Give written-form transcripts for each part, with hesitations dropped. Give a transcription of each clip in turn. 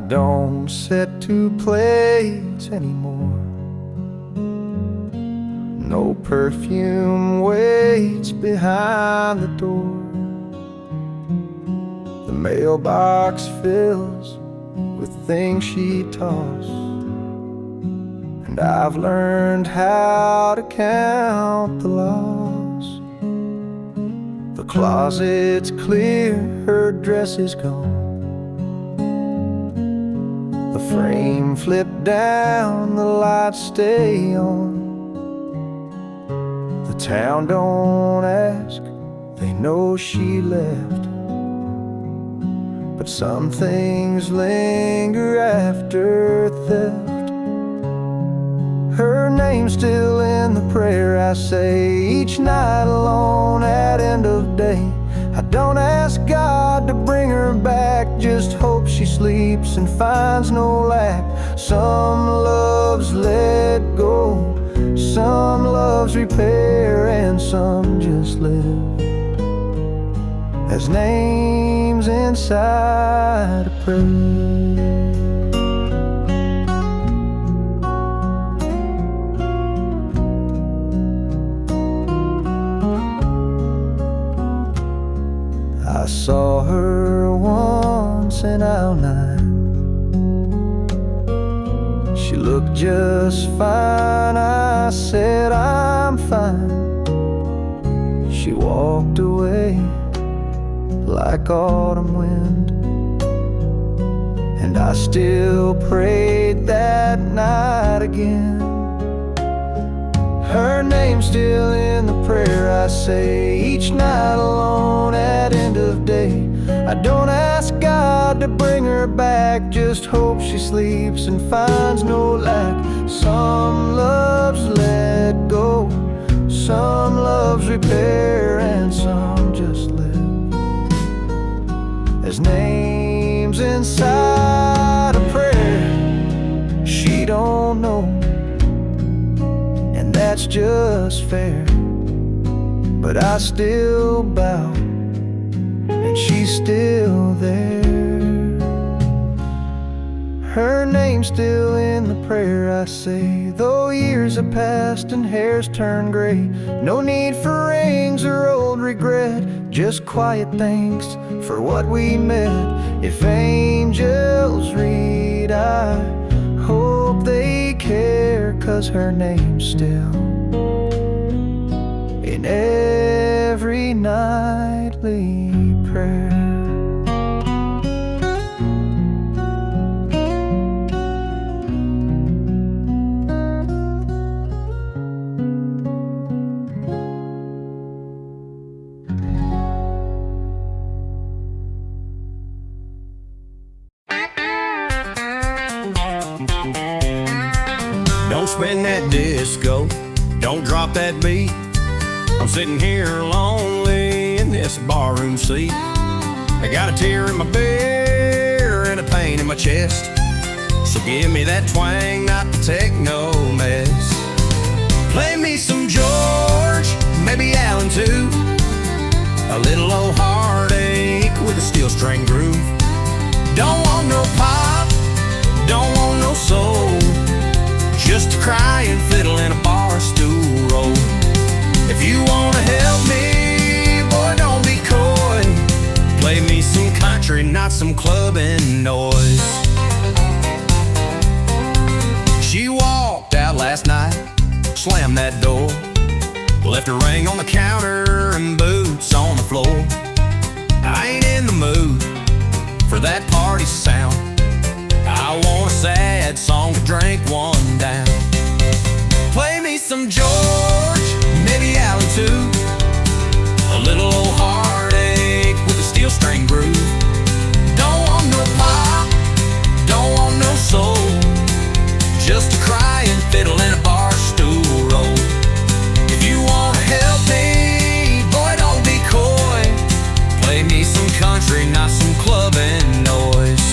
don't set two plates anymore. No perfume waits behind the door. The mailbox fills with things she tossed, and I've learned how to count the loss. The closet's clear, her dress is gone. The frame flipped down, the lights stay on. The town don't ask, they know she left. But some things linger after theft. Her name's still in the prayer I say each night alone at end of day. I don't ask God to bring her back, just hope she sleeps and finds no lack. Some loves let go, some loves repair, and some just live as names inside a prayer. I saw her once in aisle 9. She looked just fine. I said, I'm fine. She walked away like autumn wind, and I still prayed that night again. Her name's still in the prayer I say each night alone at end of day. I don't ask God to bring her back, just hope she sleeps and finds no lack. Some loves let go, some loves repair, and some just live as names inside a prayer. She don't know, and that's just fair, but I still bow, and she's still there. Her name's still in the prayer I say, though years have passed and hair's turned gray. No need for rings or old regret, just quiet thanks for what we met. If angels read, I hope they care, 'cause her name's still in every nightly prayer. Don't spin that disco, don't drop that beat. I'm sitting here lonely in this barroom seat. I got a tear in my beer and a pain in my chest, so give me that twang, not the techno mess. Play me some George, maybe Allen too. A little old heartache with a steel string groove. Don't want no pop, don't want no soul, just a crying fiddle in a bar stool roll. If you wanna help me, boy, don't be coy. Play me some country, not some clubbing noise. She walked out last night, slammed that door, left her ring on the counter and boots on the floor. I ain't in the mood for that party sound. I want a sad song to drink one down. Play me some George, maybe Allen too. A little old heartache with a steel string groove. Don't want no pop, don't want no soul, just a crying fiddle in a bar stool roll. If you wanna help me, boy, don't be coy. Play me some country, not some clubbing noise.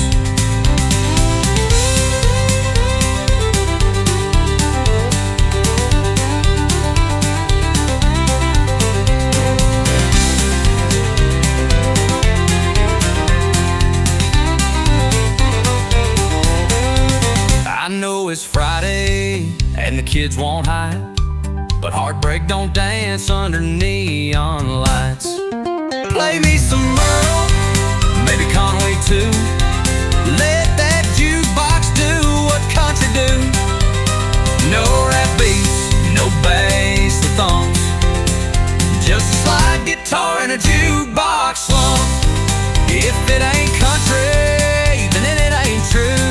know it's Friday and the kids won't hide, but heartbreak don't dance under neon lights. Play me some Merle, maybe Conway too. Let that jukebox do what country do. No rap beats, no bass or thumps, just a slide guitar and a jukebox slump. If it ain't country, then it ain't true.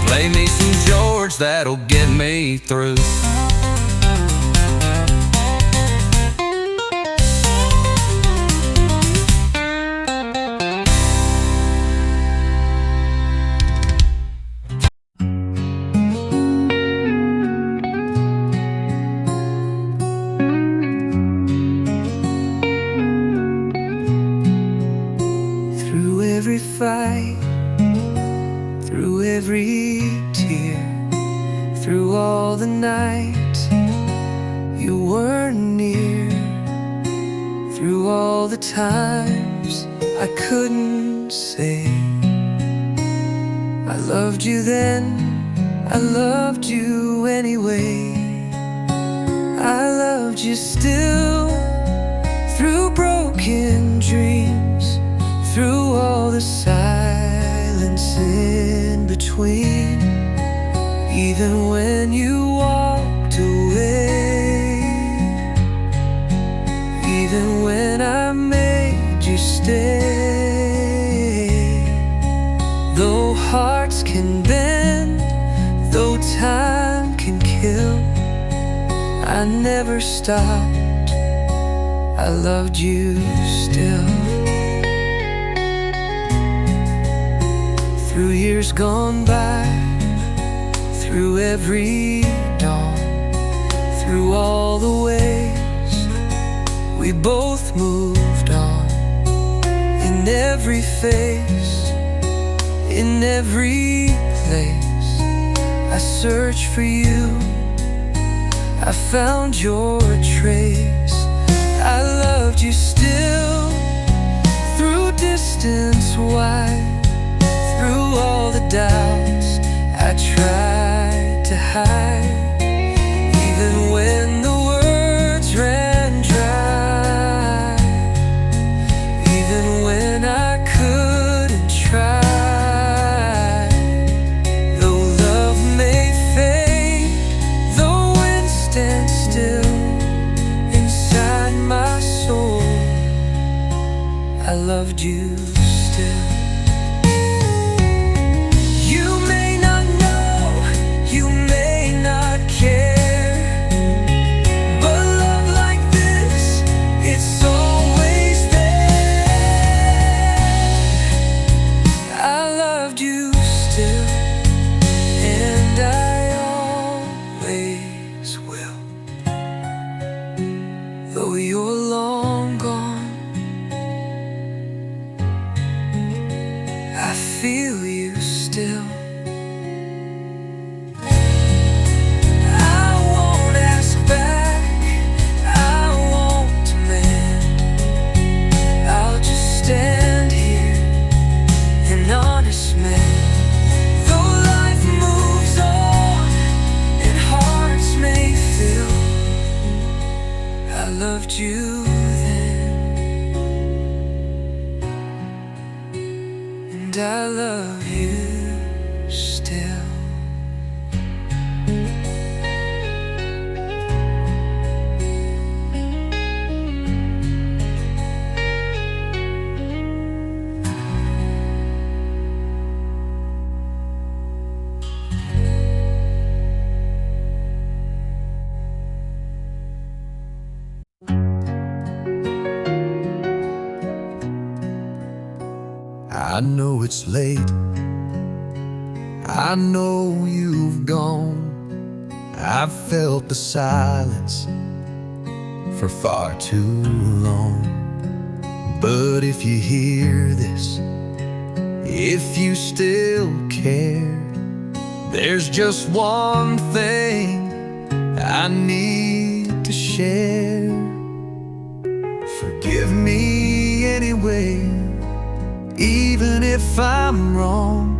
Play me some George, that'll get me through. Through every fight, through every tear, through all the nights you weren't near, through all the times I couldn't say I loved you then, I loved you anyway. I loved you still, through broken dreams, through all the silence in between. Even when you walked away, even when I made you stay. Though hearts can bend, though time can kill, I never stopped, I loved you still. Through years gone by, through every dawn, through all the ways we both moved on. In every face, in every place, I searched for you, I found your trace. I loved you still, through distance wide, through all the doubts I tried to hide. Even when the words ran dry, even when I couldn't try. Though love may fade, though wind stands still inside my soul, I loved you still. Though you're long gone, I feel you still. I won't ask back, I won't demand. I'll just stand here, an honest man. Though life moves on and hearts may fill, I loved you then, and I love you still. I know it's late, I know you've gone. I've felt the silence for far too long. But if you hear this, if you still care, there's just one thing I need to share. Forgive me anyway, even if I'm wrong,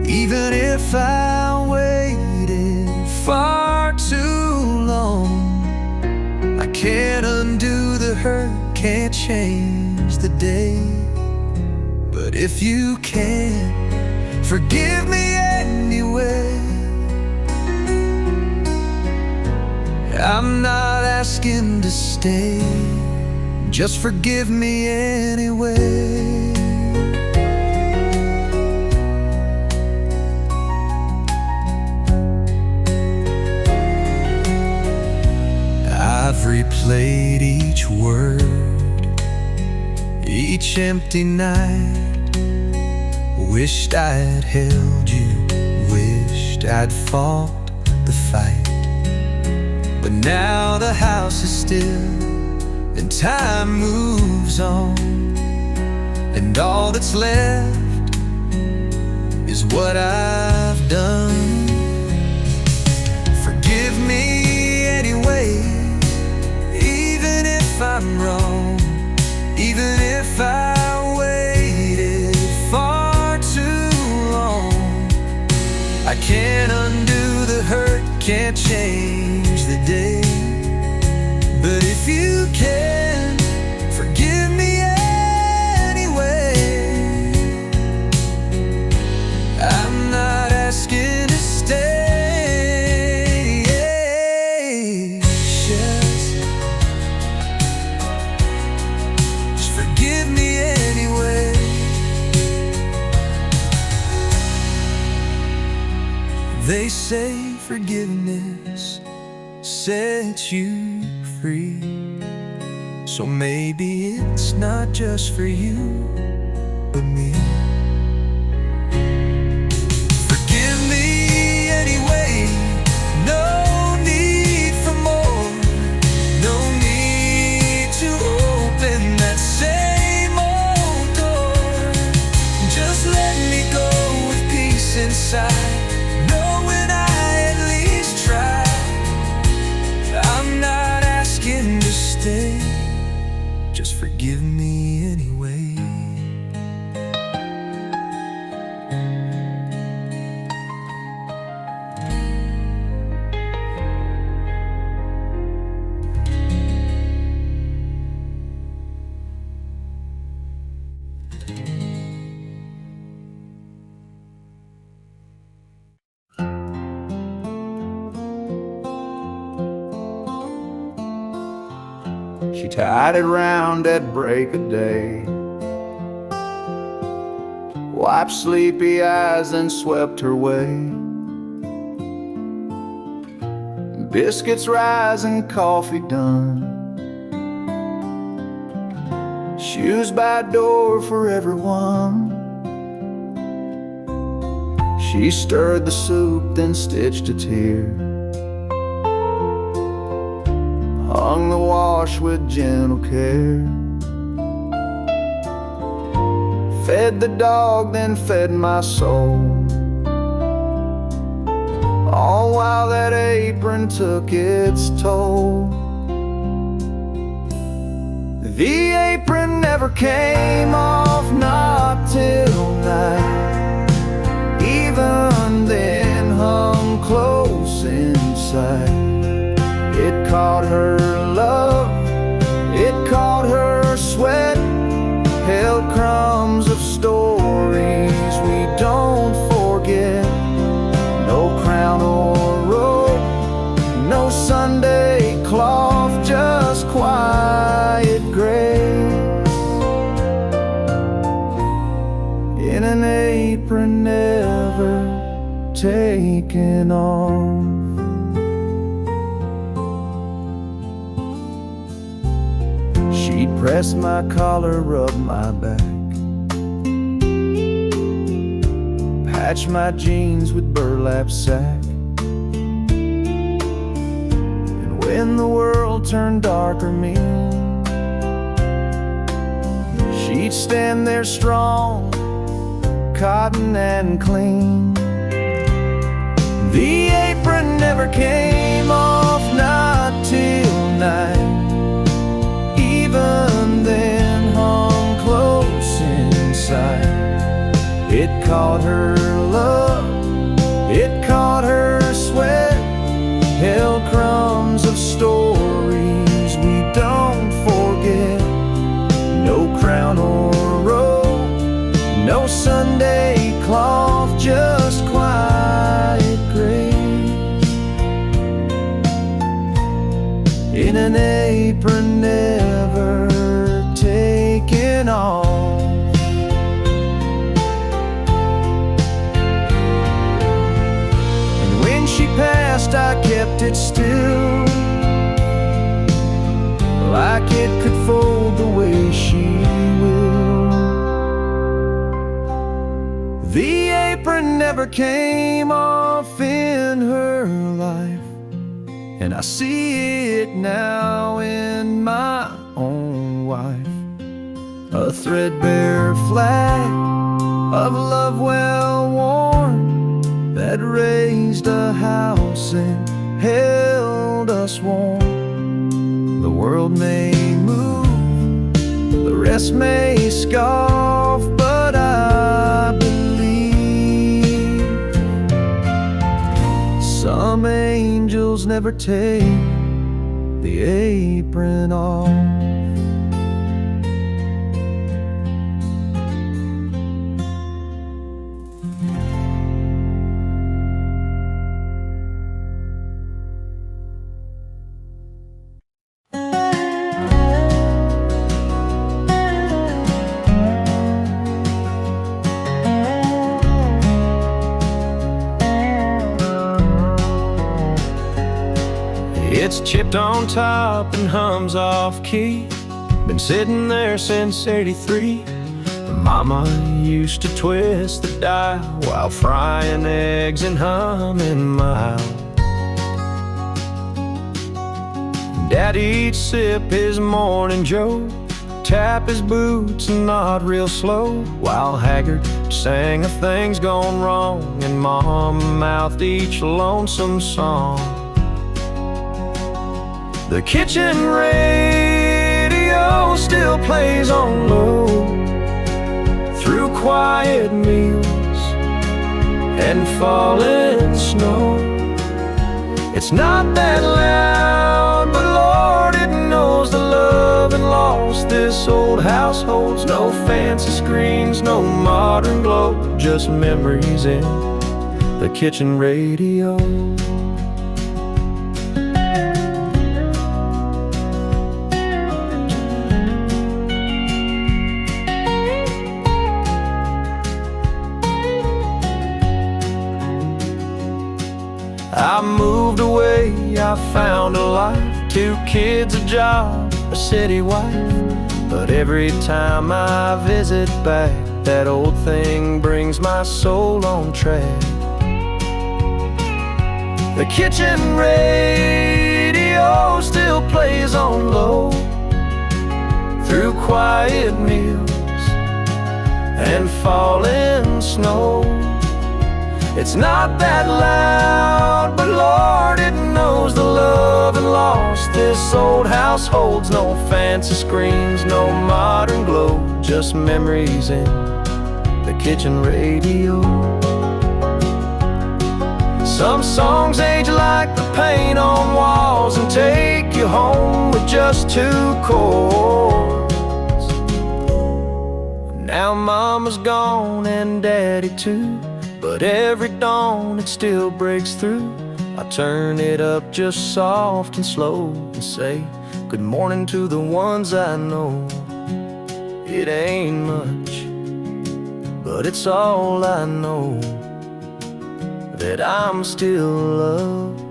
even if I wait change the day. But if you can, forgive me anyway. I'm not asking to stay, just forgive me anyway. I've replayed each word, each empty night. Wished I'd held you, wished I'd fought the fight. But now the house is still, and time moves on, and all that's left is what I've done. Forgive me anyway, even if I'm wrong, even if I waited far too long. I can't undo the hurt, can't change the day. But if you can, forgive me anyway. I'm not asking to stay, just forgive me anyway. They say forgiveness sets you free, so maybe it's not just for you, but me. Forgive me anyway, no need for more, no need to open that same old door. Just let me go with peace inside, knowing I at least tried. I'm not asking to stay, just forgive me anyway. She tied it round at break of day, wiped sleepy eyes and swept her way. Biscuits rising, coffee done, shoes by door for everyone. She stirred the soup, then stitched a tear, hung the wash with gentle care, fed the dog, then fed my soul, all while that apron took its toll. The apron never came off, not till night. Even then hung close inside. It caught her love, it caught her sweat, held crumbs of stories we don't forget. No crown or robe, no Sunday cloth, just quiet grace in an apron never taken off. She'd press my collar, rub my back, patch my jeans with burlap sack. And when the world turned dark or mean, she'd stand there strong, cotton and clean. The apron never came off, not till night. Even then hung close inside. It caught her love, it caught her sweat, held crumbs of stories we don't forget. in an apron never taken off. And when she passed, I kept it still, like it could fold the way she will. The apron never came off in her life, and I see it now in my own wife. A threadbare flag of love well worn, that raised a house and held us warm. The world may move, the rest may scoff, but I believe some angels never take the apron off. It's chipped on top and hums off key. Been sitting there since '83. Mama used to twist the dial while frying eggs and humming mild. Daddy'd sip his morning joe, tap his boots and nod real slow, while Haggard sang of things gone wrong and Mom mouthed each lonesome song. The kitchen radio still plays on low through quiet meals and falling snow. It's not that loud, but Lord, it knows the love and loss this old house holds. No fancy screens, no modern glow, just memories in the kitchen radio. I moved away, I found a life, 2 kids, a job, a city wife. But every time I visit back, that old thing brings my soul on track. The kitchen radio still plays on low through quiet meals and falling snow. It's not that loud, but Lord, it knows the love and loss this old house holds. No fancy screens, no modern glow, just memories in the kitchen radio. Some songs age like the paint on walls and take you home with just 2 chords. Now Mama's gone and Daddy too, but every dawn it still breaks through. I turn it up just soft and slow and say good morning to the ones I know. It ain't much, but it's all I know, that I'm still loved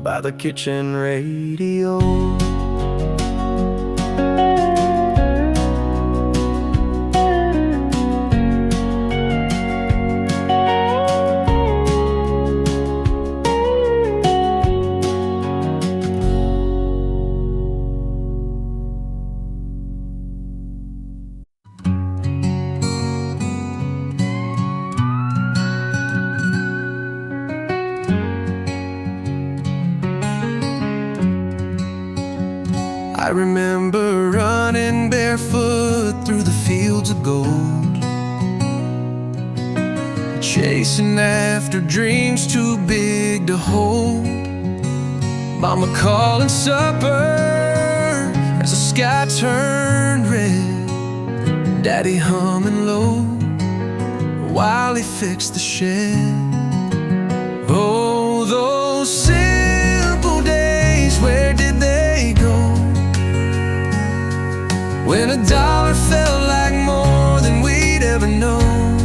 by the kitchen radio. I remember running barefoot through the fields of gold, chasing after dreams too big to hold. Mama calling supper as the sky turned red, Daddy humming low while he fixed the shed. Oh, those simple days where when a dollar felt like more than we'd ever known.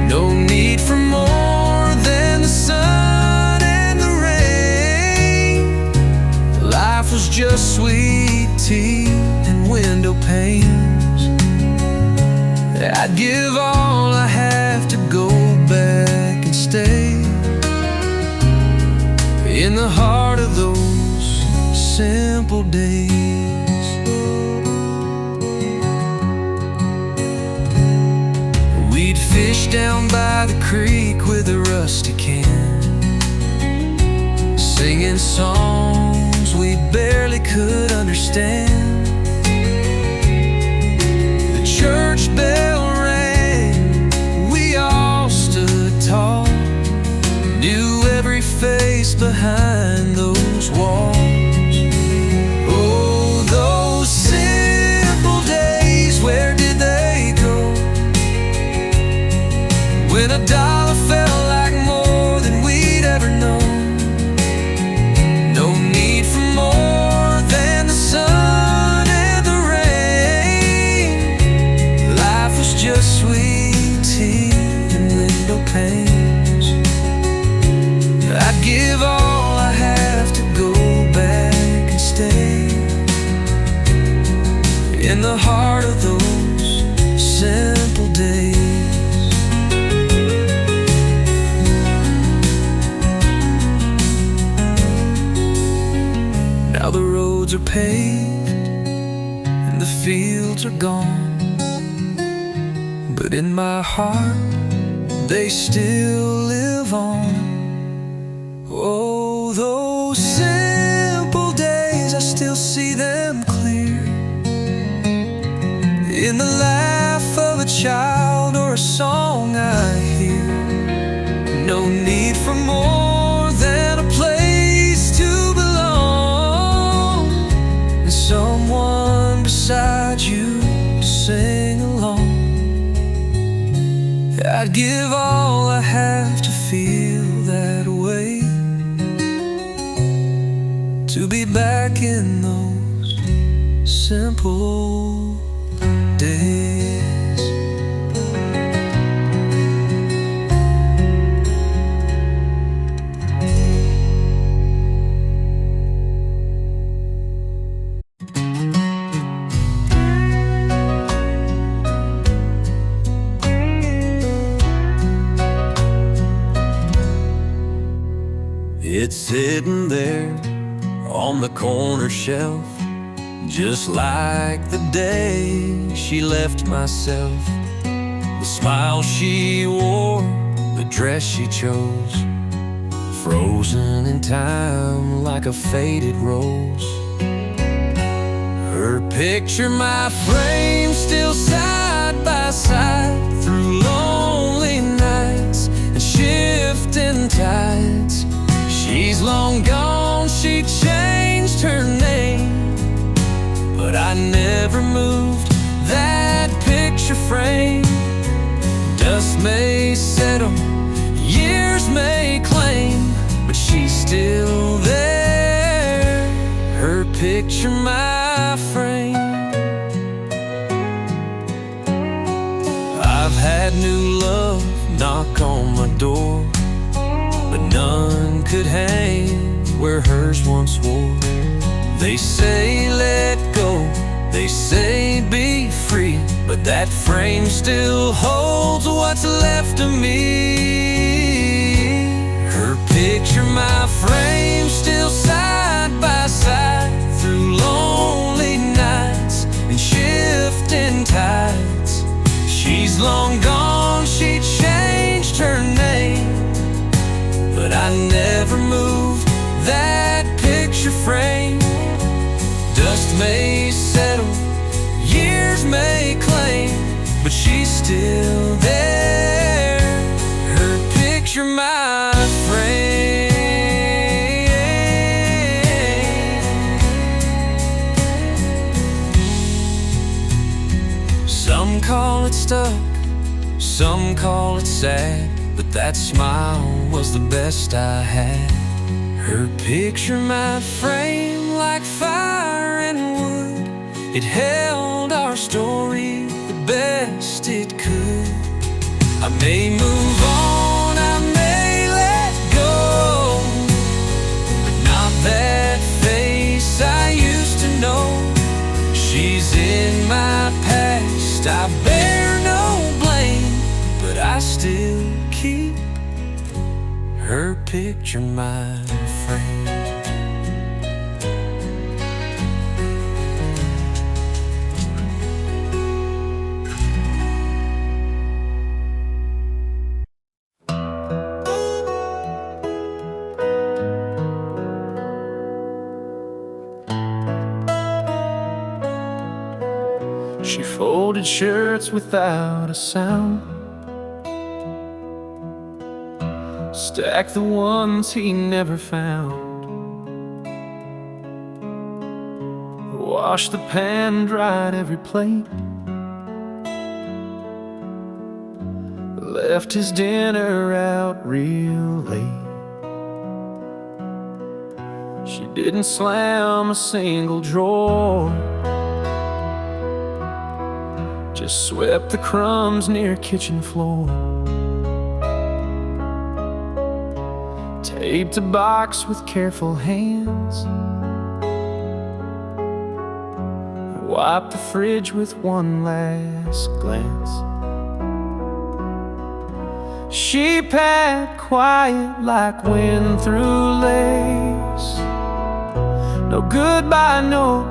No need for more than the sun and the rain. Life was just sweet tea and window panes. I'd give all I have to go back and stay in the heart of those simple days. We'd fish down by the creek with a rusty can, singing songs we barely could understand. The church bell rang, we all stood tall, knew every face behind those walls. Oh, those simple days, where did they go? When a dollar felt like more than we'd ever known. No need for more than the sun and the rain. Life was just sweet tea and window panes. I'd give all I have to go back and stay in the heart of those simple days. Now the roads are paved and the fields are gone, but in my heart they still live on. Oh, those simple days, I still see them clear, in the laugh of a child or a song I hear. No need for more than a place to belong, and someone beside you to sing along. I'd give all I have to feel that way, to be back in those simple days. It's sitting there on the corner shelf, just like the day she left myself. The smile she wore, the dress she chose, frozen in time like a faded rose. Her picture, my frame, still side by side through lonely nights and shifting tides. She's long gone, she changed her name, but I never moved that picture frame. Dust may settle, years may claim, but she's still there. Her picture, my frame. I've had new love knock on my door, but none could hang where hers once wore. They say let go, they say be free, but that frame still holds what's left of me. Her picture, my frame, still side by side through lonely nights and shifting tides. She's long gone, she changed her name, but I never moved that picture frame. Dust may settle, years may claim, but she's still there. Her picture, my frame. Some call it stuck, some call it sad, but that smile was the best I had. Her picture, my frame, like fire and wood, It held our story the best it could. I may move on, I may let go, but not that face I used to know. She's in my past, I bear no blame, but I still keep her picture in my frame. She folded shirts without a sound, stacked the ones he never found, washed the pan, dried every plate, left his dinner out real late. She didn't slam a single drawer, just swept the crumbs near kitchen floor, taped a box with careful hands, wiped the fridge with one last glance. She packed quiet like wind through lace. No goodbye note,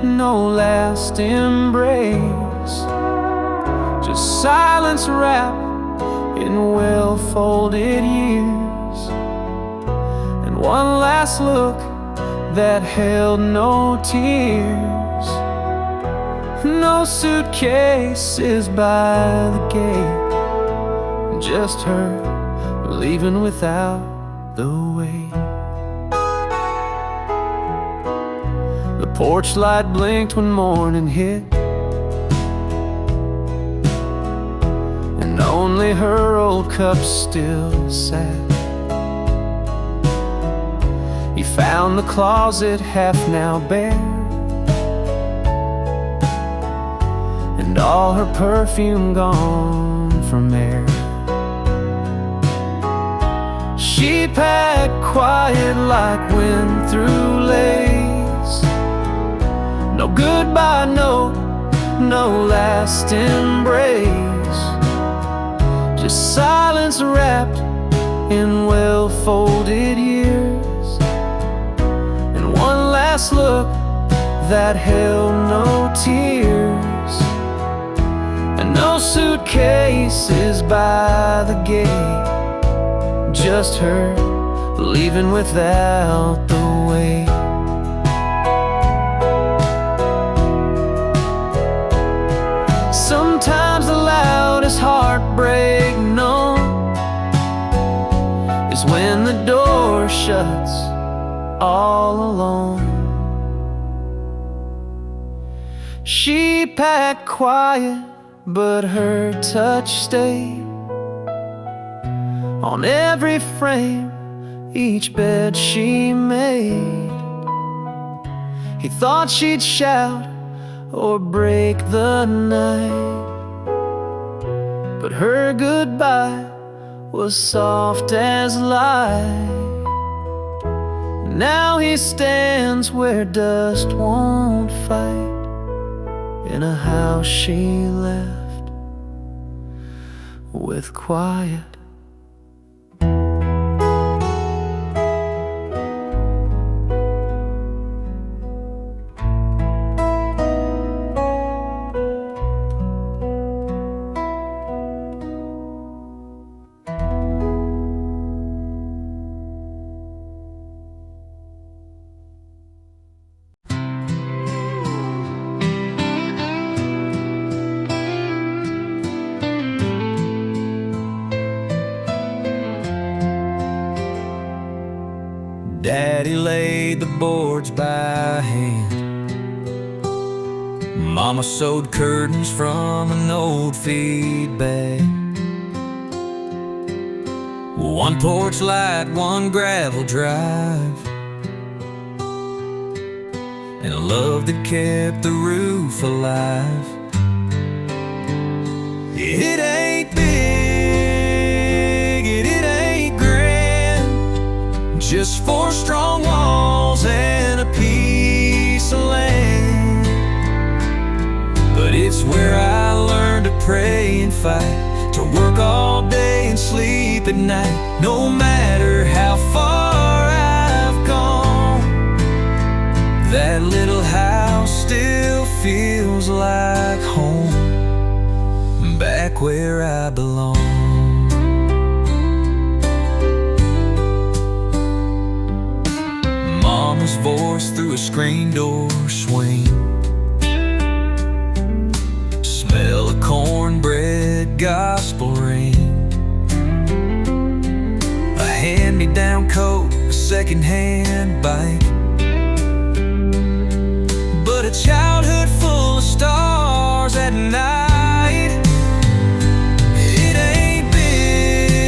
no last embrace, just silence wrapped in well-folded years, and one last look that held no tears. No suitcases by the gate, just her leaving without the weight. The porch light blinked when morning hit, and only her old cup still sat. He found the closet half now bare, and all her perfume gone from air. She packed quiet like wind through lace. No goodbye note, no last embrace, just silence wrapped in well-folded years, and one last look that held no tears, and no suitcases by the gate, just her leaving without the weight. Sometimes the loudest heartbreak known is when the door shuts all alone. She packed quiet, but her touch stayed on every frame, each bed she made. He thought she'd shout or break the night, but her goodbye was soft as light. Now he stands where dust won't fight, in a house she left with quiet. Daddy laid the boards by hand, Mama sewed curtains from an old feed bag. One porch light, one gravel drive, and a love that kept the roof alive. It ain't big, it ain't grand, just 4 strong walls and a piece of land. But it's where I learned to pray and fight, to work all day and sleep at night. No matter how far I've gone, that little house still feels like home, back where I belong. Mama's voice through a screen door swing, smell of cornbread, gospel ring, a hand-me-down coat, a second-hand bike, but a childhood full of stars at night. It ain't big,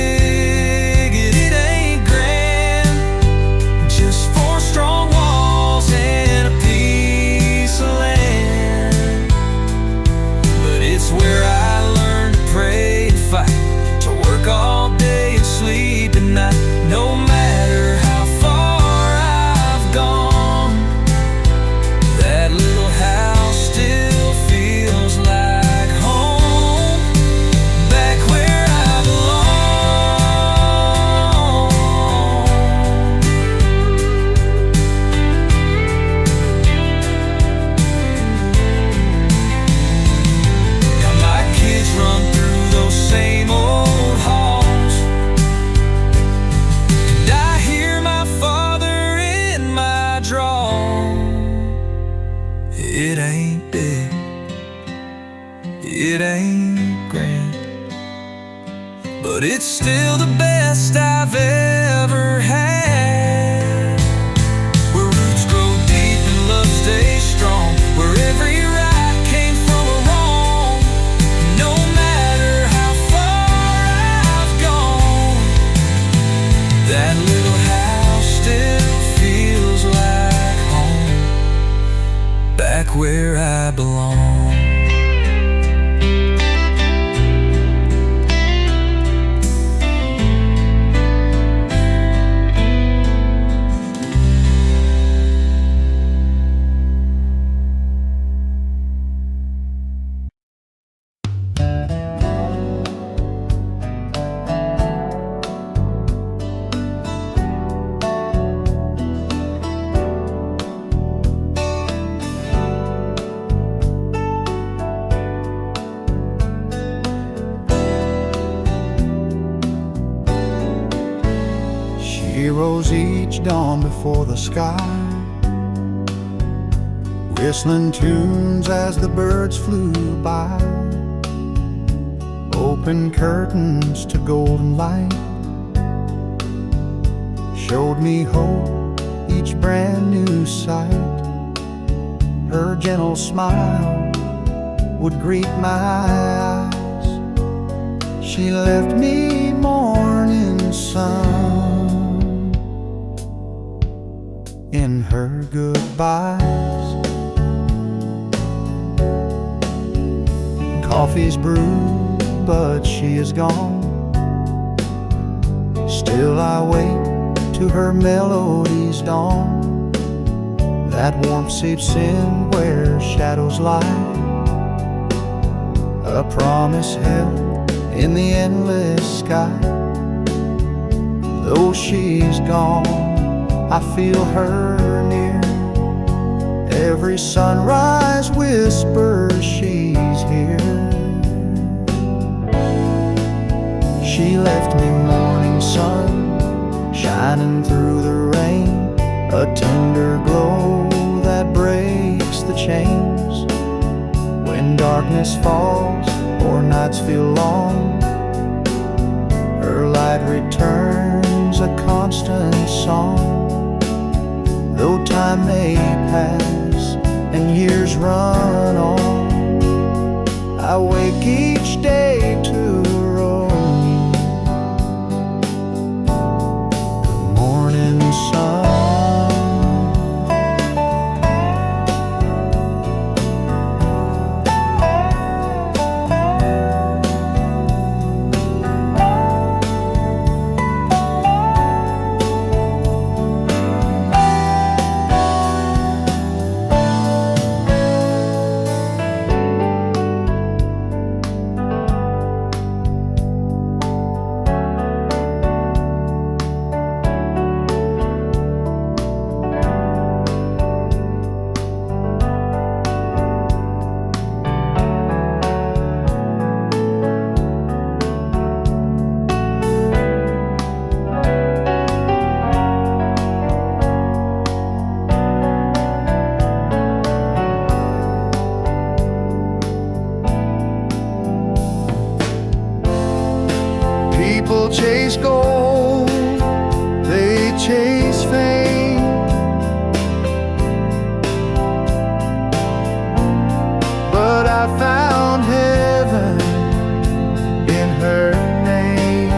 it ain't grand, just 4 strong walls and a piece of land. But it's where I learned to pray and fight, to work all day and sleep at night. No matter how far I've gone, that little house still feels like home, back where I belong. Now my kids run through those same old halls, and I hear my father in my drawl. It ain't big, it ain't grand, but it's still the best I've ever had. Where roots grow deep and love stays strong, where every right came from a wrong. No matter how far I've gone, that little house still feels like home, back where I belong. She rose each dawn before the sky, whistling tunes as the birds flew by. Open curtains to golden light, showed me hope, each brand new sight. Her gentle smile would greet my eyes. She left me morning sun in her goodbyes. Coffee's brewed, but she is gone. Still I wait to her melodies dawn. That warmth seeps in where shadows lie, a promise held in the endless sky. Though she's gone, I feel her near. Every sunrise whispers she's here. She left me morning sun, shining through the rain, a tender glow that breaks the chains. When darkness falls or nights feel long, her light returns a constant song. Though time may pass and years run on, I wake each day to roam the morning sun. chase fame, but I found heaven in her name.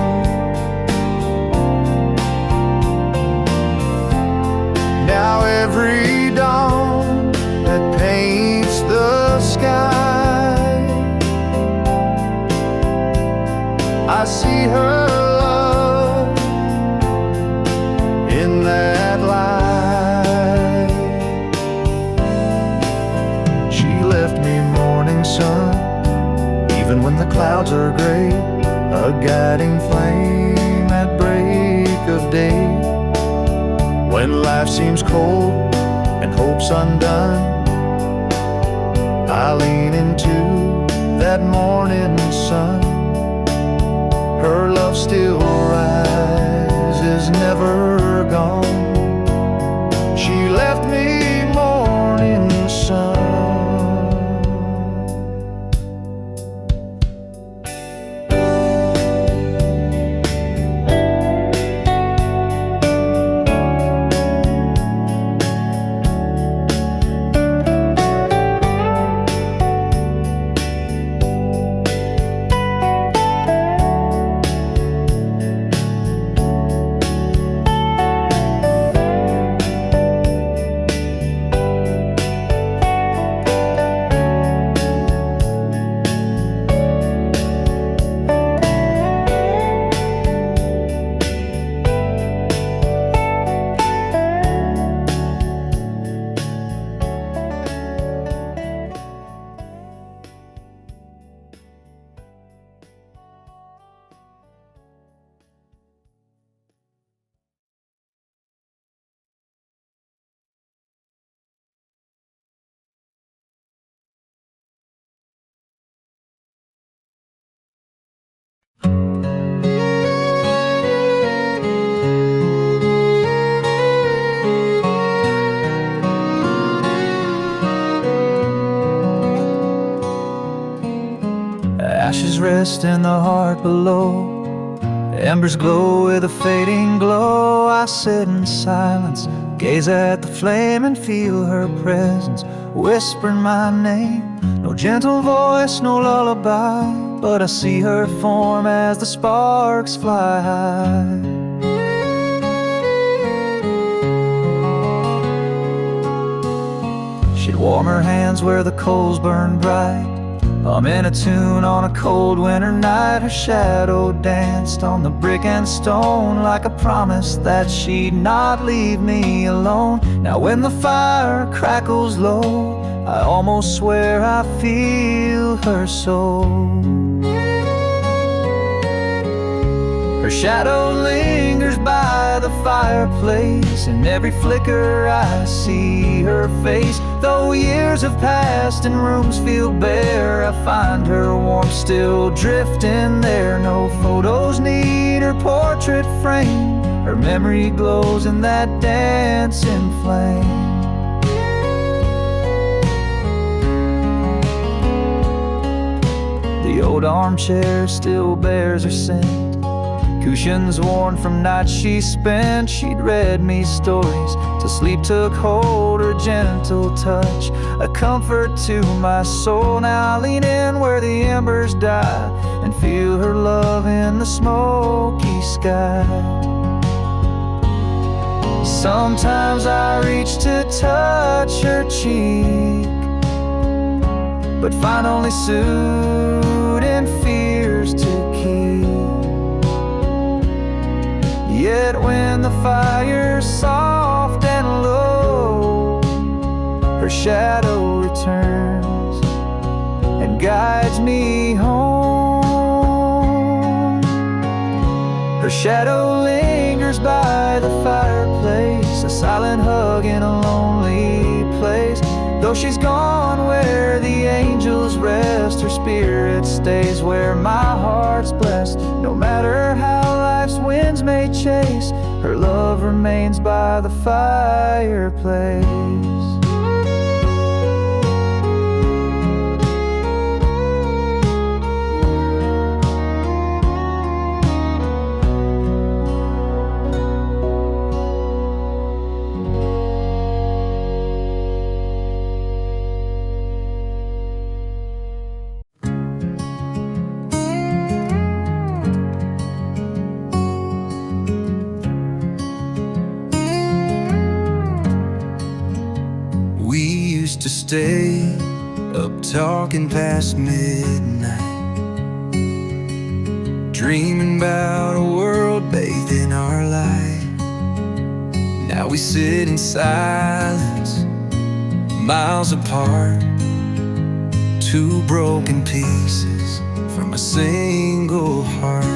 Now every dawn that paints the sky, I see her love in that light. She left me morning sun, even when the clouds are gray, a guiding flame at break of day. When life seems cold and hope's undone, I lean into that morning sun. Her love still rises, never gone. She left me morning sun. Ashes rest in the heart below, embers glow with a fading glow. I sit in silence, gaze at the flame and feel her presence, whispering my name. No gentle voice, no lullaby, but I see her form as the sparks fly high. She'd warm her hands where the coals burn bright, humming a tune on a cold winter night. Her shadow danced on the brick and stone like a promise that she'd not leave me alone. Now when the fire crackles low, I almost swear I feel her soul. Her shadow lingers by the fireplace, in every flicker I see her face. Though years have passed and rooms feel bare, I find her warmth still drifting there. No photos need her portrait frame, her memory glows in that dancing flame. The old armchair still bears her scent, cushions worn from nights she spent. She'd read me stories till sleep took hold, her gentle touch a comfort to my soul. Now I lean in where the embers die and feel her love in the smoky sky. Sometimes I reach to touch her cheek, but find only soothing fears to keep. Yet when the fire's soft and low, her shadow returns and guides me home. Her shadow lingers by the fireplace, a silent hug in a lonely place. Though she's gone where the angels rest, her spirit stays where my heart's blessed. No matter how life's winds may chase, her love remains by the fireplace. to stay up talking past midnight, dreaming about a world bathed in our light. Now we sit in silence, miles apart, two broken pieces from a single heart.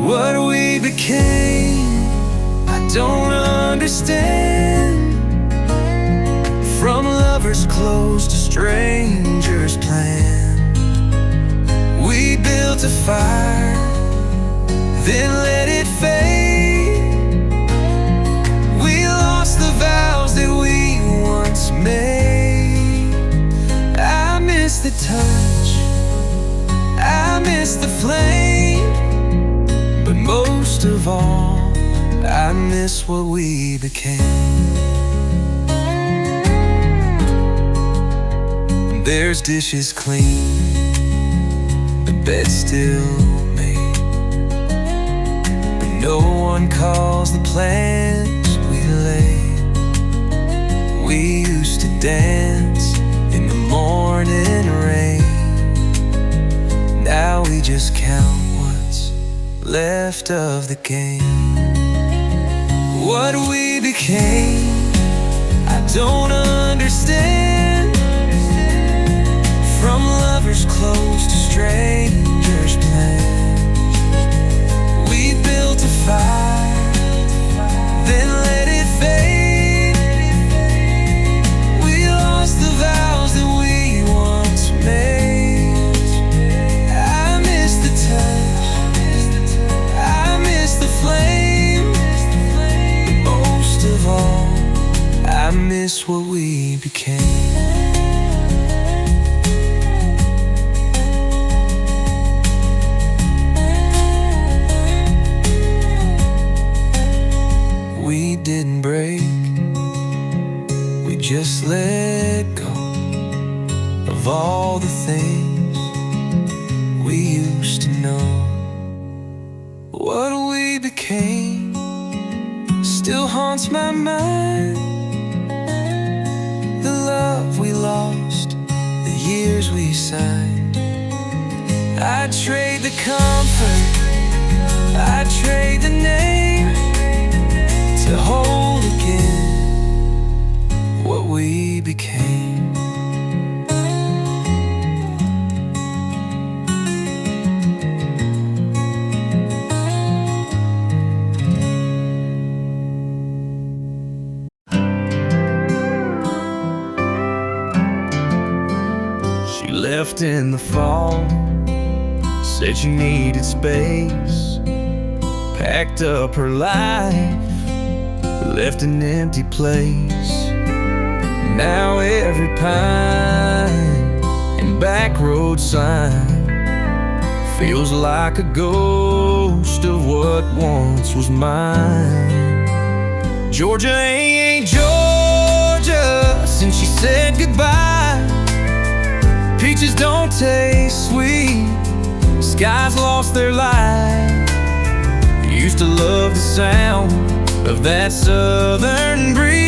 What we became, I don't understand. From lovers close to strangers planned, we built a fire, then let it fade. We lost the vows that we once made. I miss the touch, I miss the flame, but most of all, I miss what we became. There's dishes clean, the bed still made, but no one calls the plans we laid. We used to dance in the morning rain. Now we just count what's left of the game. What we became, I don't understand. From lovers close to strangers planned, we built a fire, then let it fade. We lost the vows that we once made. I miss the touch, I miss the flame, but most of all, I miss what we became. We didn't break, we just let go of all the things we used to know. What we became still haunts my mind. The love we lost, the years we signed. I'd trade the comfort, I'd trade the name, to hold again what we became. She left in the fall, said she needed space, packed up her life, left an empty place. Now every pine and back road sign feels like a ghost of what once was mine. Georgia ain't Georgia since she said goodbye. Peaches don't taste sweet, skies lost their light. Used to love the sound of that southern breeze.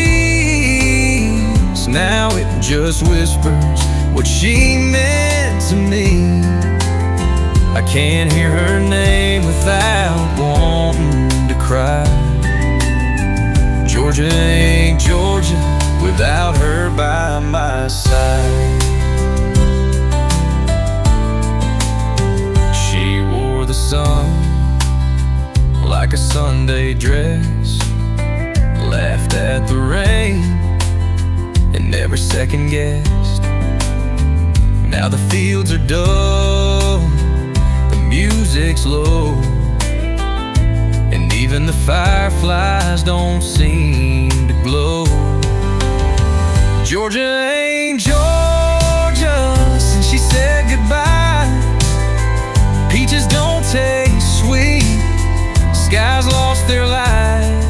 Now it just whispers what she meant to me. I can't hear her name without wanting to cry. Georgia ain't Georgia without her by my side. She wore the sun like a Sunday dress, laughed at the rain and never second guessed. Now the fields are dull, the music's low, and even the fireflies don't seem to glow. Georgia ain't Georgia since she said goodbye. Peaches don't taste sweet, skies lost their light.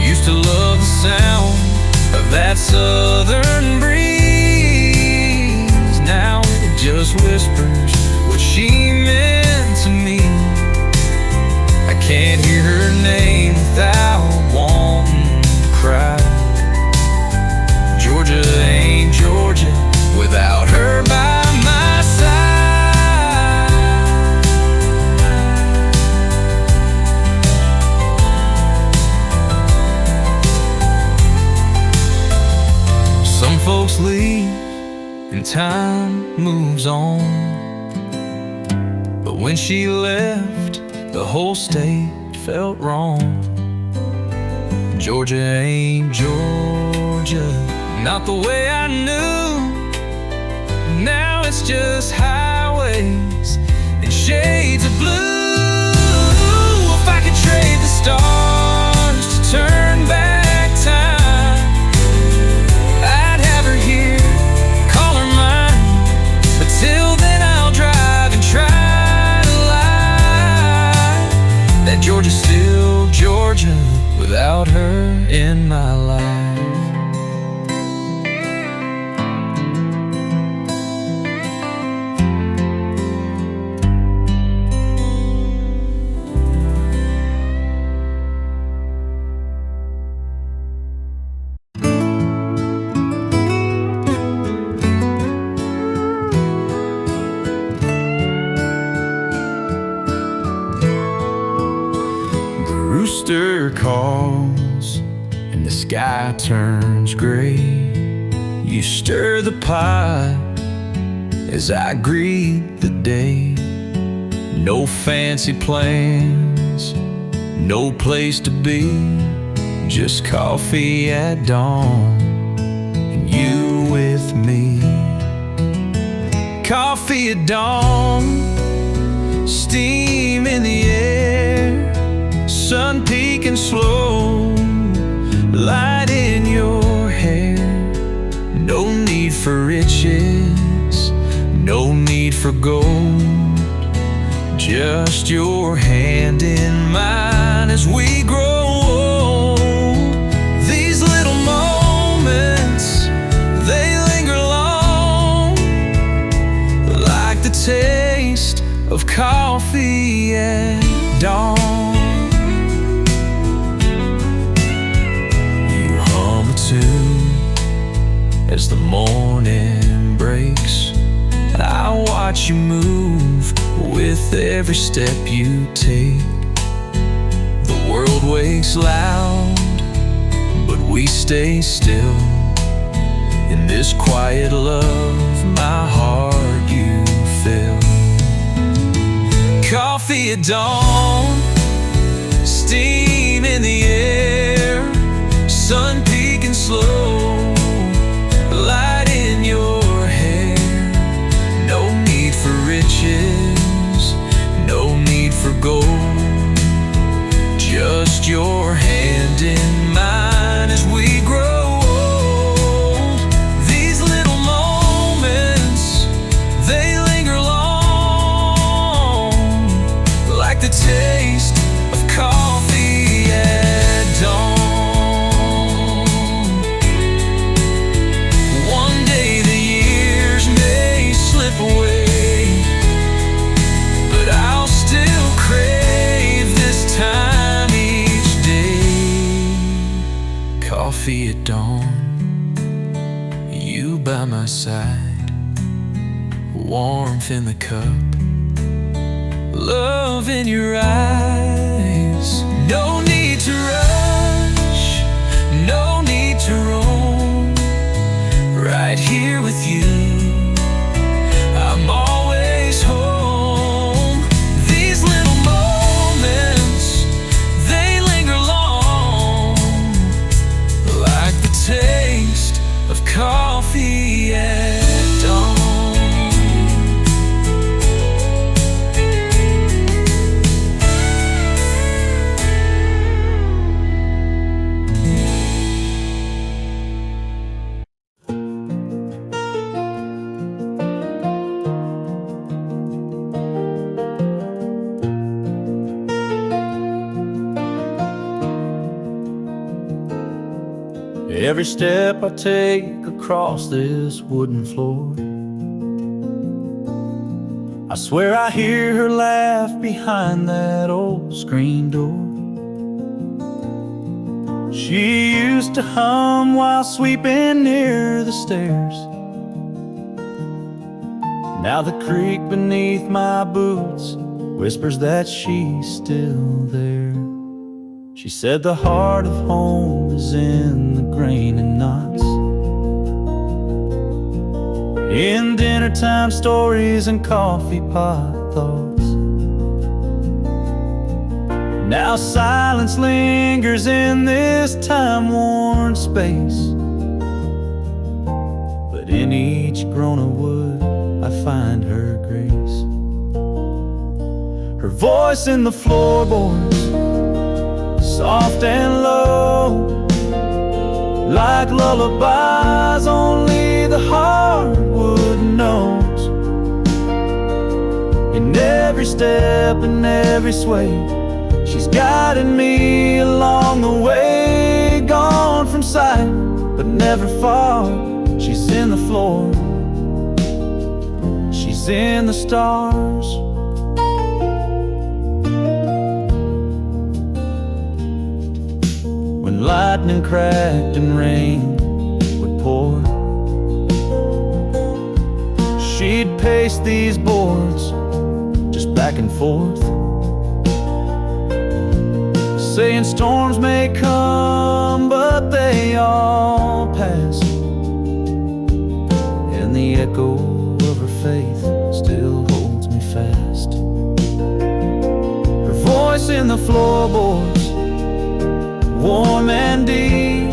Used to love the sound of that southern breeze. Now it just whispers what she meant to me. I can't hear her name without wanting to cry. Georgia folks leave and time moves on. But when she left, the whole state felt wrong. Georgia ain't Georgia, not the way I knew. Now it's just highways and shades of blue. If I could trade the stars to turn back time, I'd have her here, call her mine. But till then I'll drive and try to lie that Georgia's still Georgia without her in my life. Rooster calls and the sky turns gray. You stir the pot as I greet the day. No fancy plans, no place to be, just coffee at dawn and you with me. Coffee at dawn, steam in the air, sun peeking slow, light in your hair. No need for riches, no need for gold, just your hand in mine as we grow old. These little moments, they linger long, like the taste of coffee at dawn. As the morning breaks, and I watch you move with every step you take. The world wakes loud, but we stay still. In this quiet love, my heart you fill. Coffee at dawn, steam in the air, sun peeking slow, light in your hair. No need for riches, no need for gold, just your hand in mine as we grow old. These little moments, they linger long, like the taste of coffee at dawn. Away, but I'll still crave this time each day. Coffee at dawn, you by my side, warmth in the cup, love in your eyes. No need to rush, no need to roam, right here with you I'm always home. These little moments, they linger long, like the taste of coffee at dawn. Every step I take across this wooden floor, I swear I hear her laugh behind that old screen door. She used to hum while sweeping near the stairs. Now the creak beneath my boots whispers that she's still there. She said the heart of home is in the grain and knots, in dinner time stories and coffee pot thoughts. Now silence lingers in this time-worn space, but in each grown of wood I find her grace. Her voice in the floorboards, soft and low, like lullabies only the hardwood knows. In every step and every sway, she's guided me along the way. Gone from sight, but never far. She's in the floor, she's in the stars. When lightning cracked and rain would pour, she'd pace these boards just back and forth, saying storms may come, but they all pass. And the echo of her faith still holds me fast. Her voice in the floorboards, warm and deep,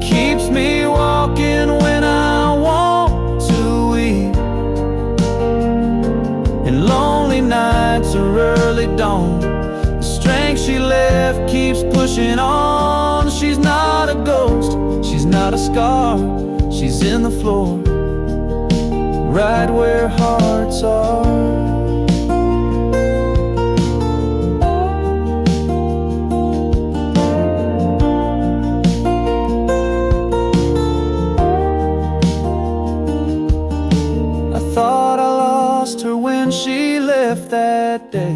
keeps me walking when I want to weep. In lonely nights or early dawn, the strength she left keeps pushing on. She's not a ghost, she's not a scar, she's in the floor, right where hearts are. Thought I lost her when she left that day,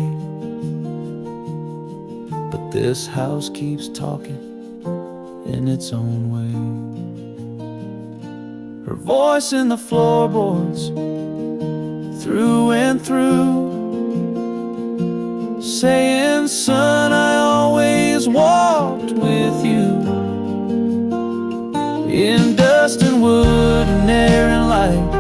but this house keeps talking in its own way. Her voice in the floorboards, through and through, saying, son, I always walked with you. In dust and wood and air and light,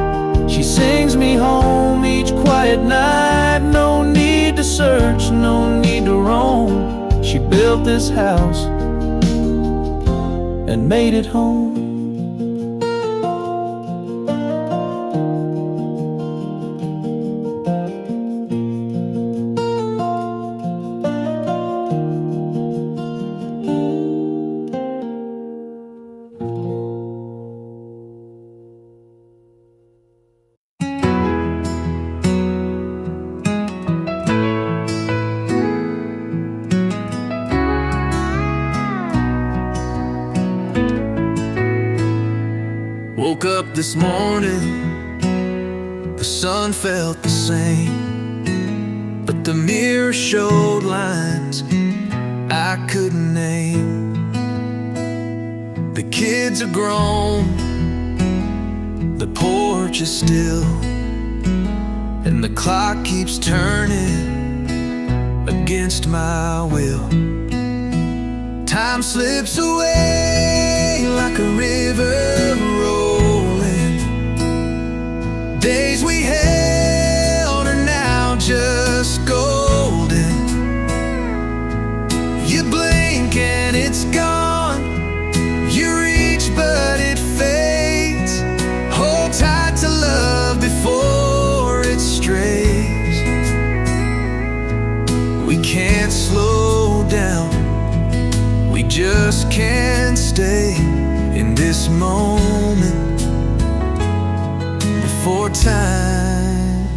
she sings me home each quiet night. No need to search, no need to roam. She built this house and made it home. Woke up this morning, the sun felt the same, but the mirror showed lines I couldn't name. The kids are grown, the porch is still, and the clock keeps turning against my will. Time slips away like a river rolling. Days we held are now just golden. You blink and it's gone. You reach but it fades. Hold tight to love before it strays. We can't slow down, we just can't stay in this moment before time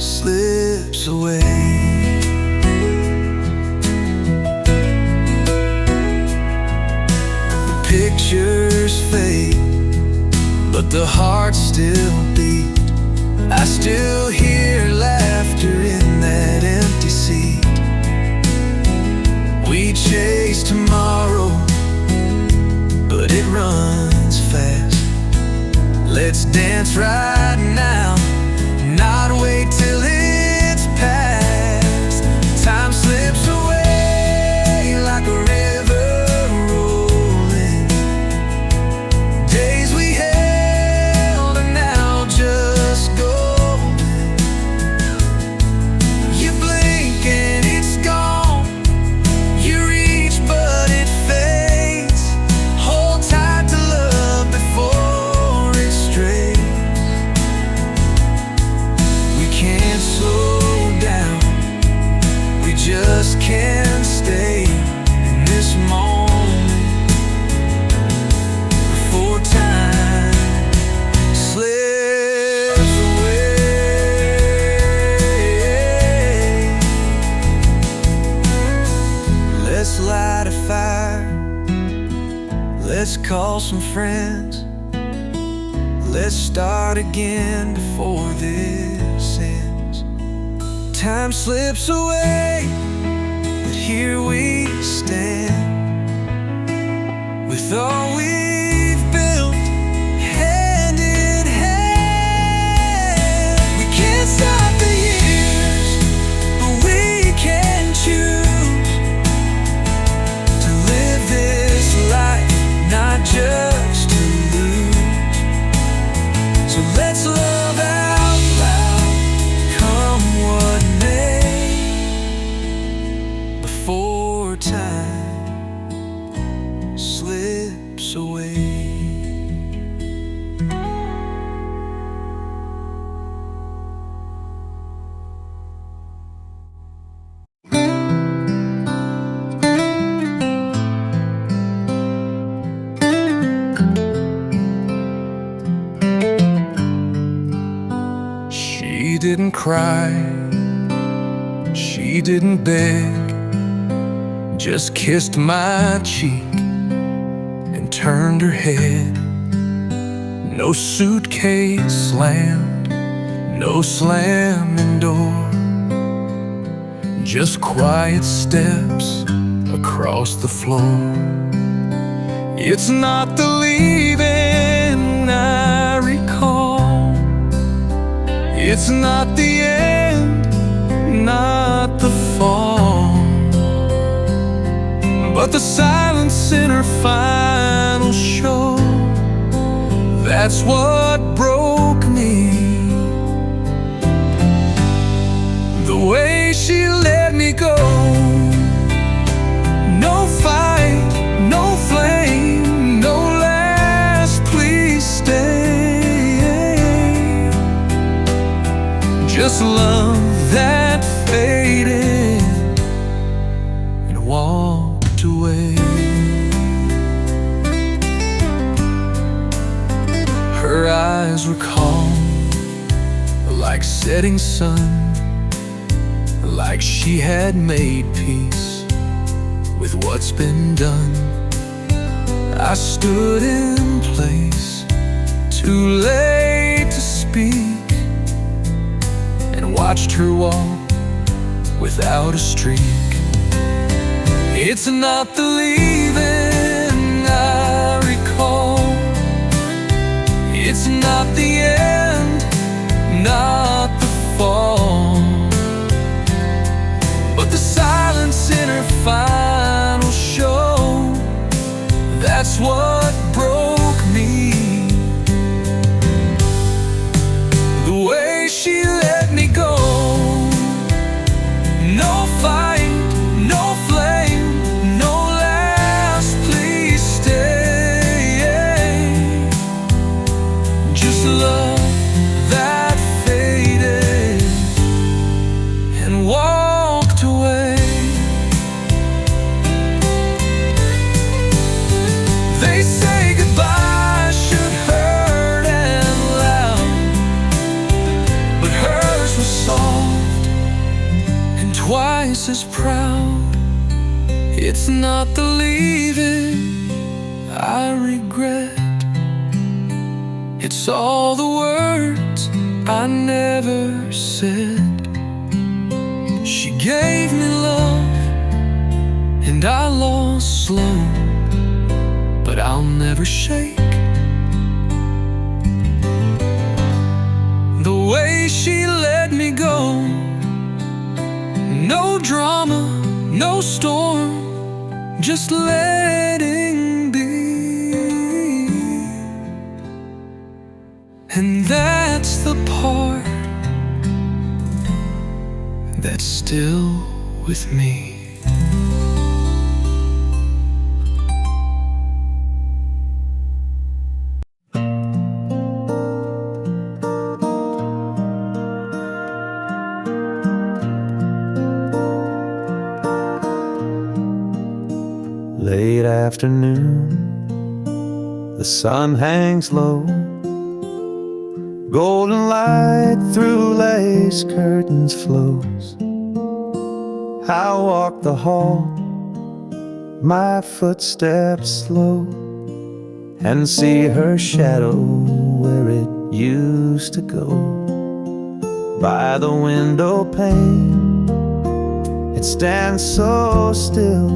slips away. The pictures fade, but the heart still beats. I still hear laughter in that empty seat. We chase tomorrow, but it runs fast. Let's dance right now, not wait till it's past. Time slips away like a river rolling. Days we held let's call some friends. Let's start again before this ends. Time slips away, but here we stand, with all we've built, hand in hand. We can't stop the years, but we can choose to live this life, not just to lose. So let's love out loud, come what may, before time slips away. She didn't cry, she didn't beg, just kissed my cheek and turned her head. No suitcase slammed, no slamming door, just quiet steps across the floor. It's not the leaving I recall, it's not the end, not the fall, but the silence in her final show. That's what broke me. The way she let me go. No fight, no flame, no last please stay. Just love that faded and walked away. Her eyes were calm, like setting sun, like she had made peace with what's been done. I stood in place, too late to speak, and watched her walk without a streak. It's not the leaving I recall, it's not the end, not the fall, but the silence in her final show. That's what broke me. The way she let me go. No fight, no flame, no last please stay. Just love that faded and walked away. They say goodbye should hurt and loud, but hers was soft and twice as proud. It's not the leaving I regret, it's all the words I never said. She gave me love and I lost slow, but I'll never shake. The way she let me go. No drama, no storm, just letting be. And that's the part that's still with me. Late afternoon, the sun hangs low, golden light through lace curtains flows. I walk the hall, my footsteps slow, and see her shadow where it used to go. By the window pane, it stands so still,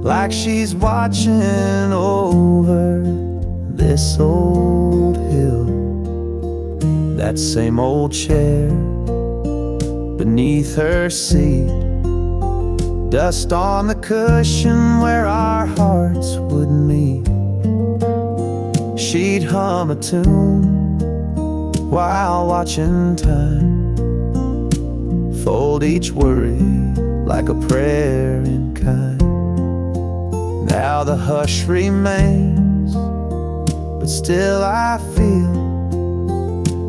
like she's watching over this old hill. That same old chair beneath her seat, dust on the cushion where our hearts would meet. She'd hum a tune while watching time, fold each worry like a prayer in kind. Now the hush remains, but still I feel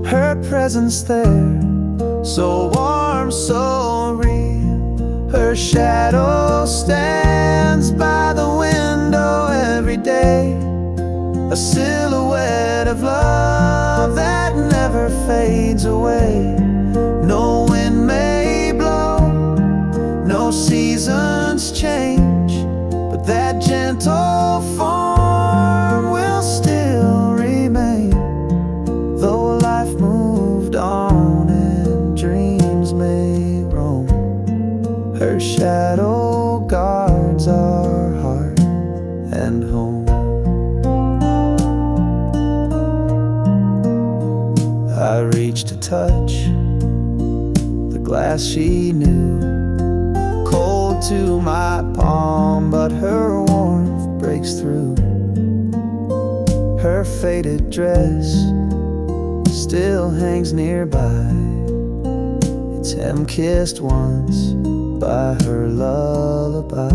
her presence there, so warm, so real. Her shadow stands by the window every day, a silhouette of love that never fades away. No wind may blow, no seasons change, but that gentle form will still remain. Though life moved on and dreams may roam, her shadow guards our heart and home. I reached to touch the glass she knew, cold to my palm, but her warmth breaks through. Her faded dress still hangs nearby, its hem kissed once by her lullaby.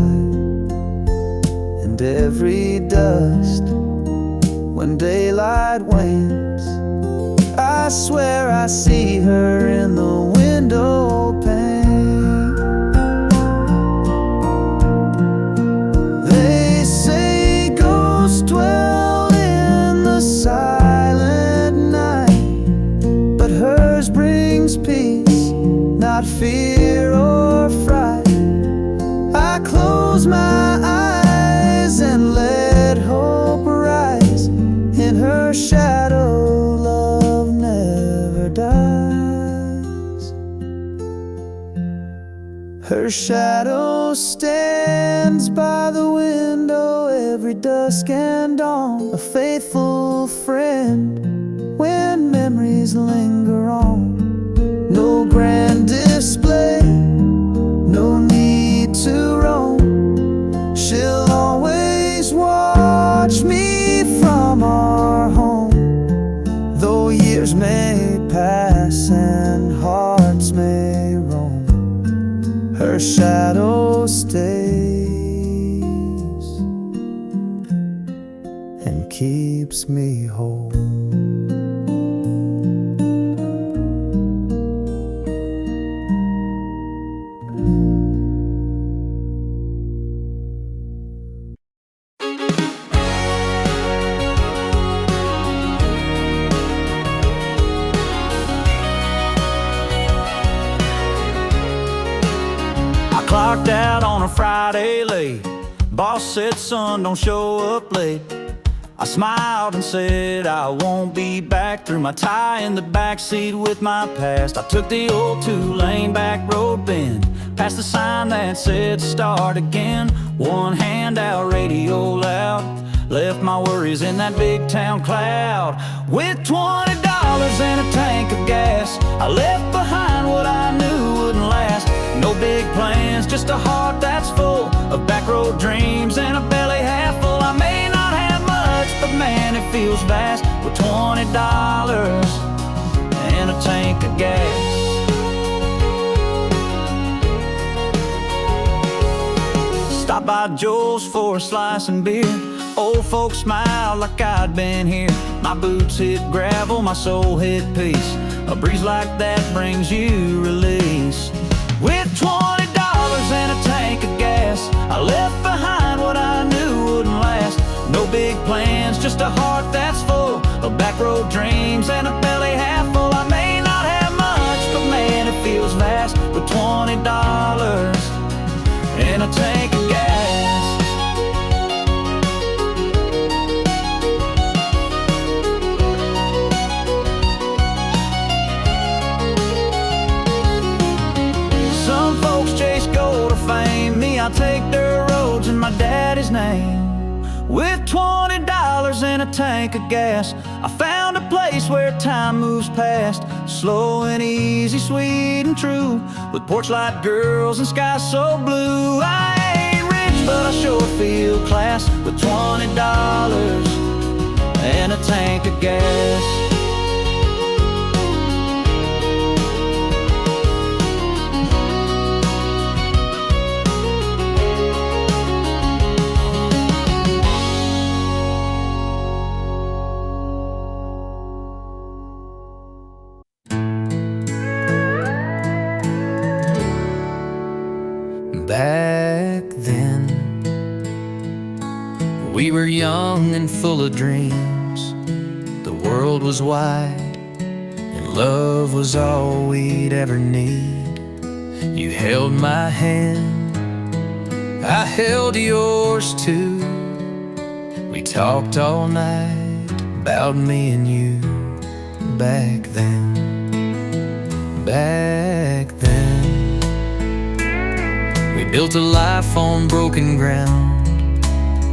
And every dust, when daylight wanes, I swear I see her in the window pane. They say ghosts dwell in the silent night, but hers brings peace, not fear or fright. I close my eyes and let hope rise. In her shadow, her shadow stands by the window every dusk and dawn, a faithful friend when memories linger on. No grand display, no need to roam, she'll always watch me from our home. Though years may pass and hearts may roam, her shadow stays and keeps me whole. Clocked out on a Friday late. Boss said, son, don't show up late. I smiled and said I won't be back. Threw my tie in the backseat with my past. I took the old two-lane back road bend, past the sign that said start again. One hand out, radio loud, left my worries in that big town cloud. With $20 and a tank of gas, I left behind what I knew wouldn't last. No big plans, just a heart that's full of back road dreams and a belly half full. I may not have much, but man, it feels vast. With $20 and a tank of gas. Stopped by Joel's for a slice and beer. Old folks smiled like I'd been here. My boots hit gravel, my soul hit peace. A breeze like that brings you release. With $20 and a tank of gas, I left behind what I knew wouldn't last. No big plans, just a heart that's full of back road dreams and a belly half full. I may not have much, but man, it feels vast. With $20 and a tank of gas. with $20 and a tank of gas, I found a place where time moves past, slow and easy, sweet and true, with porch light girls and sky so blue. I ain't rich, but I sure feel class, with $20 and a tank of gas. Back then, we were young and full of dreams. The world was wide, and love was all we'd ever need. You held my hand, I held yours too. We talked all night about me and you. Back then, back then, we built a life on broken ground,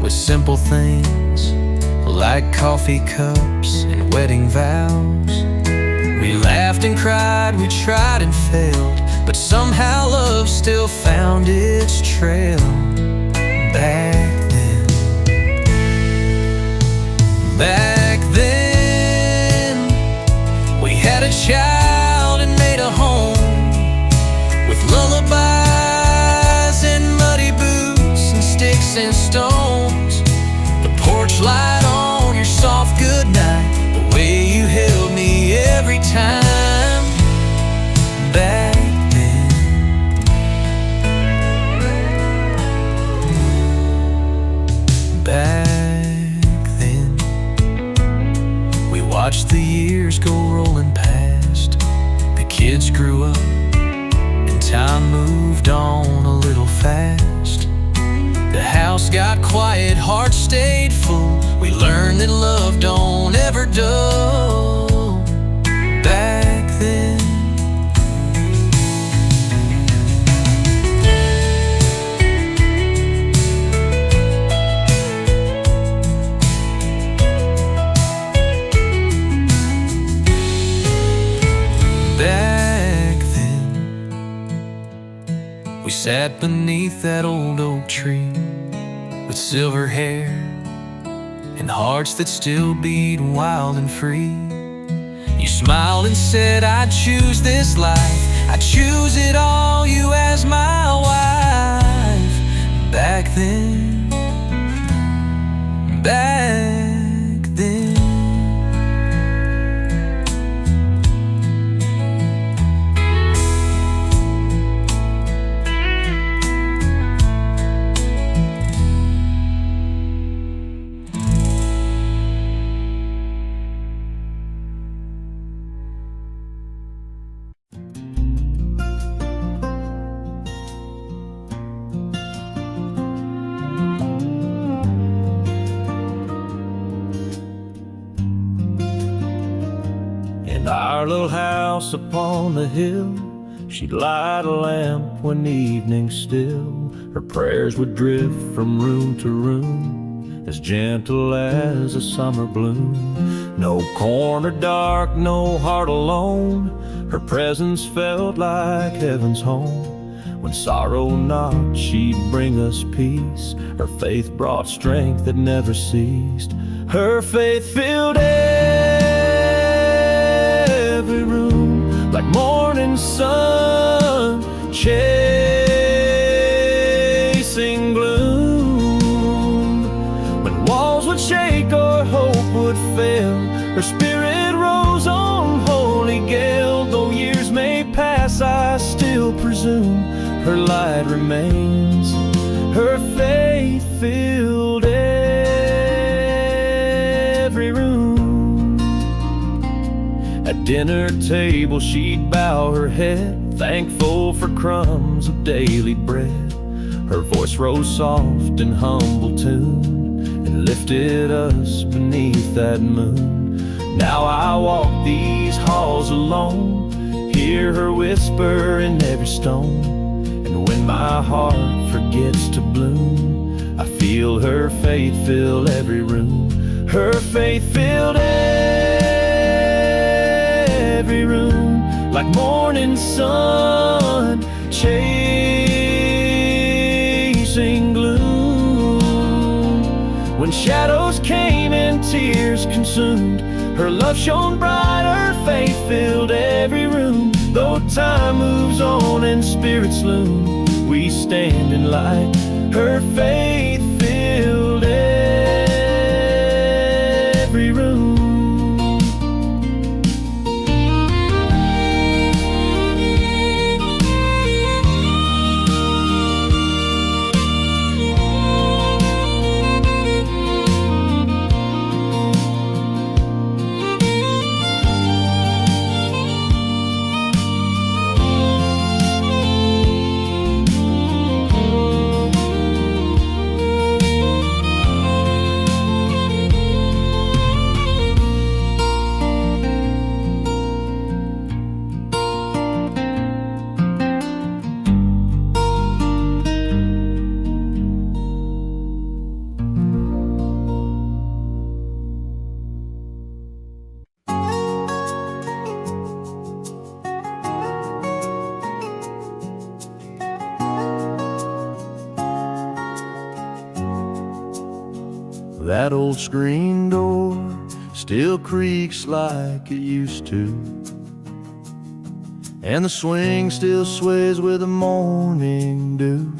with simple things like coffee cups and wedding vows. We laughed and cried, we tried and failed, but somehow love still found its trail. Back then, back then, we had a child and made a home, with lullabies and muddy boots and sticks and stones. The porch light on your soft goodnight, the way you held me every time. Back then, back then, we watched the years go rolling past. The kids grew up and time moved on a little fast. The house got quiet, hearts stayed full. We learned that love don't ever dull. Back then, back then, we sat beneath that old oak tree, with silver hair and hearts that still beat wild and free. You smiled and said, I'd choose this life, I'd choose it all, you as my wife. Back then, back then, In our little house upon the hill, she'd light a lamp when evening still. Her prayers would drift from room to room, as gentle as a summer bloom. No corner dark, no heart alone, her presence felt like heaven's home. When sorrow knocked, she'd bring us peace. Her faith brought strength that never ceased. Her faith filled every room, like morning sun chasing gloom. When walls would shake or hope would fail, her spirit rose on holy gale. Though years may pass, I still presume her light remains. Her faith filled every room. At dinner table she'd bow her head, thankful for crumbs of daily bread. Her voice rose soft in humble tune, and lifted us beneath that moon. Now I walk these halls alone, hear her whisper in every stone. And when my heart forgets to bloom, I feel her faith fill every room. Her faith filled every room, like morning sun chasing gloom. When shadows came and tears consumed, her love shone bright, her faith filled every room. Though time moves on and spirits loom, we stand in light. Her faith filled every room. That old screen door still creaks like it used to, and the swing still sways with the morning dew.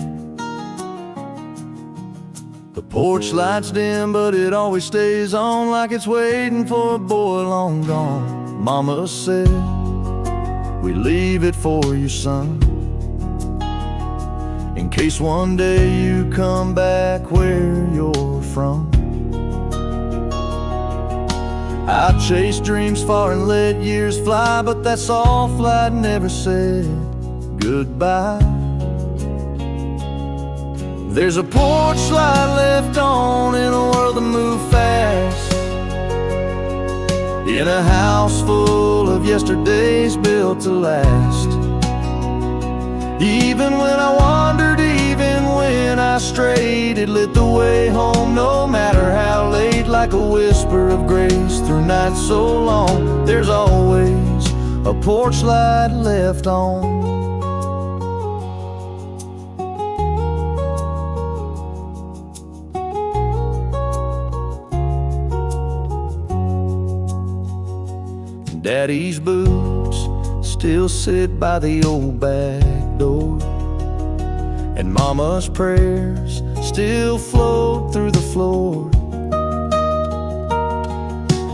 The porch light's dim, but it always stays on, like it's waiting for a boy long gone. Mama said, we leave it for you, son, in case one day you come back where you're from. I chased dreams far and let years fly, but that soft light never said goodbye. There's a porch light left on in a world that moves fast, in a house full of yesterdays built to last. Even when I wandered, even when I strayed, it lit the way home, no matter how late. Like a whisper of grace through nights so long, there's always a porch light left on. Daddy's boots still sit by the old back door, and Mama's prayers still float through the floor.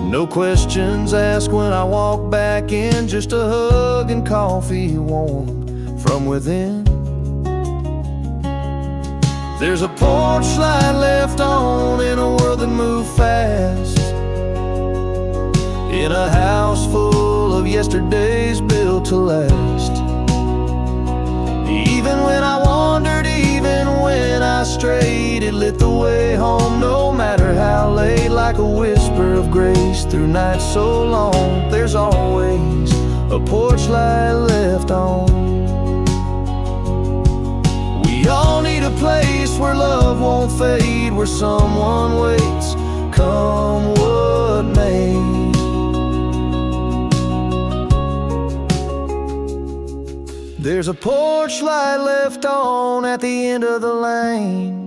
No questions asked when I walk back in, just a hug and coffee warm from within. There's a porch light left on in a world that moves fast, in a house full of yesterdays built to last. Even when I wandered, even when I strayed, it lit the way home, no matter how late. Like a whisper of grace through nights so long, there's always a porch light left on. We all need a place where love won't fade, where someone waits, come what may. There's a porch light left on at the end of the lane,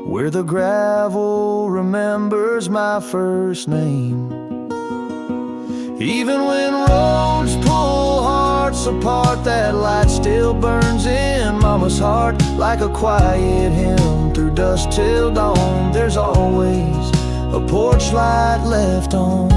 where the gravel remembers my first name. Even when roads pull hearts apart, that light still burns in Mama's heart, like a quiet hymn through dusk till dawn. There's always a porch light left on.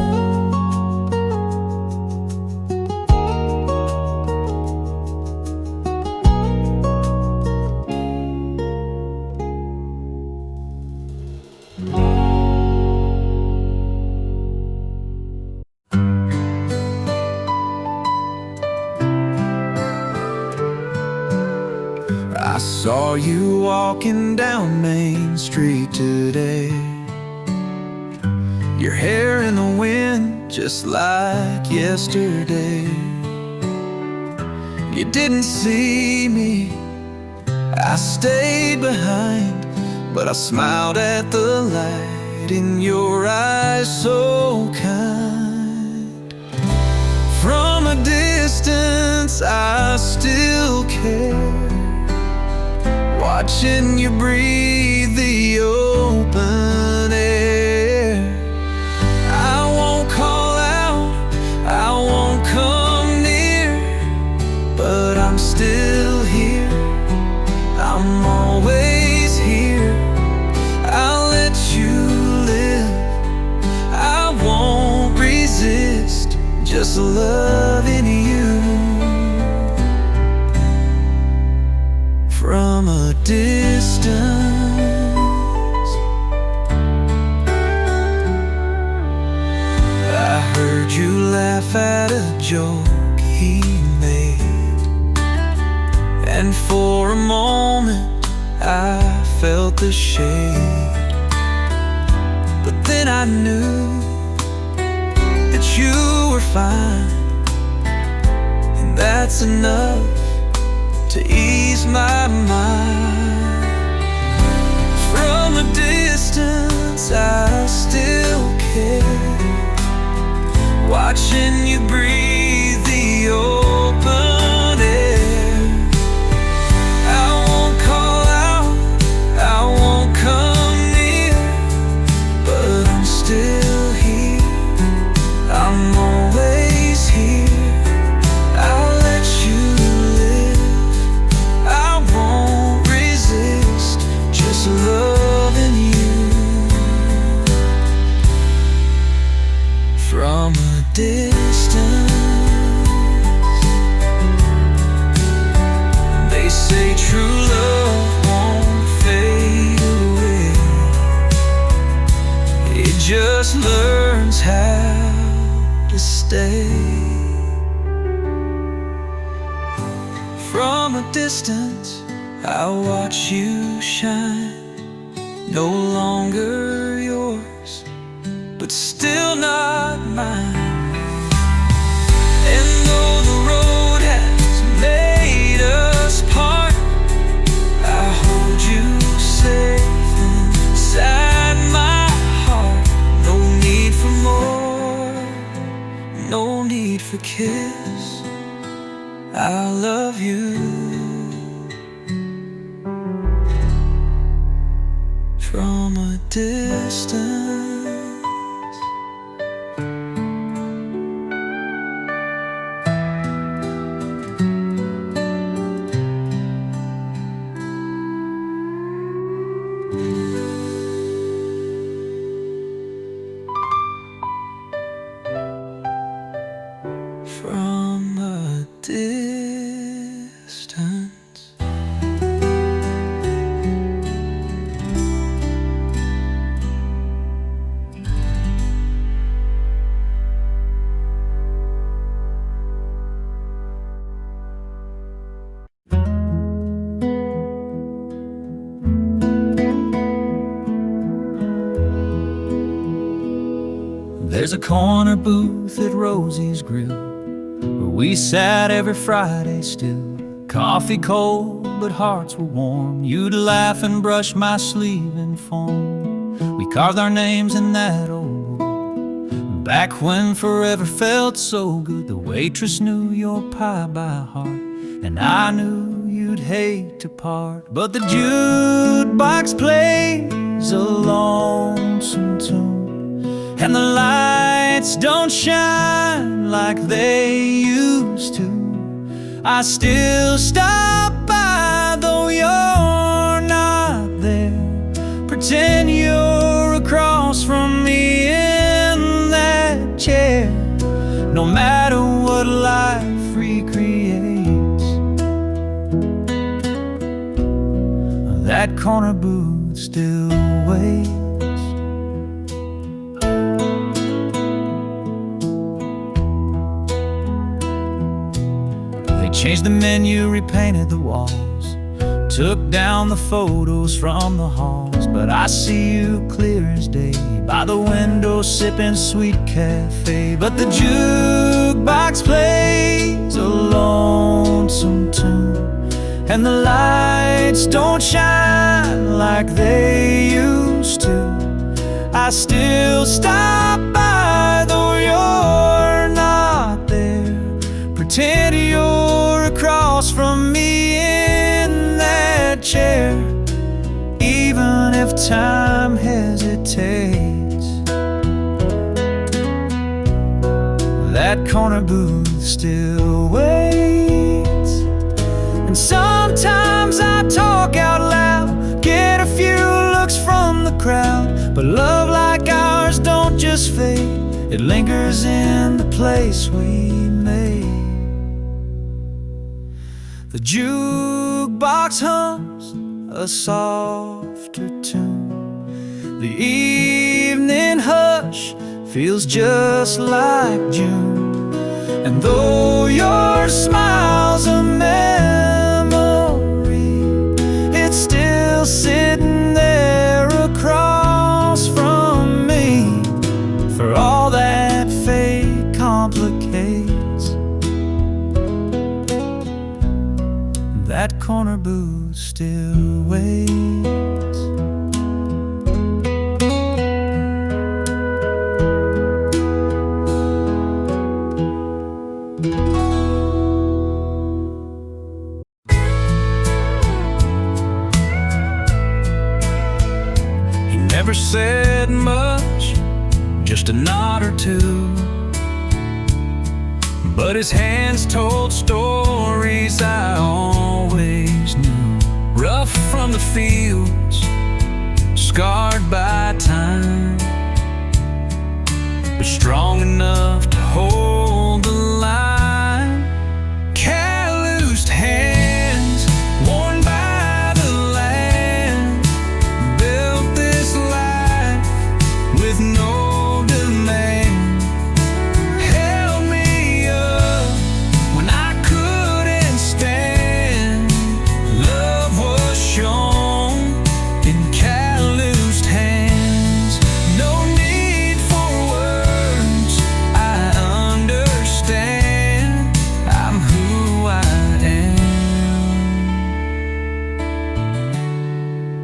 I saw you walking down Main Street today, your hair in the wind just like yesterday. You didn't see me, I stayed behind, but I smiled at the light in your eyes, so kind. From a distance I still care, watching you breathe the open air. I won't call out, I won't come near, but I'm still here, I'm always here. I'll let you live, I won't resist, just loving you. From a distance, I heard you laugh at a joke he made, and for a moment I felt the shade. But then I knew that you were fine, and that's enough to ease my mind. From a distance I still care, watching you breathe the open air. I won't call out, I won't come near, but I'm still here, I'm always here. I'll let you live, I won't resist, just loving you. From a distance, they say true love won't fade away, it just learns how to stay. From a distance I watch you shine, no longer yours, but still not mine. And though the road has made us part, I hold you safe inside my heart. No need for more, no need for kiss, I love you. From a distance. From a distance. There's a corner booth at Rosie's Grill where we sat every Friday still. Coffee cold, but hearts were warm. You'd laugh and brush my sleeve in foam. We carved our names in that old book. Back when forever felt so good. The waitress knew your pie by heart, and I knew you'd hate to part. But the jukebox plays a lonesome tune, and the lights don't shine like they used to. I still stop by, though you're not there. Pretend you're across from me in that chair. No matter what life recreates, that corner booth still waits. Changed the menu, repainted the walls, took down the photos from the halls. But I see you clear as day, by the window sipping sweet cafe. But the jukebox plays a lonesome tune, and the lights don't shine like they used to. I still stop by, though you're not there. Pretend you're across from me in that chair, even if time hesitates. That corner booth still waits, and sometimes I talk out loud, get a few looks from the crowd. But love like ours don't just fade, it lingers in the place we made. The jukebox hums a softer tune, the evening hush feels just like June. And though your smile's a memory, it's still sitting there across from me. For all that fate complicates, that corner booth still waits. He never said much, just a nod or two, but his hands told stories I always knew. Rough from the fields, scarred by time, but strong enough to hold the line. Calloused hands, worn by the land, built this life with no demand. Held me up when I couldn't stand. Love was shown in calloused hands. No need for words, I understand. I'm who I am.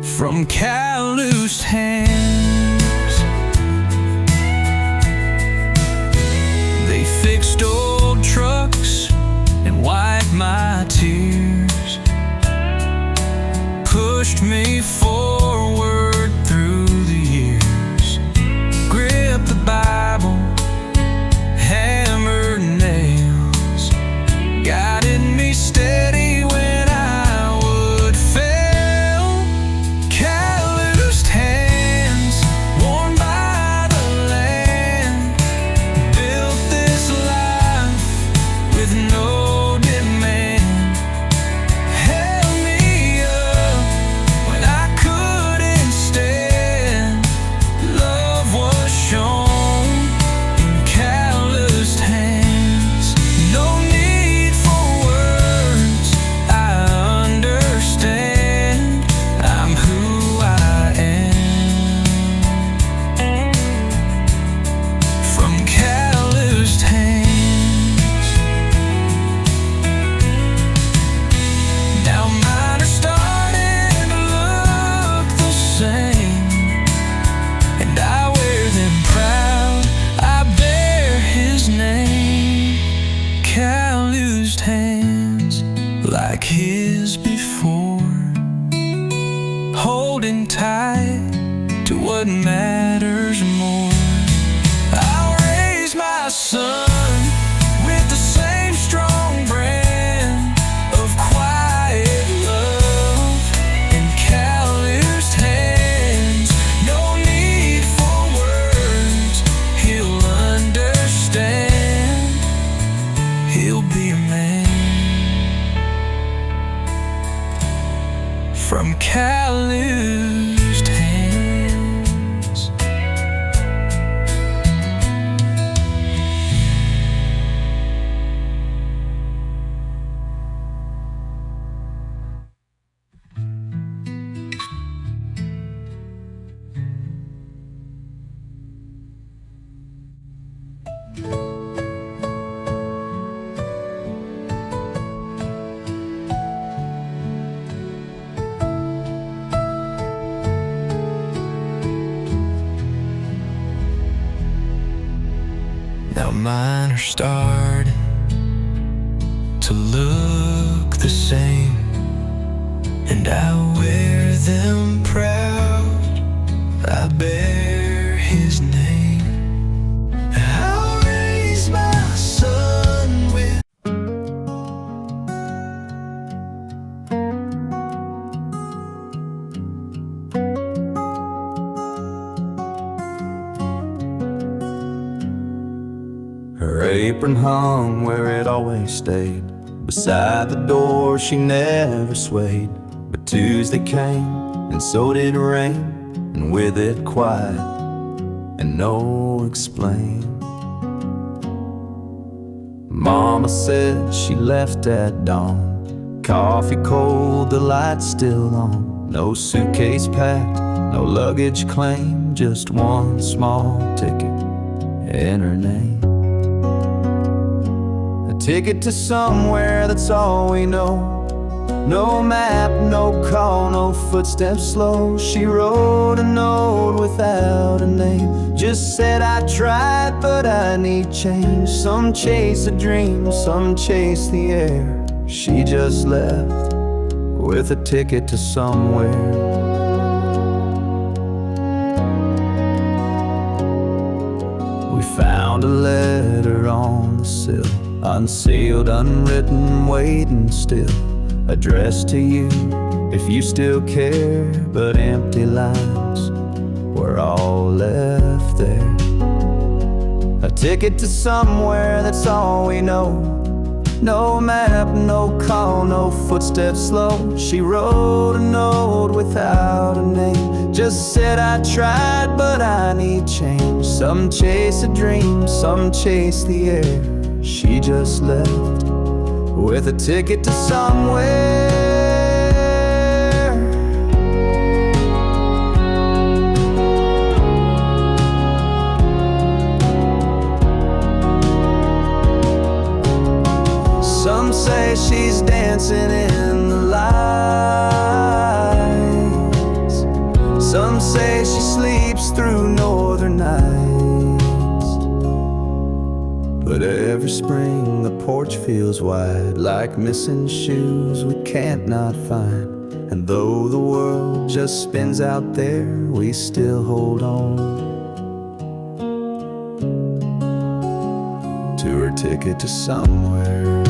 From calloused hands, they fixed old trucks and wiped my tears, pushed me forward through the years. Gripped the Bible, hammered nails, guided me steady when I would fail. Calloused hands, worn by the land, built this life with no demand. Held me up when I couldn't stand. Love was shown in calloused hands. No need for words, I understand. I'm who I am. From calloused hands. Now mine are starting to look the same, and I wear them proud, I bear his name. Calloused hands like his before, holding tight to what matters more. I'll raise my son with the same strong brand of quiet love and calloused hands. No need for words, he'll understand. He'll be a man. From calloused hands. mine are starting to look the same, and I wear them proud. I bear his name. I'll raise my son with Her apron hung where it always stayed. Beside the door she never swayed. But Tuesday came, and so did rain, and with it quiet and no explain. Mama said she left at dawn. Coffee cold, the lights still on. No suitcase packed, no luggage claimed. Just one small ticket in her name. Ticket to somewhere, that's all we know. No map, no call, no footsteps slow. She wrote a note without a name. Just said, I tried, but I need change. Some chase a dream, some chase the air. She just left with a ticket to somewhere. We found a letter on the sill, unsealed, unwritten, waiting still. Addressed to you, if you still care. But empty lines were all left there. A ticket to somewhere, that's all we know. No map, no call, no footsteps slow. She wrote a note without a name. Just said, I tried, but I need change. Some chase a dream, some chase the air. She just left with a ticket to somewhere. Some say she's dancing in the lights. Some say she sleeps through northern nights. But every spring the porch feels wide, like missing shoes we can't not find. And though the world just spins out there, we still hold on to her ticket to somewhere.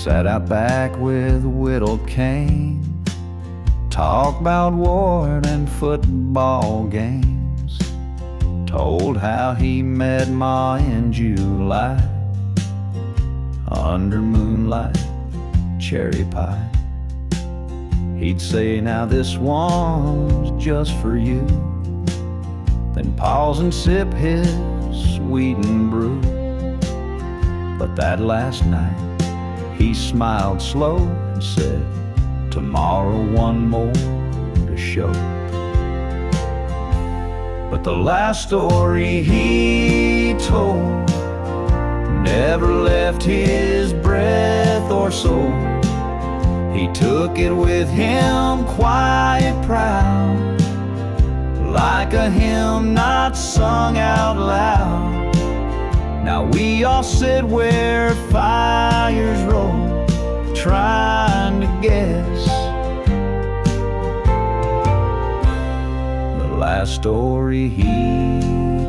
Sat out back with a whittled cane, talked about war and football games. Told how he met Ma in July, under moonlight, cherry pie. He'd say, now this one's just for you. Then pause and sip his sweetened brew. But that last night he smiled slow and said, tomorrow one more to show. But the last story he told never left his breath or soul. He took it with him, quiet, proud, like a hymn not sung out loud. Now we all sit where fires roll, trying to guess the last story he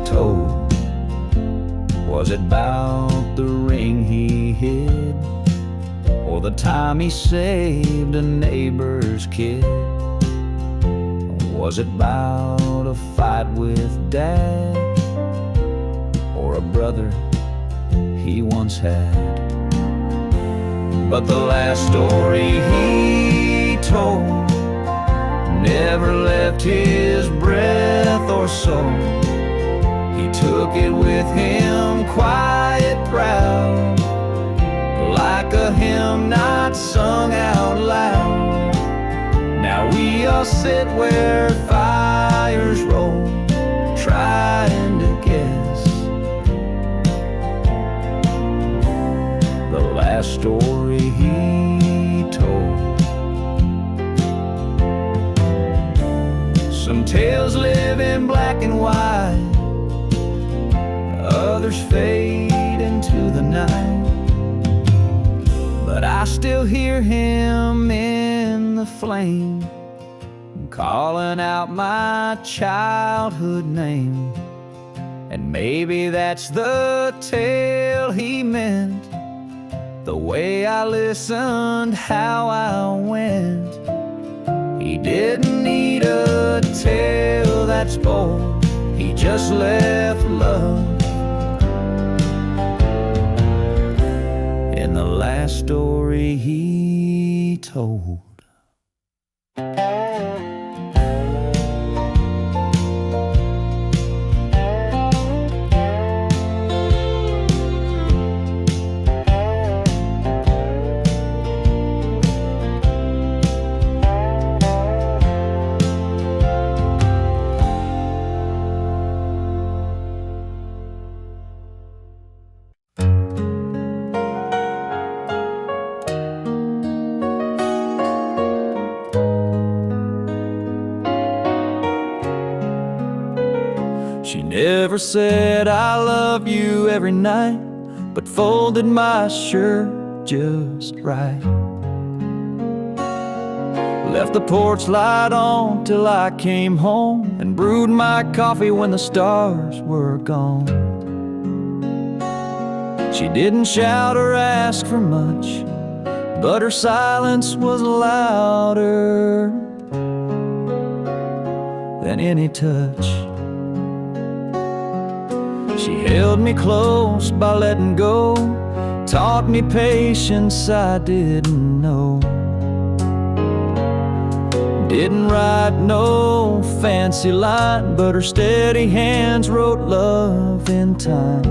told. Was it about the ring he hid, or the time he saved a neighbor's kid? Was it about a fight with Dad, or a brother he once had? But the last story he told never left his breath or soul. He took it with him, quiet, proud, like a hymn not sung out loud. Now we all sit where fires roll, trying to guess the last story he told. Some tales live in black and white, others fade into the night, but I still hear him in the flame, calling out my childhood name. And maybe that's the tale he meant, the way I listened, how I went. He didn't need a tale that spoke, he just left love in the last story he told. She never said I love you every night, but folded my shirt just right. Left the porch light on till I came home, and brewed my coffee when the stars were gone. She didn't shout or ask for much, but her silence was louder than any touch. She held me close by letting go, taught me patience I didn't know. Didn't write no fancy line, but her steady hands wrote love in time.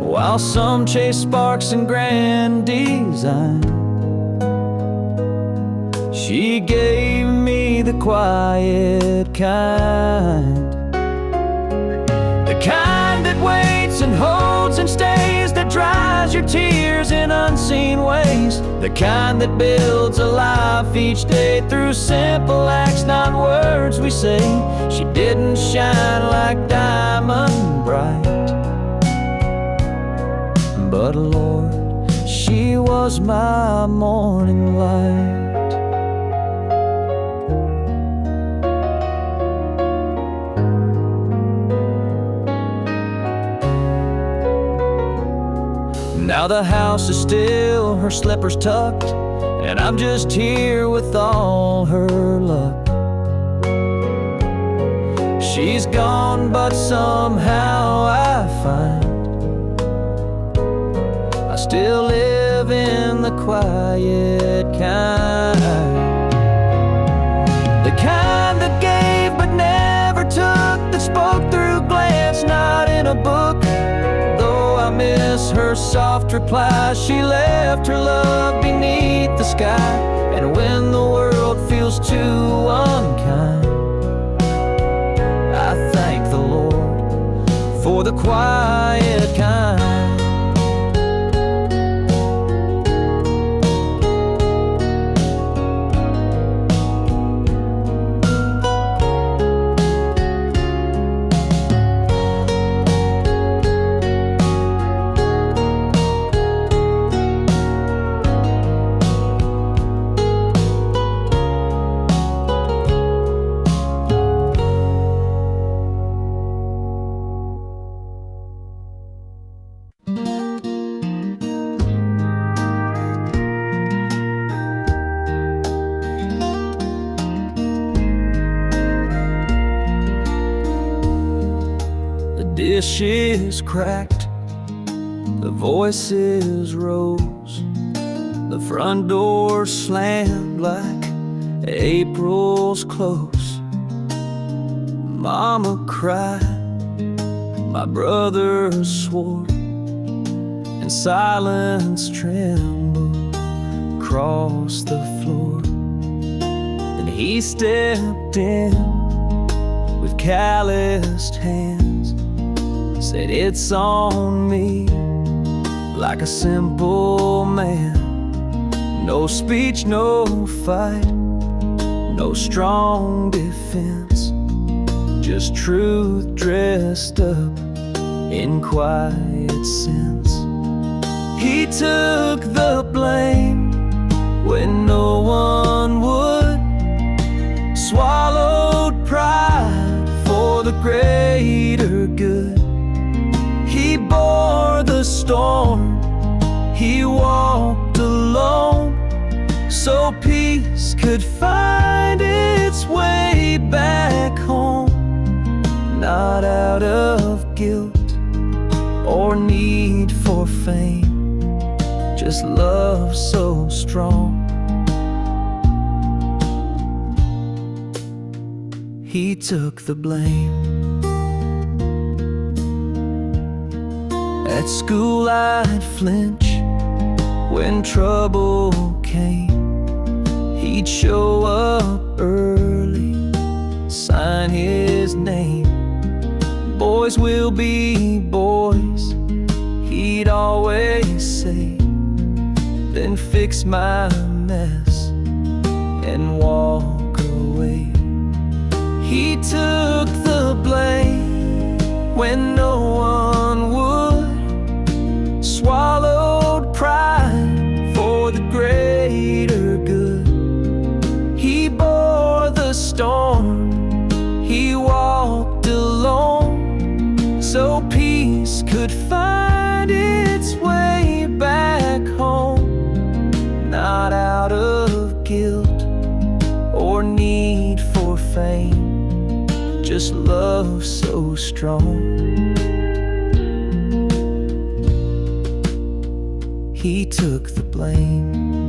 While some chase sparks and grand design, she gave me the quiet kind. The kind that waits and holds and stays, that dries your tears in unseen ways. The kind that builds a life each day through simple acts, not words we say. She didn't shine like diamond bright, but Lord, she was my morning light. Now the house is still, her slippers tucked, and I'm just here with all her luck. She's gone, but somehow I find I still live in the quiet kind. The kind that gave but never took, that spoke through glance, not in a book. I miss her soft replies. She left her love beneath the sky. And when the world feels too unkind, I thank the Lord for the quiet kind. dishes cracked, the voices rose, the front door slammed like April's close. Mama cried, my brother swore, and silence trembled across the floor. Then he stepped in with calloused hands, said it's on me, like a simple man. No speech, no fight, no strong defense, just truth dressed up in quiet sense. He took the blame when no one would, swallowed pride for the greater good. He bore the storm, he walked alone, so peace could find its way back home. Not out of guilt or need for fame, just love so strong. He took the blame. At school I'd flinch when trouble came. He'd show up early, sign his name. Boys will be boys, he'd always say, then fix my mess and walk away. He took the blame when no one would, swallowed pride for the greater good. He bore the storm, he walked alone, so peace could find its way back home. Not out of guilt or need for fame, just love so strong. He took the blame.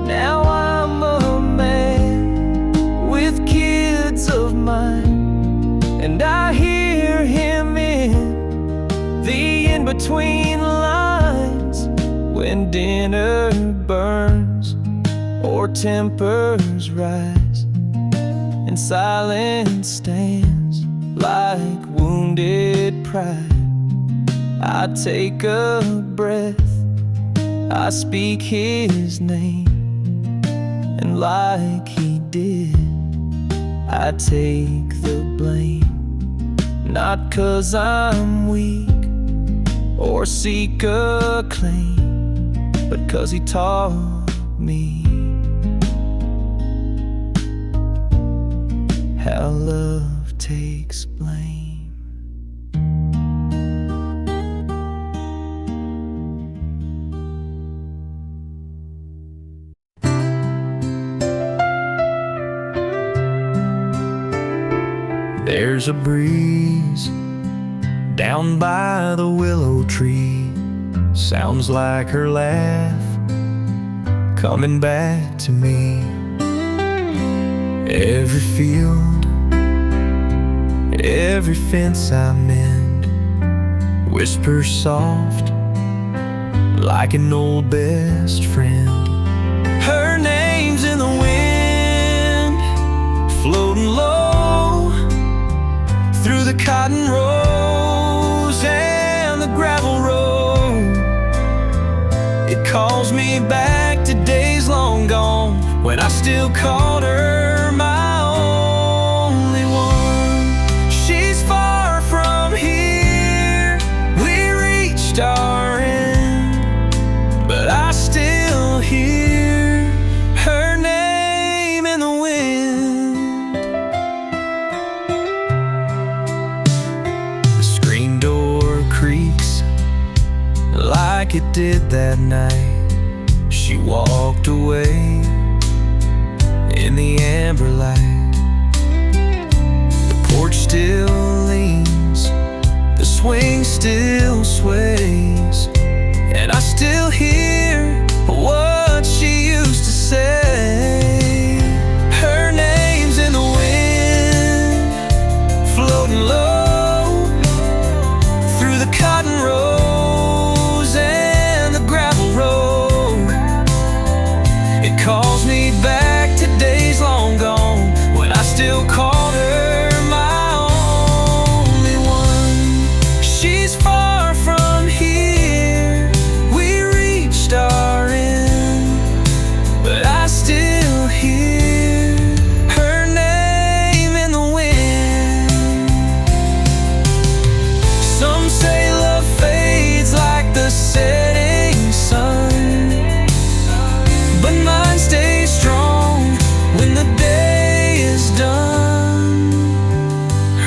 Now I'm a man with kids of mine, and I hear him in the in-between lines when dinner burns or tempers rise, and silence stands like wounded pride. I take a breath, I speak his name, and like he did, I take the blame. Not 'cause I'm weak or seek acclaim, but 'cause he taught me how love takes blame. There's a breeze down by the willow tree, sounds like her laugh coming back to me. Every field, every fence I mend, whispers soft like an old best friend. Her name's in the wind, floating low through the cotton rows and the gravel road. It calls me back to days long gone, when I still called her my only one. She's far from here, we reached our end, but I still hear her name in the wind. The screen door creaks like it did that night. She walked away in the amber light. The porch porch still leans, the swing still sways, and I still hear what she used to say. Her name's in the wind, floating low through the cotton rows and the gravel road. It calls me back to days long gone when I still called her my only one. She's far from here, we reached our end, but I still hear her name in the wind. Some say love fades like the setting sun, but mine stays strong when the day is done.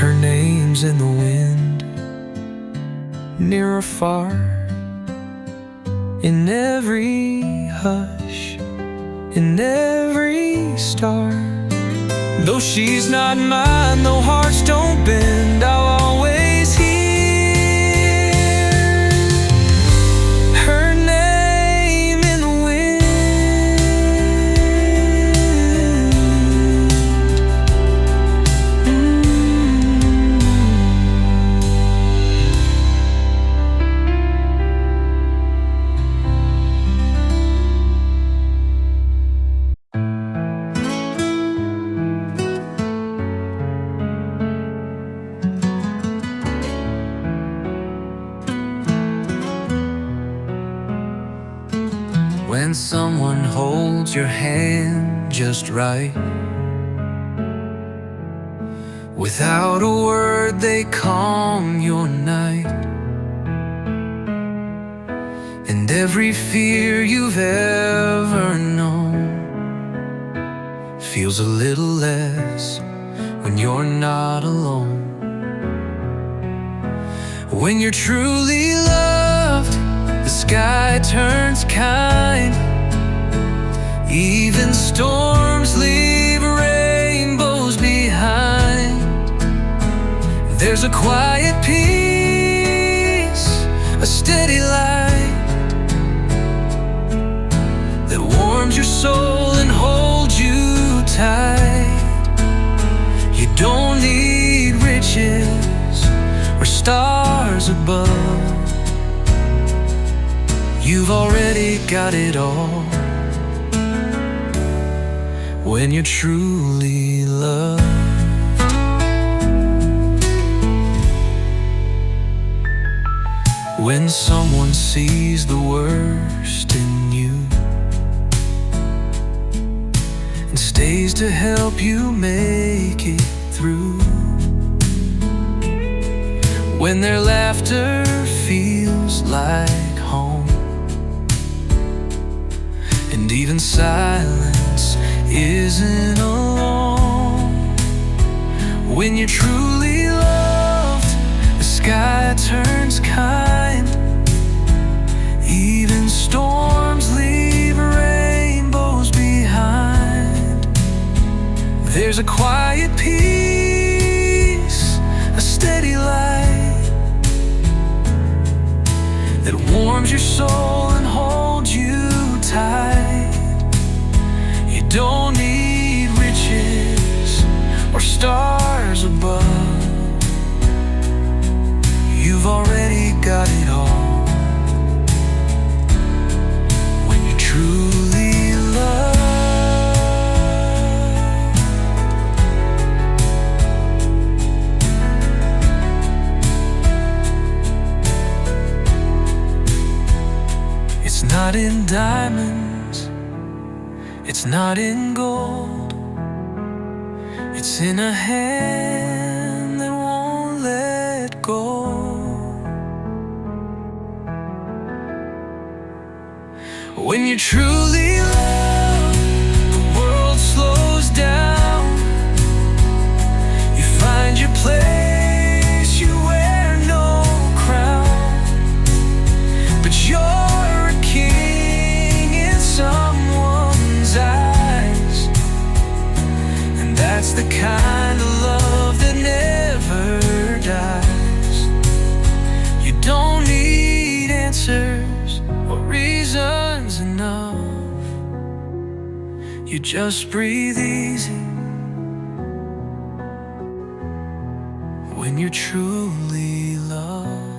Her name's in the wind, near or far, in every hush, in every star. Though she's not mine, though hearts don't bend, I'll always hear her name in the When someone holds your hand just right, without a word they calm your night, and every fear you've ever known feels a little less when you're not alone. When you're truly loved, the sky turns kind, even storms leave rainbows behind. There's a quiet peace, a steady light that warms your soul and holds you tight. You don't need riches or stars above, you've already got it all when you're truly loved. When someone sees the worst in you and stays to help you make it through, when their laughter feels like home, and even silence isn't alone. When you're truly loved, the sky turns kind, even storms leave rainbows behind. There's a quiet peace, a steady light that warms your soul and holds you tight. You don't need riches or stars above, you've already got it all when you're truly loved. It's not in diamonds, it's not in gold, it's in a hand that won't let go. When you're truly loved, the world slows down. You find your place, you wear no crown, but you're a king in someone's eyes. And that's the kind of love that never enough. You just breathe easy when you're truly loved.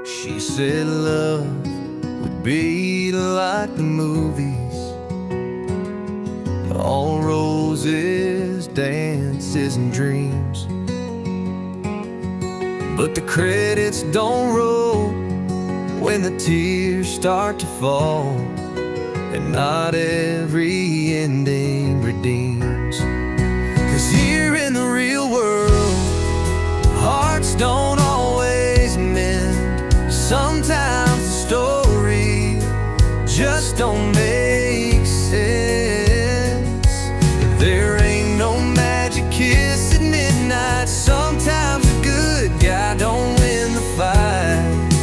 She said love would be like the movies, all roses, dances, and dreams. But the credits don't roll when the tears start to fall, and not every ending redeems. 'Cause here in the real world, hearts don't always mend. Sometimes the story just don't make sense. There ain't no magic kiss at midnight. Sometimes a good guy don't win the fight.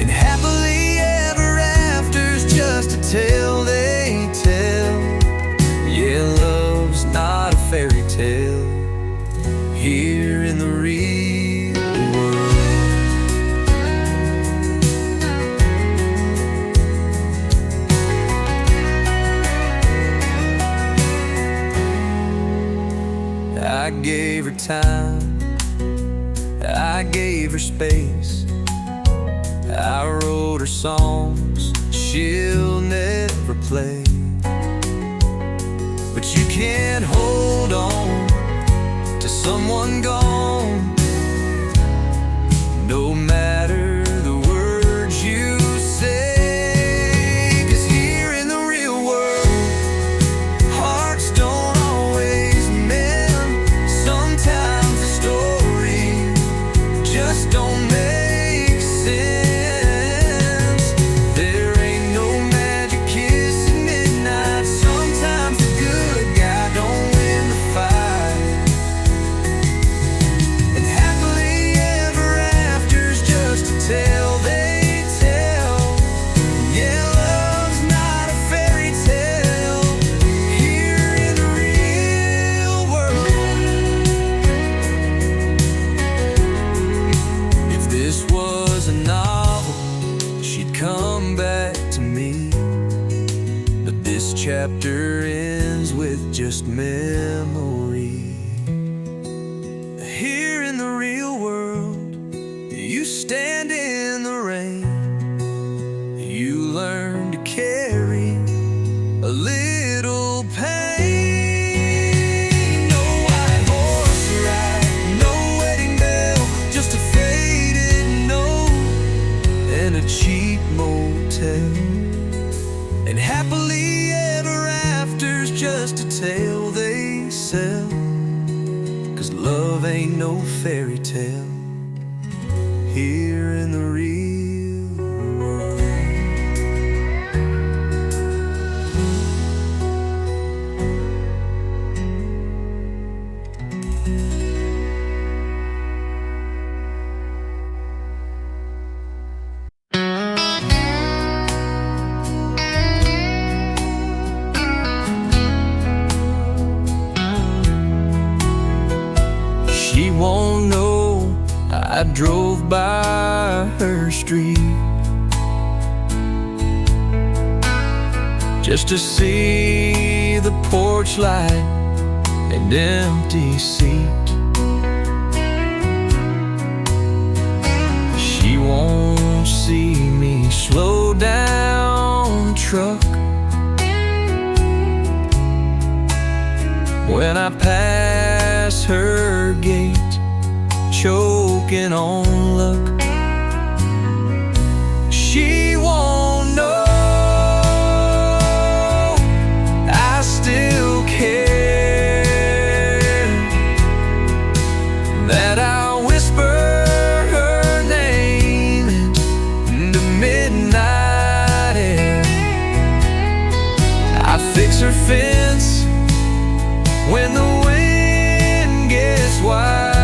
And happily ever after's just a tale they tell. Yeah, love's not a fairy tale here in the real world. I gave her time, I gave her space, I wrote her songs she'll never play. But you can't hold on to someone gone, no matter the words you say. 'Cause here in the real world, hearts don't always mend. Sometimes the story just don't make sense. There ain't no magic kiss at midnight. Sometimes the good guy don't win the fight. And happily ever after's just a tale they tell. Yeah, love's not a fairy tale here in the real world. If this was a novel, she'd come back to me. But this chapter ends with just memory. Here in the real world, you stand in the rain. You learn to carry a little pain. No white horse ride, no wedding bell, just a faded note and a cheap motel. And happily ever after's just a tale they sell. 'Cause love ain't no fairy tale here in the real world. She won't know I drove by her street just to see the porch light and empty seat. She won't see me slow down the truck when I pass her gate, choking on luck. She won't know I still care, that I whisper her name in the midnight air. I fix her fence when the wind gets wild.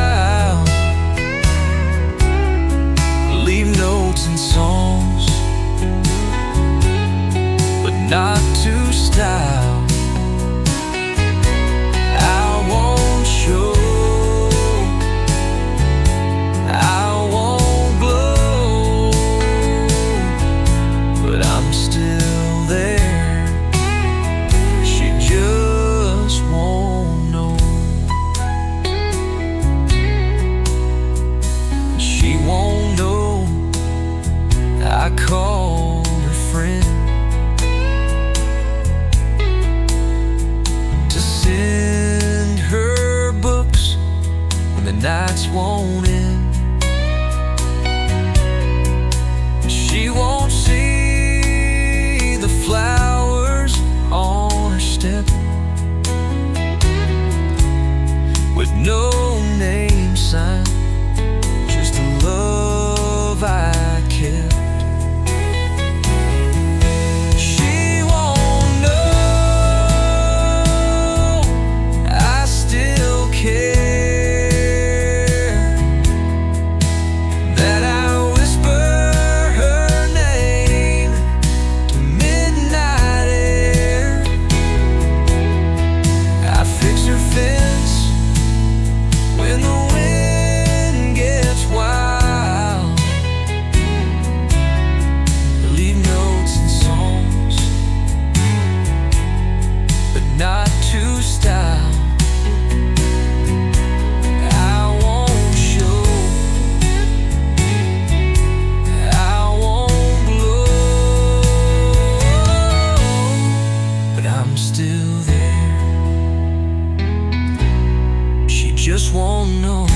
the nights won't end. She won't see the flowers on her step, with no name sign, just the love I kept. She won't know I still care, that I whisper her name to midnight air. I fix her fence when the wind gets wild, leave notes and songs, but not to style. I won't show, I won't glow, but I'm still there. She just won't know.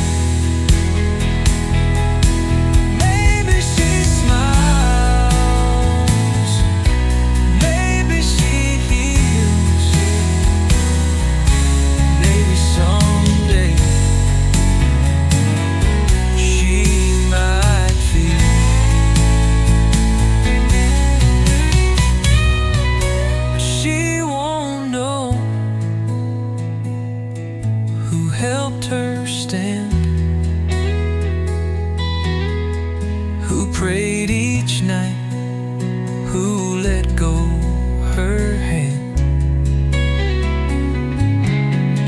Maybe she smiles, maybe she heals, maybe someday she might feel. She won't know who helped her stand, who prayed each night, who let go her hand.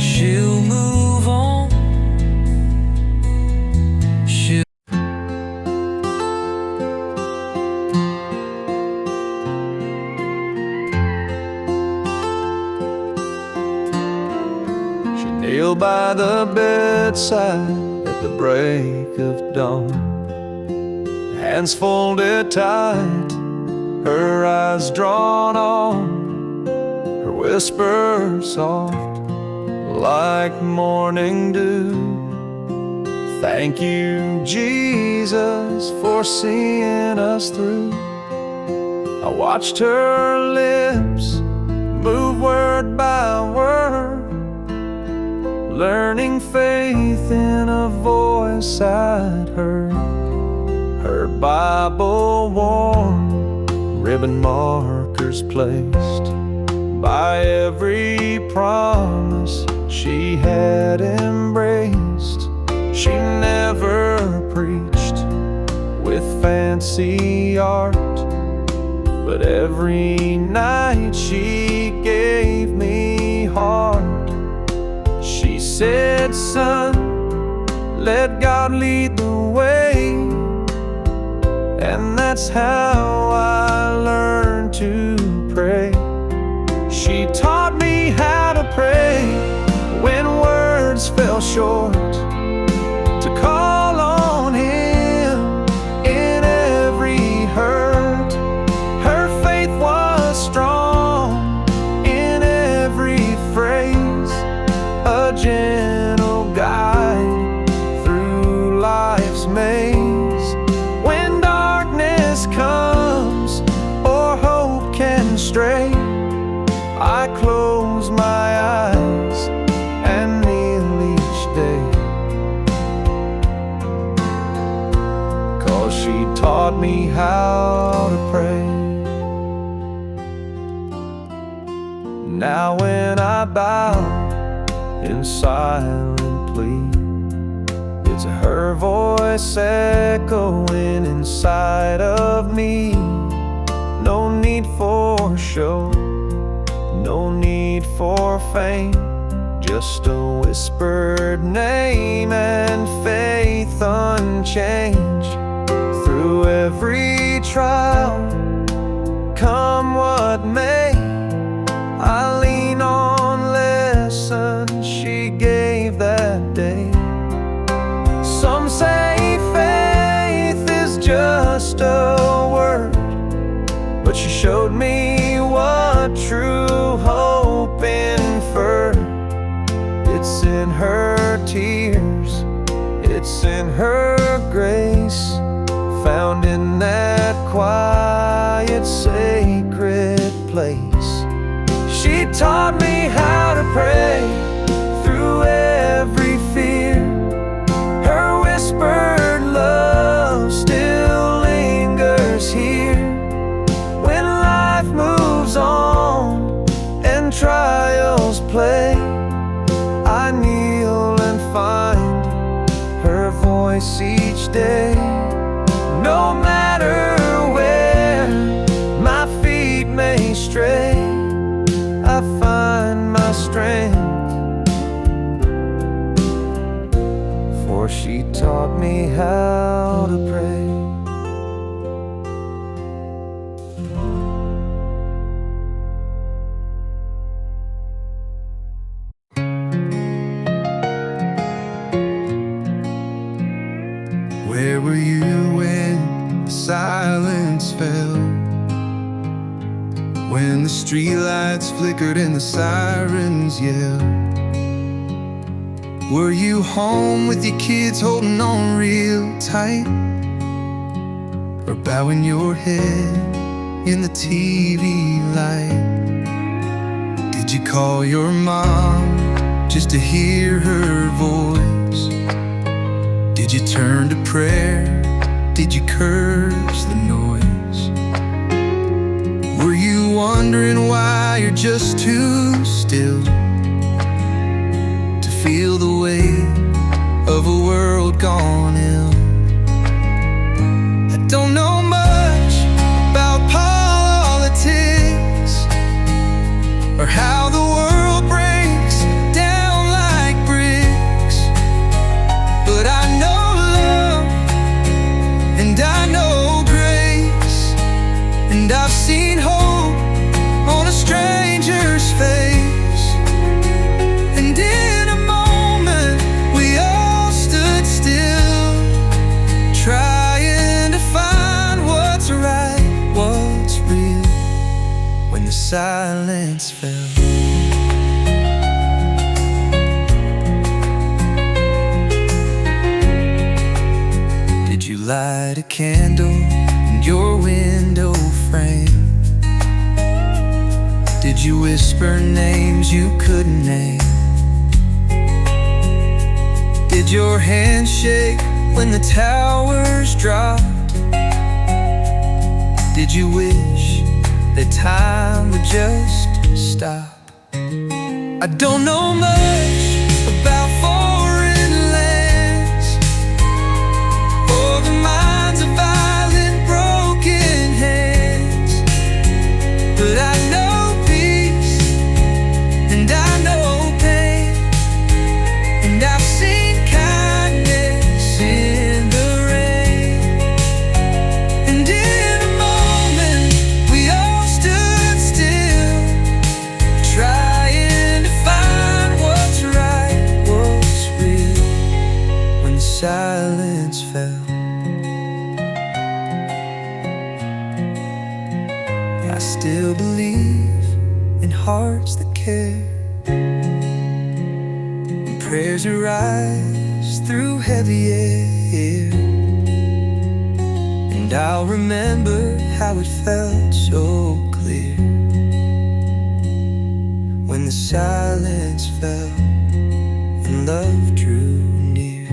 She'll move on. She'll She kneeled by the bedside at the break of dawn, hands folded tight, her eyes drawn on, her whisper soft like morning dew. Thank you, Jesus, for seeing us through. I watched her lips move word by word, learning faith in a voice I'd heard. Her Bible worn, ribbon markers placed by every promise she had embraced. She never preached with fancy art, but every night she gave me heart. She said, son, let God lead the way. And that's how I learned to pray. She taught me how to pray when words fell short, to call on Him in every hurt. Her faith was strong in every phrase, a gentle guide through life's maze. When darkness comes or hope can stray, I close my eyes and kneel each day, 'cause she taught me how to pray. Now when I bow in silent plea, it's her voice echoing inside of me. No need for show, no need for fame, just a whispered name and faith unchanged. Through every trial, come what may, I lean on lessons she gave that day. Some say faith is just a word, but she showed me what true hope inferred. It's in her tears peace and her grace, found in that quiet, sacred place. She taught me how to pray through every fear. Her whispered love still lingers here. When life moves on and trials play, I kneel and find her voice each day. No matter where my feet may stray, I find my strength, for she taught me how to pray. Where were you when the silence fell? When the streetlights flickered and the sirens yelled? Were you home with your kids holding on real tight? Or bowing your head in the TV light? Did you call your mom just to hear her voice? Did you turn to prayer? Did you curse the noise? Were you wondering why you're just too still to feel the weight of a world gone ill? I don't know much about politics or how the world breaks down like bricks, but I know love and I know grace, and I've seen hope on a stranger's face. And in a moment we all stood still, trying to find what's right, what's real, when the silence fell. Did you light a candle in your window frame? Did you whisper names you couldn't name? Did your hand shake when the towers dropped? Did you wish that time would just stop? I don't know much about foreign lands or the minds of violent, broken hands, but I know peace and I know pain, and I've seen kindness in the rain. And in a moment we all stood still, trying to find what's right, what's real, when the silence fell. I still believe in hearts that care, and prayers that rise through heavy air. And I'll remember how it felt so clear when the silence fell and love drew near.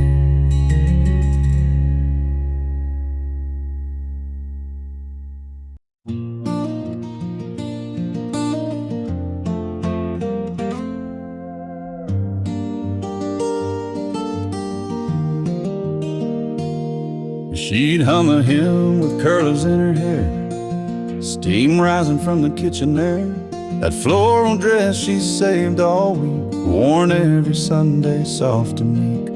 She'd hum a hymn with curlers in her hair, steam rising from the kitchen there. That floral dress she saved all week, worn every Sunday, soft and meek.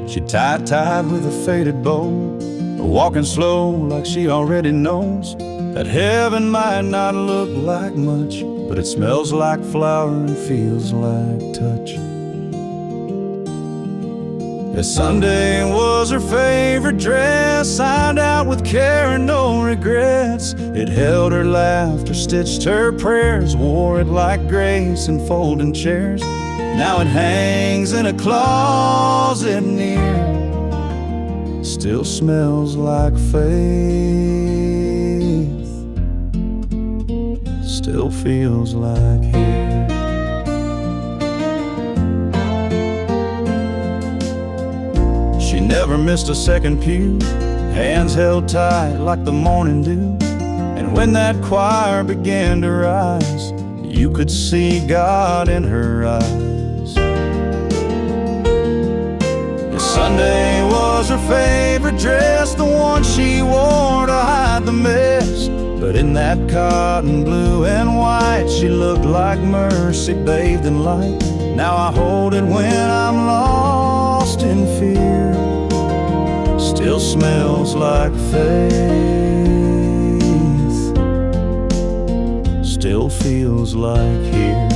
She tied with a faded bow, walking slow like she already knows that heaven might not look like much, but it smells like flower and feels like touch. That Sunday was her favorite dress, signed out with care and no regrets. It held her laughter, stitched her prayers, wore it like grace in folding chairs. Now it hangs in a closet near still smells like faith, still feels like here. She never missed a second pew, hands held tight like the morning dew. And when that choir began to rise, you could see God in her eyes. And Sunday was her favorite dress, the one she wore to hide the mess. But in that cotton blue and white, she looked like mercy bathed in light. Now I hold it when I'm lost in fear, still smells like faith, still feels like here.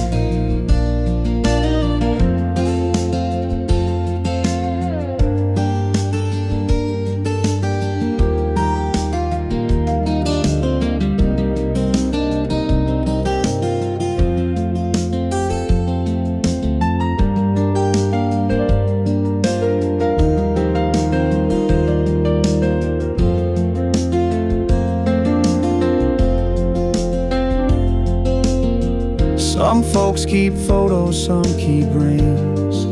Some folks keep photos, some keep rings.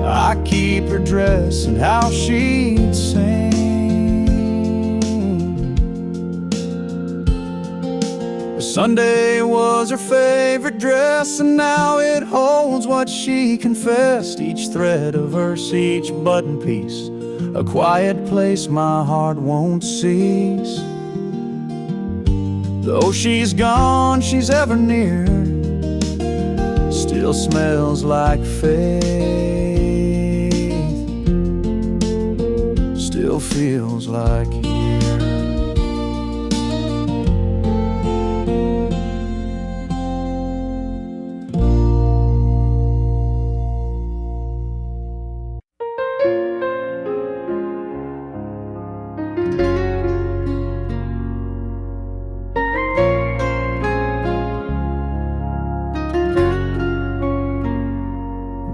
I keep her dress and how she'd sing. Sunday was her favorite dress, and now it holds what she confessed. Each thread of verse, each button piece, a quiet place my heart won't cease. Though she's gone, she's ever near, still smells like faith, still feels like here.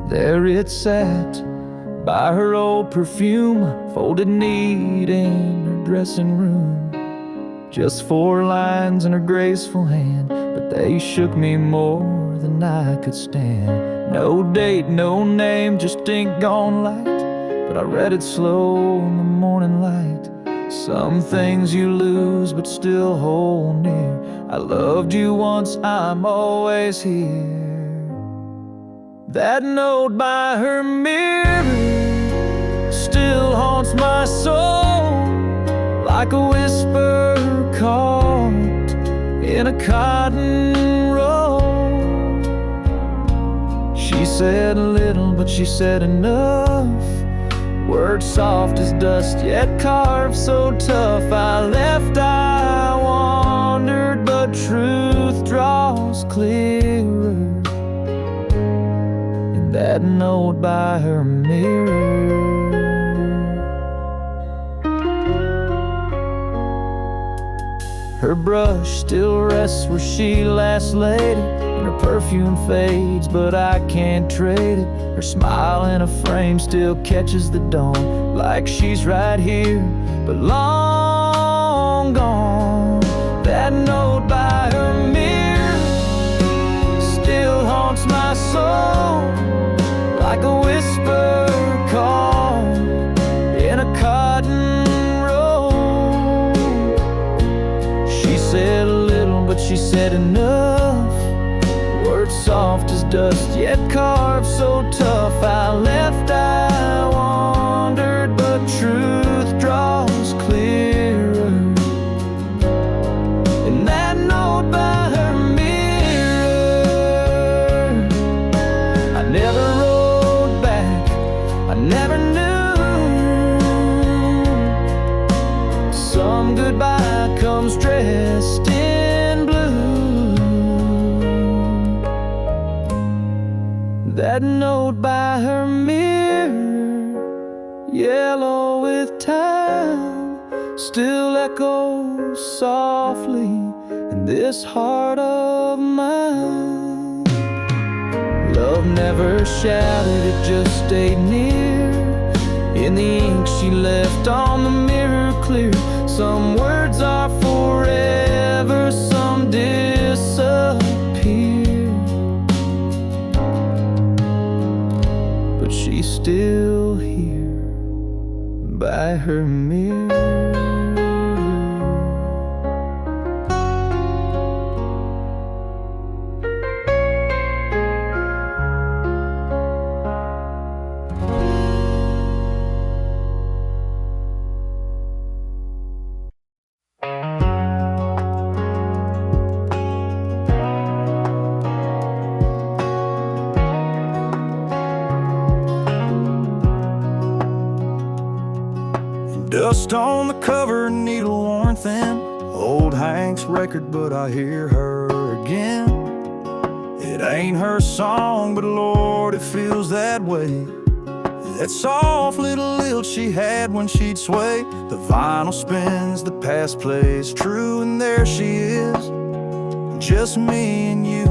There it sat, by her old perfume, folded neat in her dressing room. Just 4 lines in her graceful hand, but they shook me more than I could stand. No date, no name, just ink gone light, but I read it slow in the morning light. Some things you lose but still hold near. I loved you once, I'm always here. That note by her mirror still haunts my soul, like a whisper caught in a cotton roll. She said little, but she said enough. Words soft as dust, yet carved so tough. I left, I wandered, but truth draws clearer. That note by her mirror. Her brush still rests where she last laid it, and her perfume fades, but I can't trade it. Her smile in a frame still catches the dawn, like she's right here, but long gone. That note by her mirror still haunts my soul, like a whisper caught in a cotton roll. She said little, but she said enough. Words soft as dust, yet carved so tough. I left, I wandered, but truth draws clearer. And that note by her mirror, I never never knew. Some goodbye comes dressed in blue. That note by her mirror, yellow with time, still echoes softly in this heart of mine. Love never shouted, it just stayed near ink she left on the mirror clear. Some words are forever, some disappear, but she's still here by her mirror. Dust on the cover, needle worn thin. Old Hank's record, but I hear her again. It ain't her song, but Lord, it feels that way. That soft little lilt she had when she'd sway. The vinyl spins, the past plays true, and there she is, just me and you.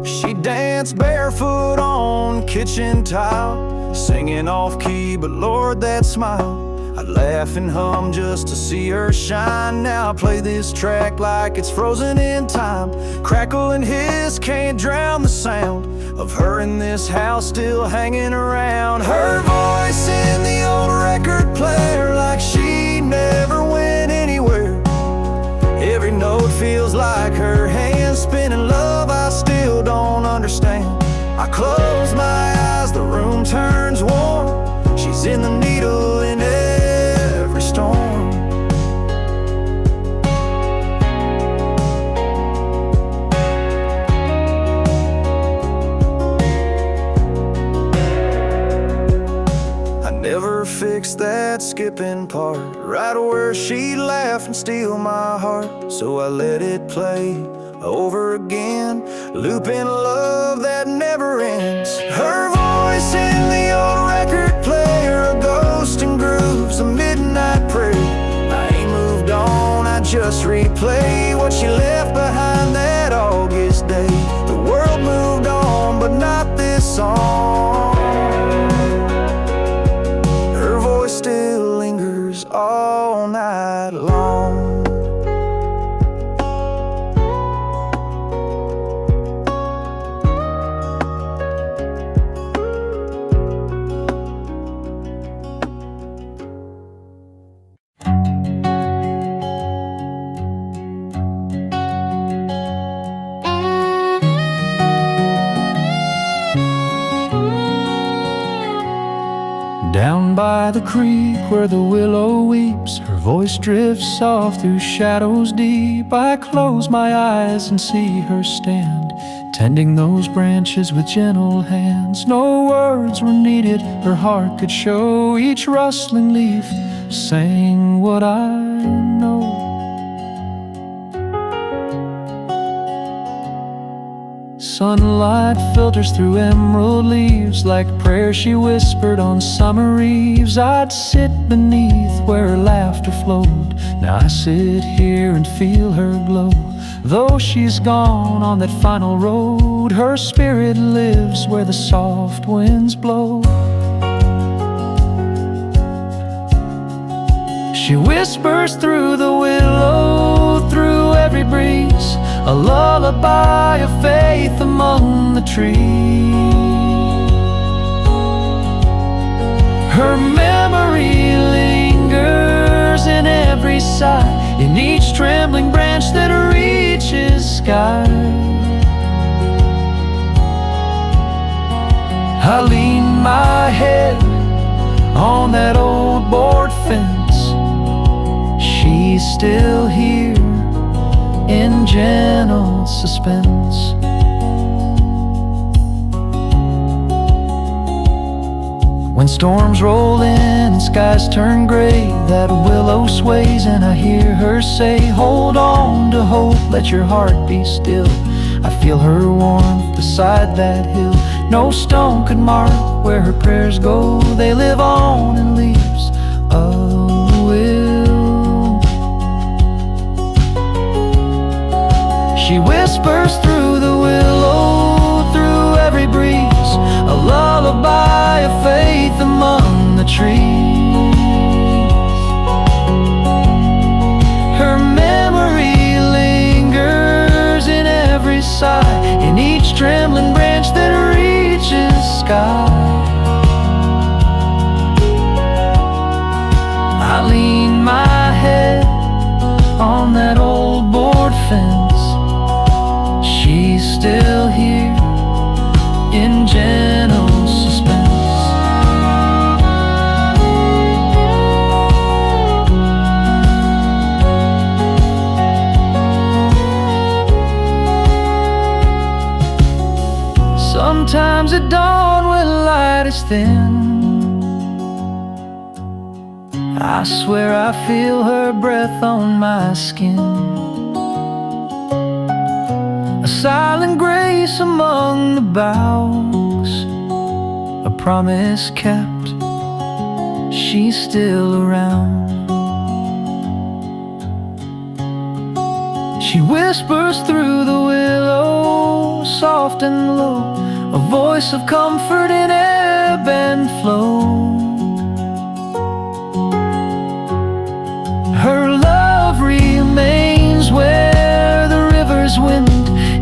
She danced barefoot on kitchen tile, singing off key, but Lord, that smile. I'd laugh and hum just to see her shine. Now I play this track like it's frozen in time. Crackle and hiss can't drown the sound of her in this house still hanging around. Her voice in the old record player, like she never went anywhere. Every note feels like her hand spinning love I still don't understand. I close my eyes, the room turns warm. She's in the needle in every storm. I never fixed that skipping part, right where she'd laugh and steal my heart. So I let it play over again, looping love that never ends. Her voice in the old record player, a ghost in grooves, a midnight prayer. I ain't moved on, I just replay what she left behind that August day. The world moved on, but not this song. Her voice still lingers all night long. Down by the creek where the willow weeps, her voice drifts off through shadows deep. I close my eyes and see her stand, tending those branches with gentle hands. No words were needed, her heart could show. Each rustling leaf sang what I know. Sunlight filters through emerald leaves, like prayers she whispered on summer eves. I'd sit beneath where her laughter flowed. Now I sit here and feel her glow. Though she's gone on that final road, her spirit lives where the soft winds blow. She whispers through the willow, through every breeze, a lullaby of faith among the trees. Her memory lingers in every sigh, in each trembling branch that reaches sky. I lean my head on that old board fence. She's still here in gentle suspense. When storms roll in and skies turn gray, that willow sways and I hear her say, hold on to hope, let your heart be still. I feel her warmth beside that hill. No stone could mark where her prayers go. They live on in leaves of will. She whispers through the willow, through every breeze, a lullaby of faith among the trees. Her memory lingers in every sigh, in each trembling branch that reaches sky. I lean my head on that old board fence. She's still here in gentle suspense. Sometimes at dawn when light is thin, I swear I feel her breath on my skin. A silent grace among the boughs, a promise kept, she's still around. She whispers through the willows, soft and low, a voice of comfort in ebb and flow. Her love remains where the river's wind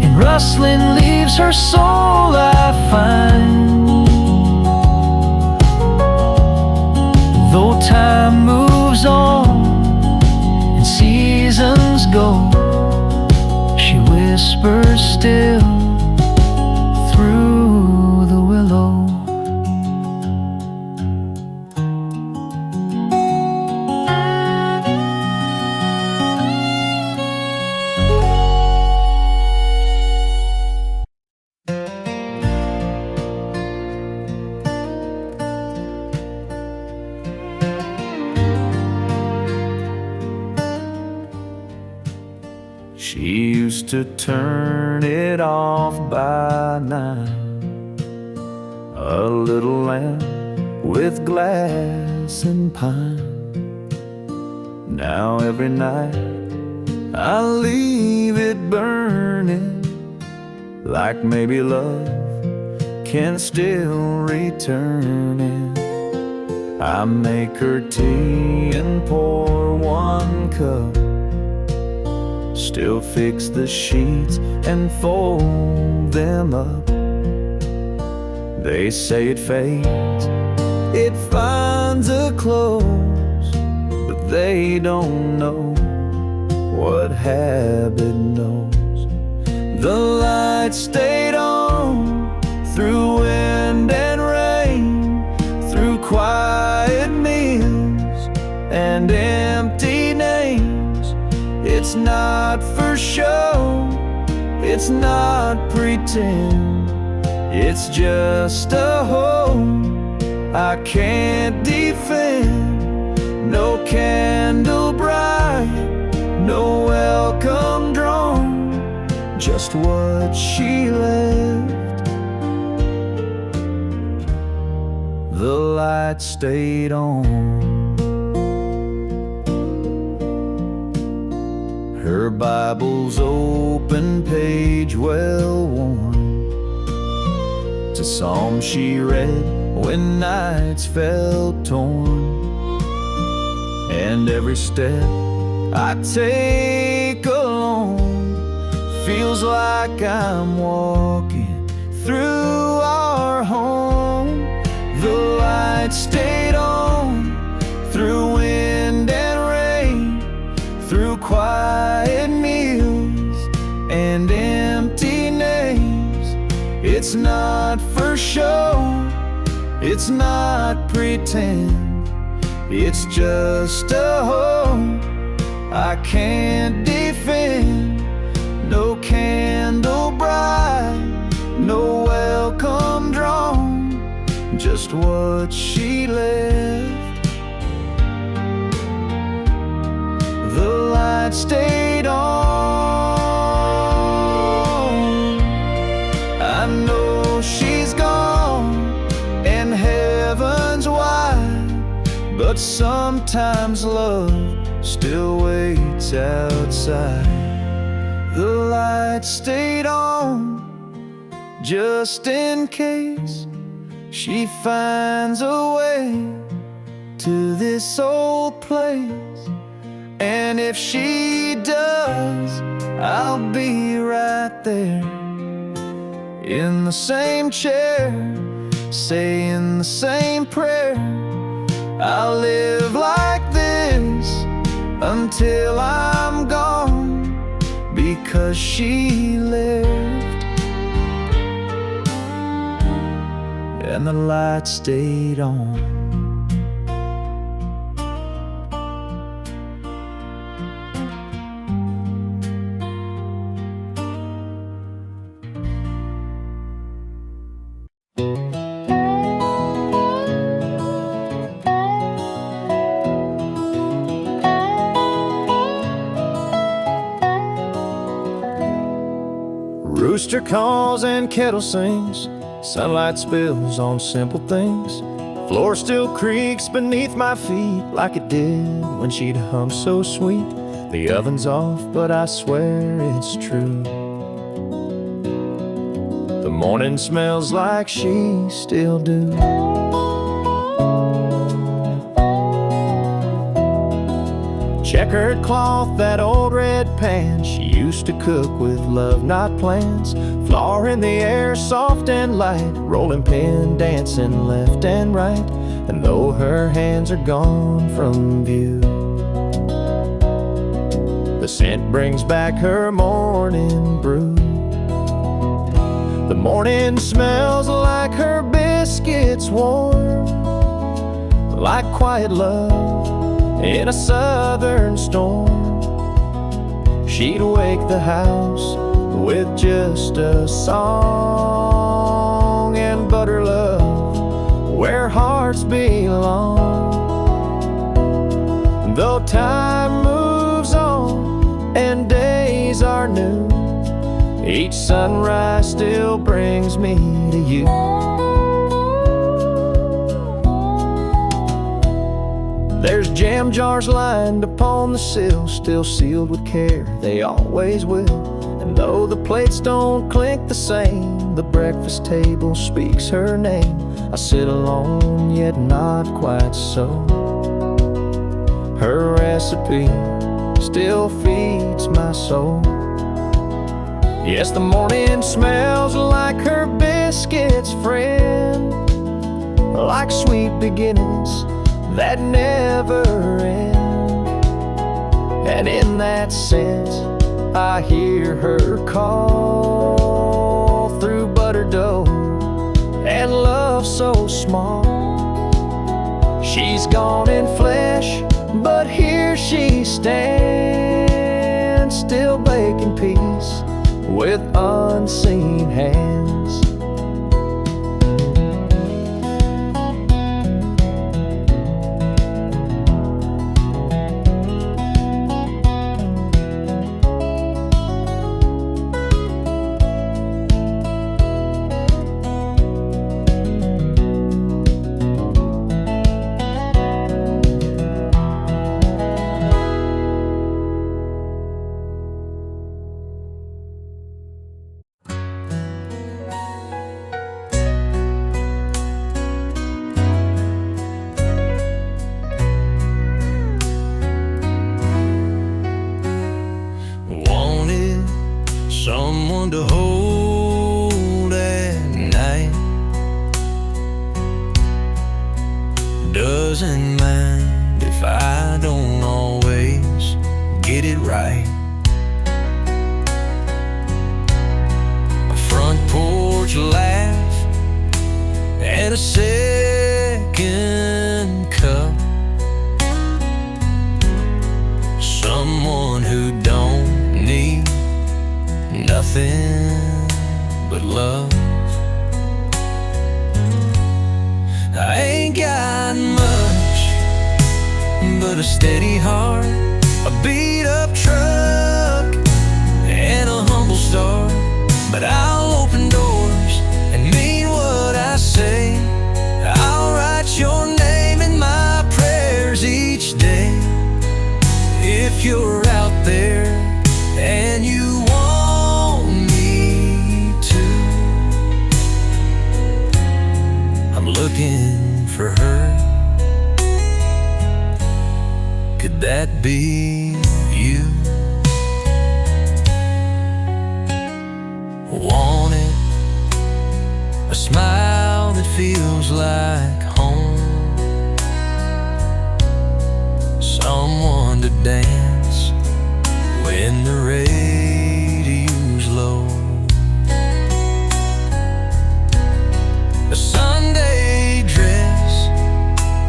in rustling leaves her soul I find. Though time moves on and seasons go, she whispers still through the willow. She used to turn it off by 9, a little lamp with glass and pine. Now every night I leave it burning, like maybe love can still return it. I make her tea and pour one cup, still fix the sheets and fold them up. They say it fades, it finds a close, but they don't know what habit knows. The light stayed on through wind and rain, through quiet meals and empty names. It's not for show, it's not pretend, it's just a home I can't defend. No candle bright, no welcome drawn, just what she left. The light stayed on. Her Bible's open page well worn, to Psalms she read when nights felt torn. And every step I take alone feels like I'm walking through our home. The light stayed on through wind and rain, through quiet meals and empty names. It's not for show, it's not pretend, it's just a home I can't defend. No candle bright, no welcome drawn, just what she left. The light stayed on. I know she's gone and heaven's wide, but sometimes love still waits outside. The light stayed on just in case she finds a way to this old place. And if she does, I'll be right there in the same chair, saying the same prayer. I'll live like this until I'm gone, because she lived and the light stayed on. Rooster calls and kettle sings, sunlight spills on simple things. Floor still creaks beneath my feet like it did when she'd hum so sweet. The oven's off, but I swear it's true. The morning smells like she still do. Checkered cloth, that old red pan, she used to cook with love, not plans. Flour in the air, soft and light, rolling pin, dancing left and right. And though her hands are gone from view, the scent brings back her morning brew. The morning smells like her biscuits warm, like quiet love in a southern storm. She'd wake the house with just a song and butter love where hearts belong. Though time moves on and days are new, each sunrise still brings me to you. There's jam jars lined upon the sill, still sealed with care, they always will. And though the plates don't clink the same, the breakfast table speaks her name. I sit alone, yet not quite so. Her recipe still feeds my soul. Yes, the morning smells like her biscuits, friend, like sweet beginnings that never end. And in that scent, I hear her call through butter dough and love so small. She's gone in flesh, but here she stands, still baking peace with unseen hands. Someone to hold at night, doesn't mind if I don't always get it right. A front porch laugh and a second cup, someone who don't need nothing but love. I ain't got much but a steady heart, a beat up truck, and a humble start. But I'll open doors and mean what I say. I'll write your name in my prayers each day. If you're out there and you looking for her, Could that be you? Want it, a smile that feels like home, someone to dance when the radio's low, a Sunday dress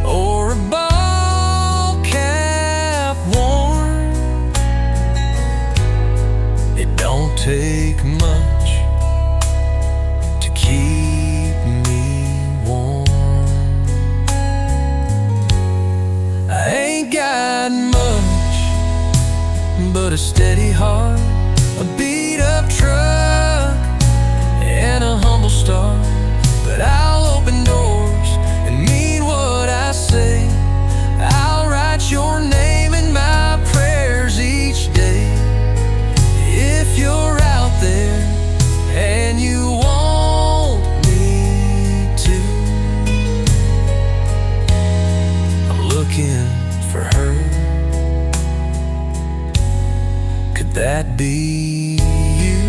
or a ball cap worn. It don't take much to keep me warm. I ain't got much but a steady heart, a beat-up truck, and a humble start. But I'll open doors and mean what I say. I'll write your name in my prayers each day. If you're out there and you want me to, I'm looking for her. Could that be you?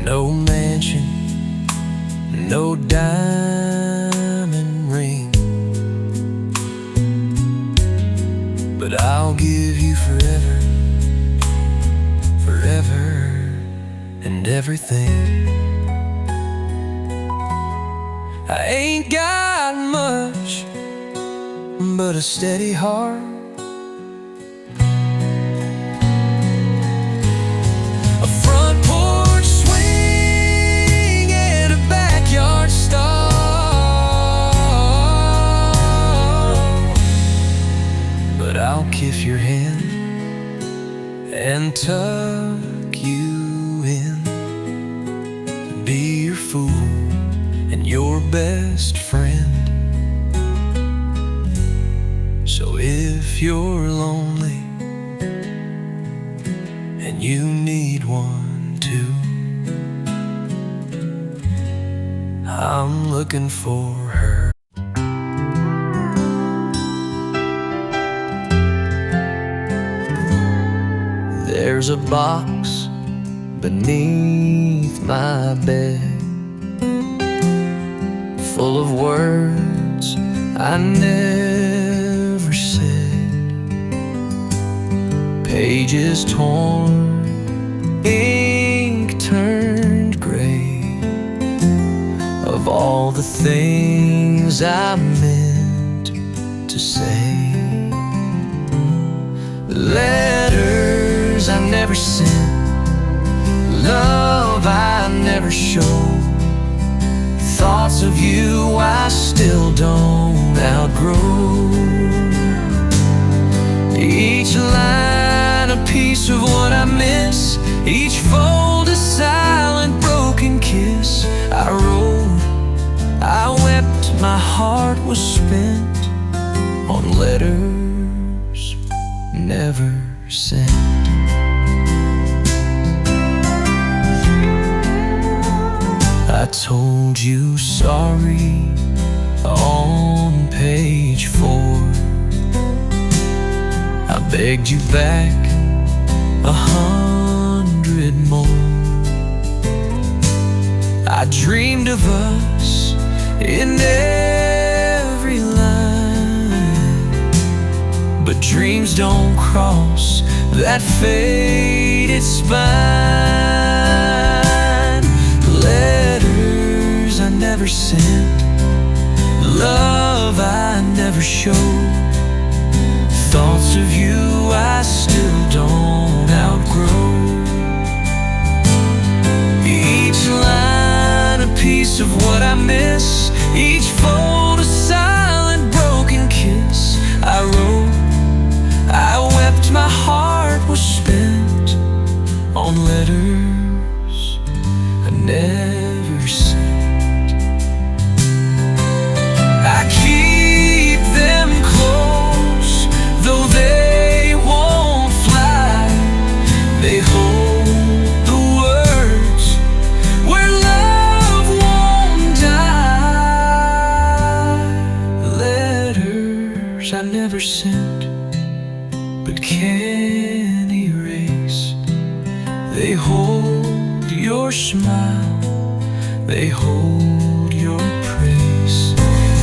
No mansion, no diamond ring, but I'll give you forever, forever and everything. I ain't got much but a steady heart, a front porch swing and a backyard stall. But I'll kiss your hand and tuck you in, be your fool and your best friend. So if you're lonely and you need one too, I'm looking for her. There's a box beneath my bed, full of words I never said, pages torn, ink turned gray, of all the things I meant to say. Letters I never sent, love I never showed, thoughts of you I still don't outgrow. Each line a piece of what I miss, each fold a silent broken kiss. I wrote, I wept, my heart was spent on letters never sent. I told you sorry on page 4. I begged you back 100 more. I dreamed of us in every line, but dreams don't cross that faded spine. Letters I never sent, love I never showed, thoughts of you I still don't outgrow. Each line a piece of what I miss, each fold a silent broken kiss. I wrote, I wept, my heart was spent on letters I never sent. I keep them close, though they won't fly. They hold the words where love never sinned but can't erase. They hold your smile, they hold your praise.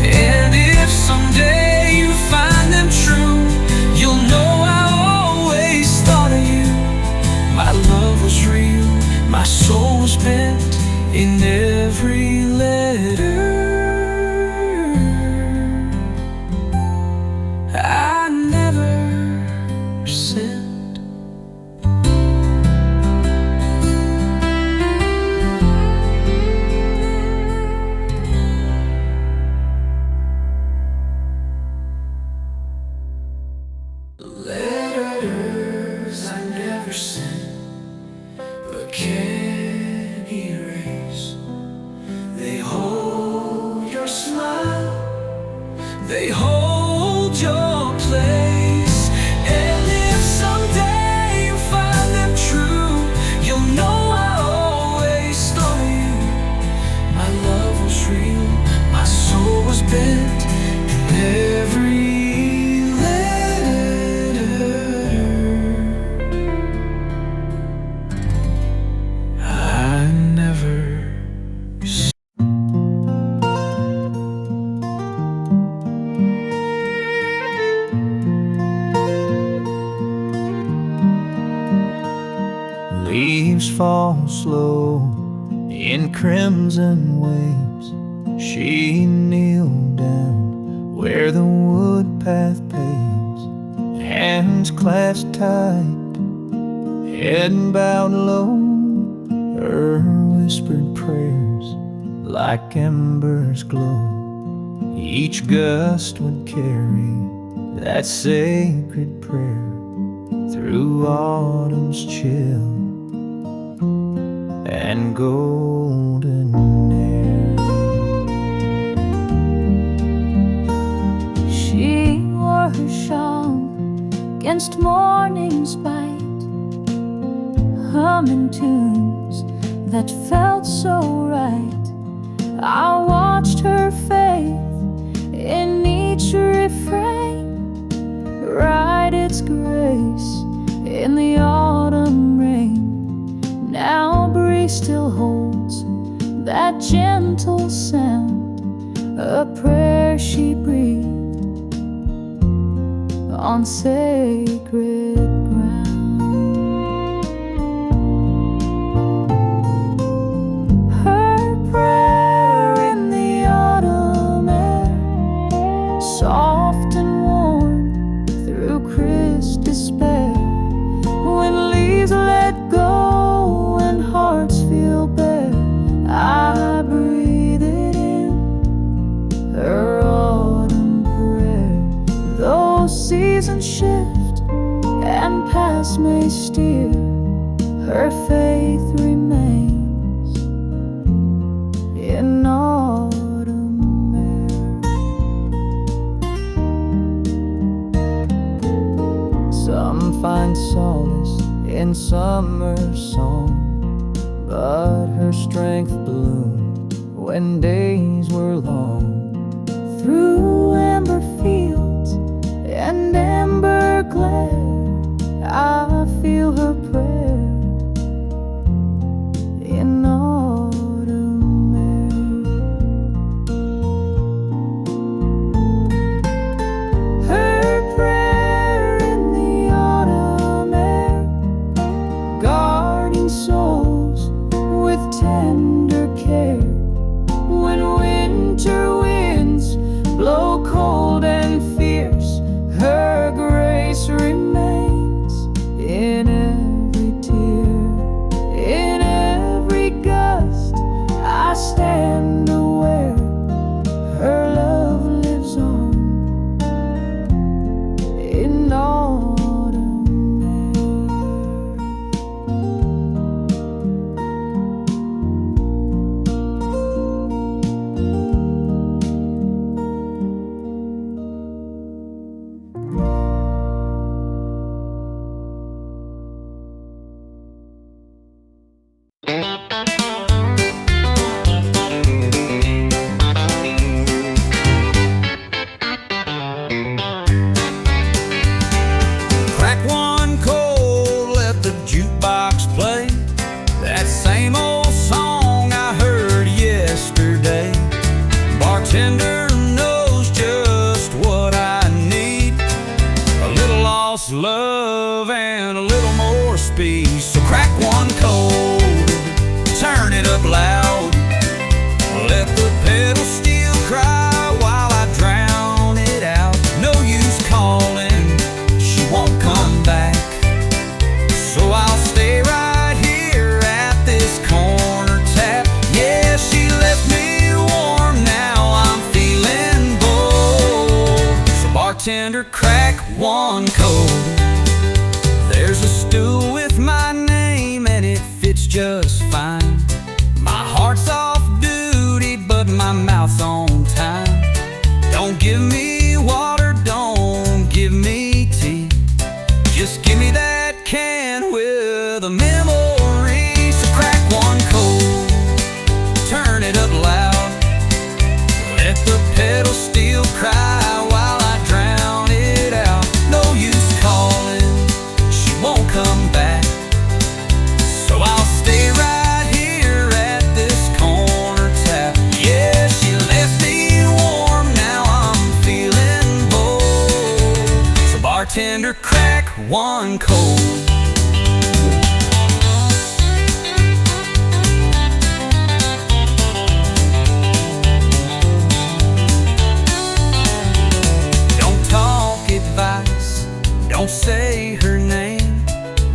And if someday you find them true, you'll know I always thought of you. My love was real, my soul was bent in every letter. I never sinned. Letters I never sent but can't erase. They hold your smile, they hold your place. And if someday you find them true, you'll know I always thought of you. My love was real, my soul was bent in every Leaves fall slow in crimson waves. She kneeled down where the wood path paves, hands clasped tight, head bowed low. Her whispered prayers like embers glow. Each gust would carry that sacred prayer through autumn's chill and golden air. She wore her shawl against morning's bite, humming tunes that felt so right. I watched her faith in each refrain write its grace in the autumn rain. Now breeze still holds that gentle sound, a prayer she breathed on sacred ground. Her prayer in the autumn air, soft and warm through crisp despair. When leaves let go and hearts feel bare, I breathe it in, her autumn prayer. Though seasons shift and paths may steer, her faith remains in autumn air. Some find solace in summer's song, but her strength bloomed when days were long. Through amber fields and amber glare, I feel her prayer in autumn air. Her prayer in the autumn air, guarding souls with tender care. When winter winds blow cold and fierce, her grace remains in every tear. In every gust I stand aware, her love lives on in autumn air. one cold. Turn it up loud. Let the pedal steel cry while I drown it out. No use calling, she won't come back. So I'll stay right here at this corner tap. Yeah, she left me warm, now I'm feeling bold. So bartender, crack one cold. There's a stool with my name and it fits just fine. My heart's off duty, but my mouth's on time. Don't give me water, don't give me tea. Just give me that can with a memory. So crack one cold, turn it up loud. Let the pedal steel cry while I drown it out. No use calling, she won't come back. So I'll stay right here at this corner tap. Yeah, she left me warm, now I'm feeling bold. So bartender, crack one cold. Don't talk advice, don't say her name.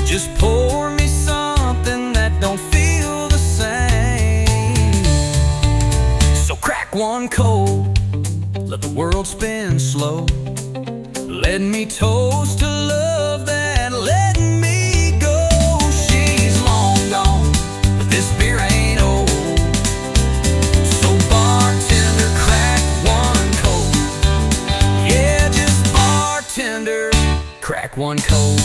Just pour me something that don't feel the same. So crack one cold, let the world spin slow. Let me toast to love that let me go. She's long gone, but this beer ain't old. So bartender, crack one cold. Yeah, just bartender, crack one cold.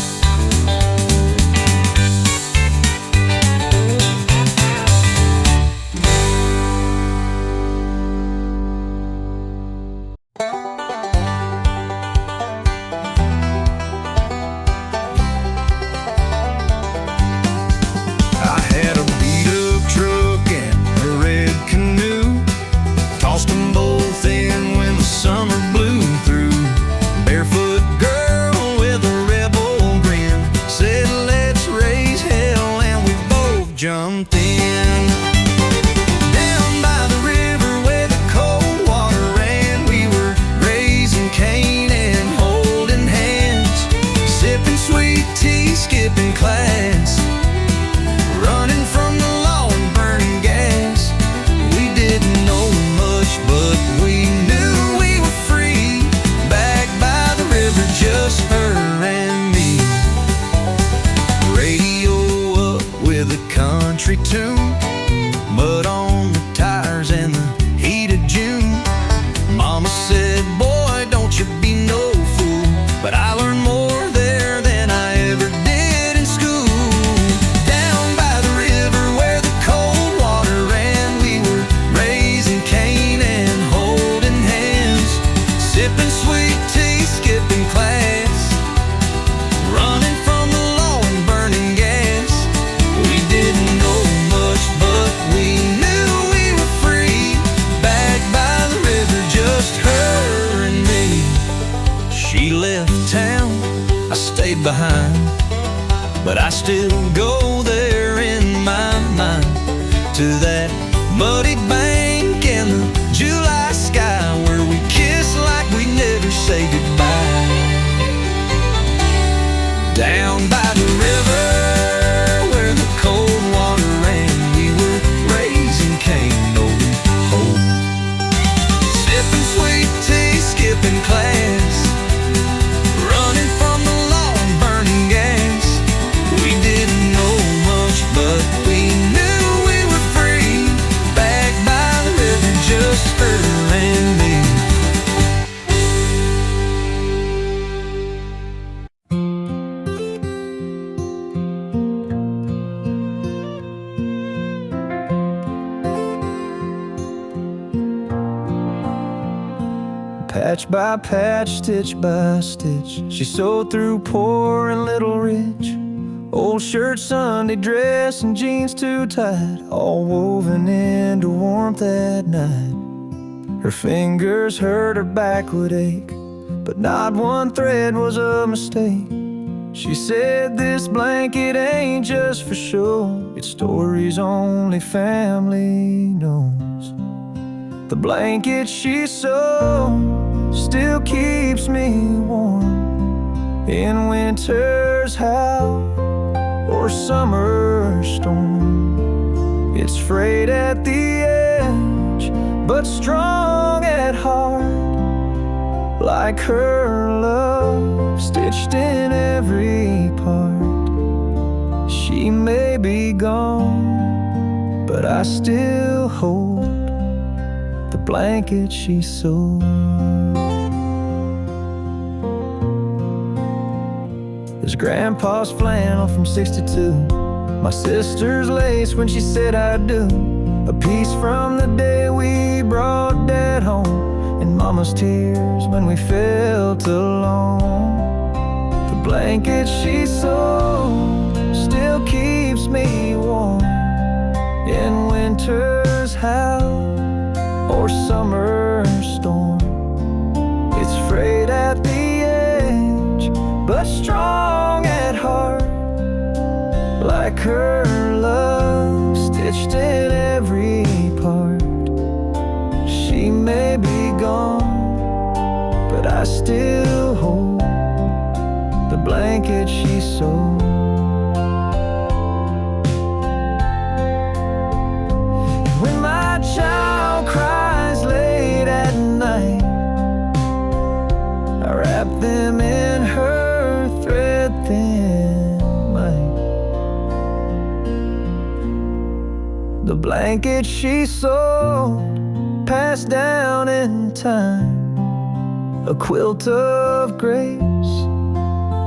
I had a beat-up truck and a red canoe. Tossed them both in when the summer blew through. Barefoot girl with a rebel grin said, "Let's raise hell," and we both jumped in. Down by the river where the cold water ran, we were raising Cain and holding hands, sipping sweet tea, skipping class, running from the law and burning gas. We didn't know much, but we knew we were free. Back by the river, just her and me. Radio up with a country tune, mud on the tires and the heat of June. Mama said, "Boy, don't you be no fool," but I learned more there than I ever did in school. Down by the river where the cold water ran, we were raising Cain and holding hands, sipping sweet tea, skipping class, running from the law and burning gas. We didn't know much, but we knew we were free. Back by the river, just her and me. She left town, I stayed behind, but I still go there in my mind, to that muddy bank and the July sky where we kiss like we never say goodbye. Down by the river where the cold water ran, we were raising Cain, no hope, sipping sweet tea, skipping class, running from the law and burning gas. We didn't know much, but we knew we were free. Back by the river, just her and me. Patch by patch, stitch by stitch, she sewed through poor and little rich. Old shirt, Sunday dress, and jeans too tight, all woven into warmth at night. Her fingers hurt, her back would ache, but not one thread was a mistake. She said this blanket ain't just for show, it's stories only family knows. The blanket she sewed still keeps me warm in winter's howl or summer storm. It's frayed at the edge, but strong at heart, like her love stitched in every part. She may be gone, but I still hold the blanket she sewed. There's Grandpa's flannel from '62, my sister's lace when she said I do, a piece from the day we brought Dad home, and Mama's tears when we felt alone. The blanket she sewed still keeps me warm in winter's howl or summer storm. It's frayed at the edge, but strong at heart, like her love stitched in every part. She may be gone, but I still hold the blanket she sewed. When my child cries late at night, I wrap them in her thread-thin might. The blanket she sewed, passed down in time, a quilt of grace,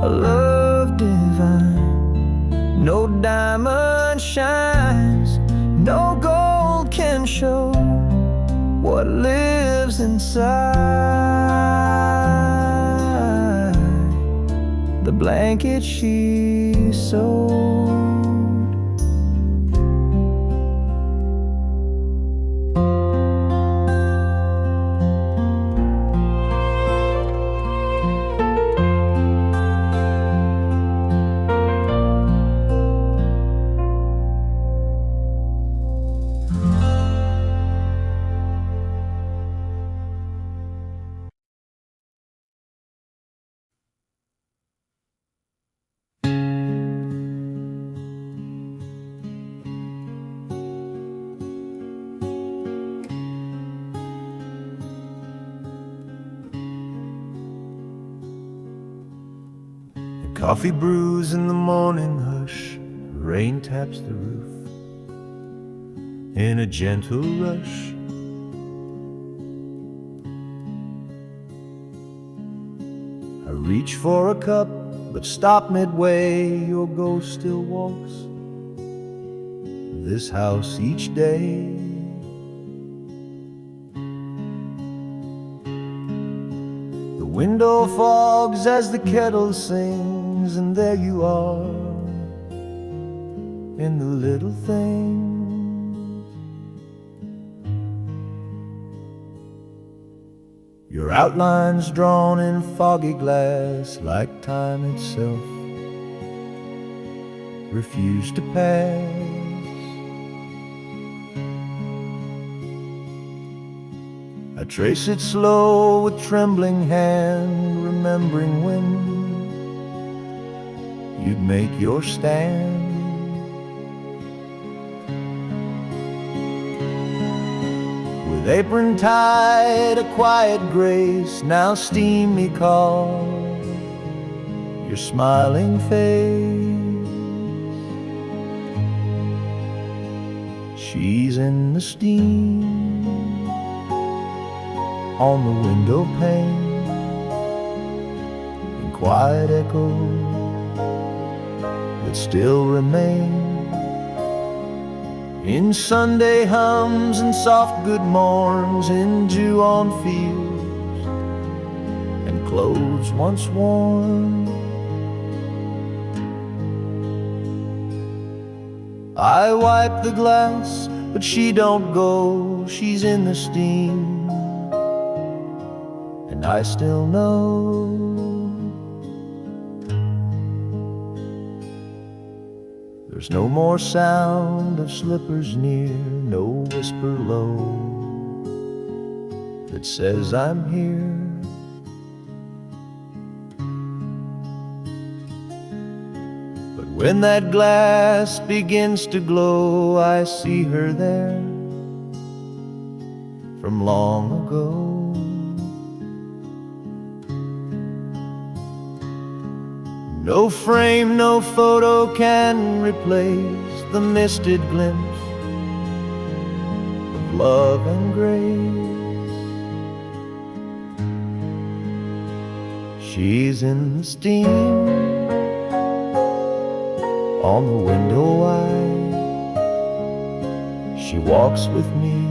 a love divine. No diamond shines, no gold can show what lives inside the blanket she sewed. Coffee brews in the morning hush, rain taps the roof in a gentle rush. I reach for a cup, but stop midway. Your ghost still walks this house each day. The window fogs as the kettle sings, and there you are in the little things. Your outlines drawn in foggy glass, like time itself refused to pass. I trace it slow with trembling hand, remembering when you'd make your stand. With apron tied, a quiet grace, now steamy call your smiling face. She's in the steam on the window pane, in quiet echoes that still remain, in Sunday hums and soft good morns, in dew on fields and clothes once worn. I wipe the glass, but she don't go. She's in the steam, and I still know There's no more sound of slippers near, no whisper low that says I'm here. But when that glass begins to glow, I see her there from long ago. No frame, no photo can replace the misted glimpse of love and grace. She's in the steam on the window wide. She walks with me,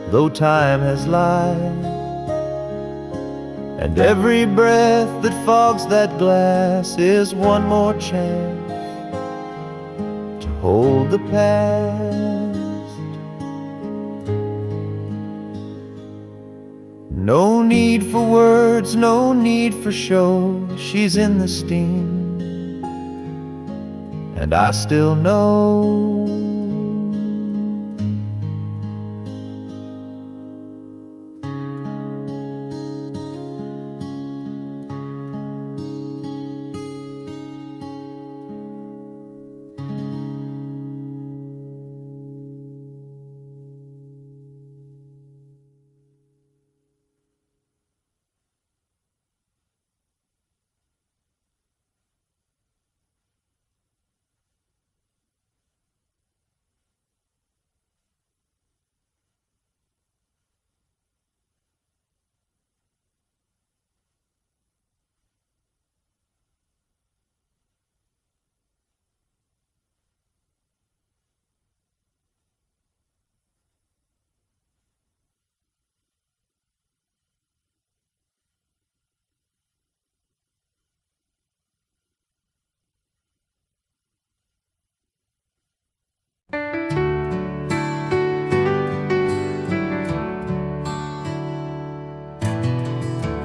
though time has lied. And every breath that fogs that glass is one more chance to hold the past. No need for words, no need for show. She's in the steam, and I still know.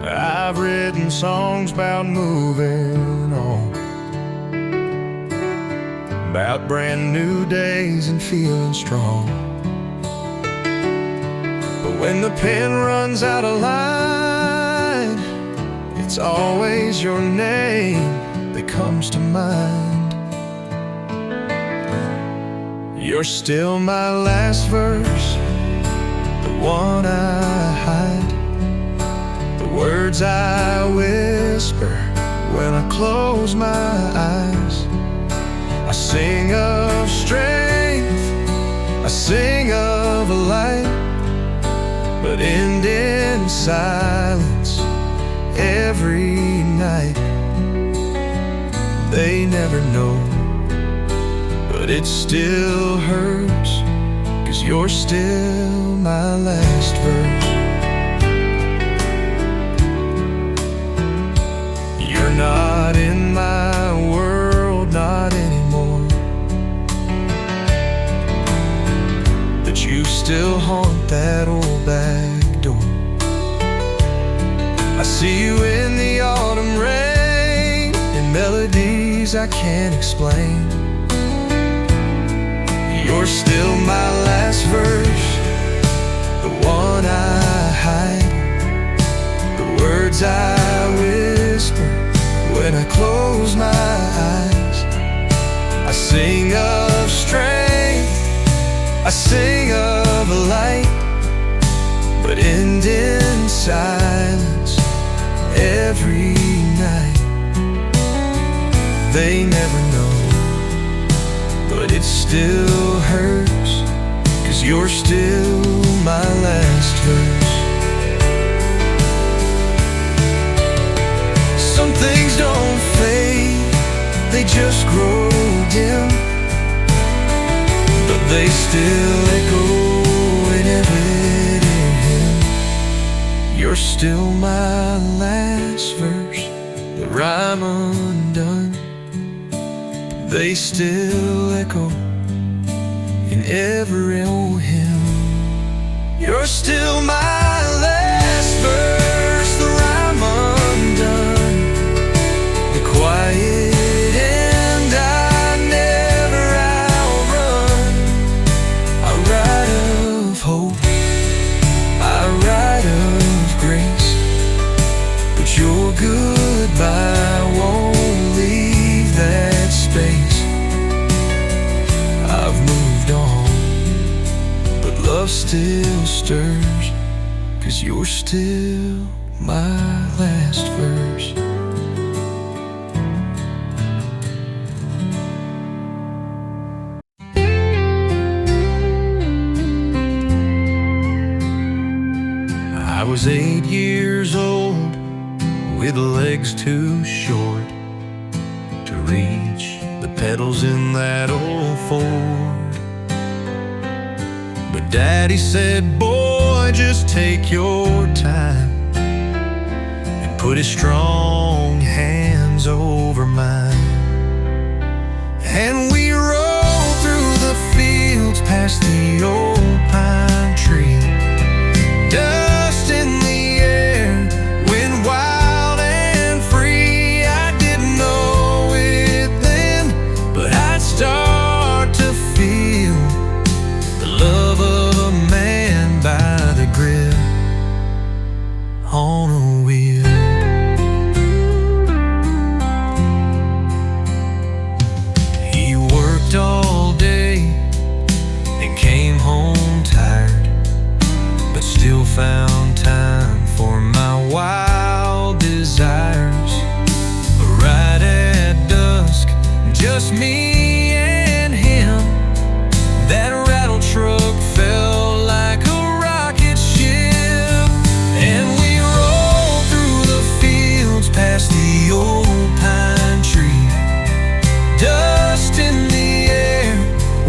I've written songs about moving on, about brand new days and feeling strong. But when the pen runs out of line, it's always your name that comes to mind. You're still my last verse, the one I hide, words I whisper when I close my eyes. I sing of strength, I sing of a light, but end in silence every night. They never know, but it still hurts, 'cause you're still my last verse. Not in my world, not anymore, but you still haunt that old back door. I see you in the autumn rain, in melodies I can't explain. You're still my last verse, the one I hide, the words I whisper when I close my eyes. I sing of strength, I sing of a light, but end in silence every night. They never know, but it still hurts, 'cause you're still my last verse. Some things don't fade, they just grow dim, but they still echo in every hymn. You're still my last verse, the rhyme undone. They still echo in every old hymn. You're still my last verse, the rhyme undone. Quiet end I love still stirs, 'cause you're still my last verse. I was 8 years old, with legs too short to reach the pedals in that old Ford. But Daddy said, boy, just take your time, and put his strong hands over mine. And we rode through the fields past the old pine tree. Dust in the air, wind wild and free. I didn't know it then, but I'd start to feel the love of a man by the grip on a wheel. He worked all day and came home tired, but still found time for my wild desires. Right at dusk, just me and him, that rattle truck felt like a rocket ship. And we rolled through the fields past the old pine tree. Dust in the air,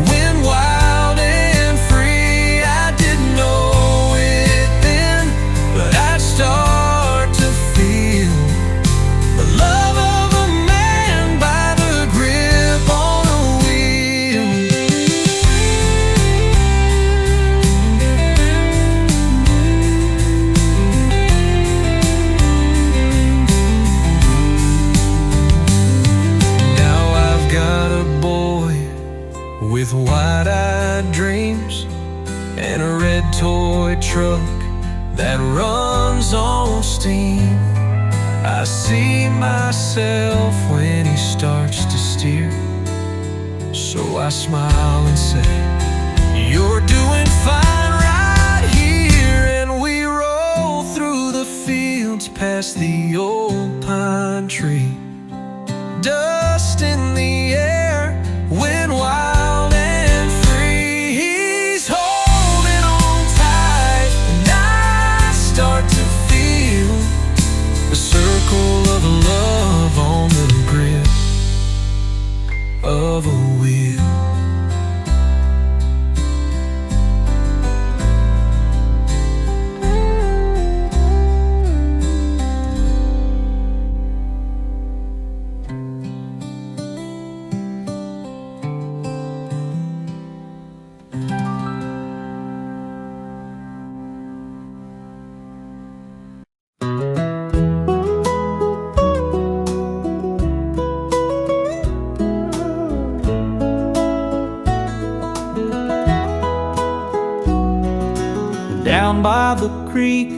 wind wild and free. I didn't know it then, but I'd start to feel the love of a man by the grip on a wheel. Now I've got a boy with wide-eyed dreams and a red toy truck that runs on steam. I see myself when he starts to steer, so I smile and say, you're doing fine right here. And we roll through the fields past the old pine tree. Dust in the air, wind wild and free. He's holding on tight, and I start to feel the circle of love on the grip of a wheel. Down by the creek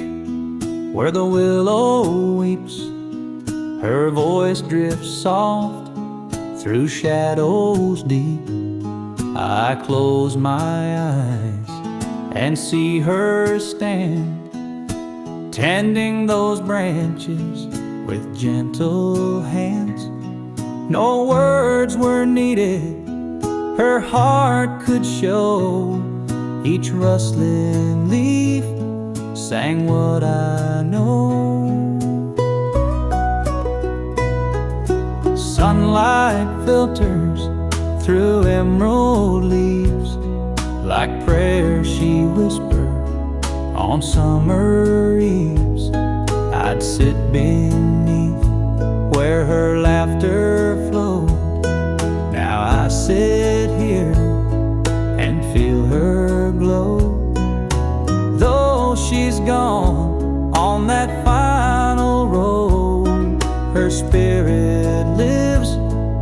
where the willow weeps, her voice drifts soft through shadows deep. I close my eyes and see her stand, tending those branches with gentle hands. No words were needed, her heart could show. Each rustling leaf sang what I know. Sunlight filters through emerald leaves, like prayers she whispered on summer eves. I'd sit beneath where her laughter flowed. Now I sit here and feel her glow. Though she's gone on that final road, her spirit lives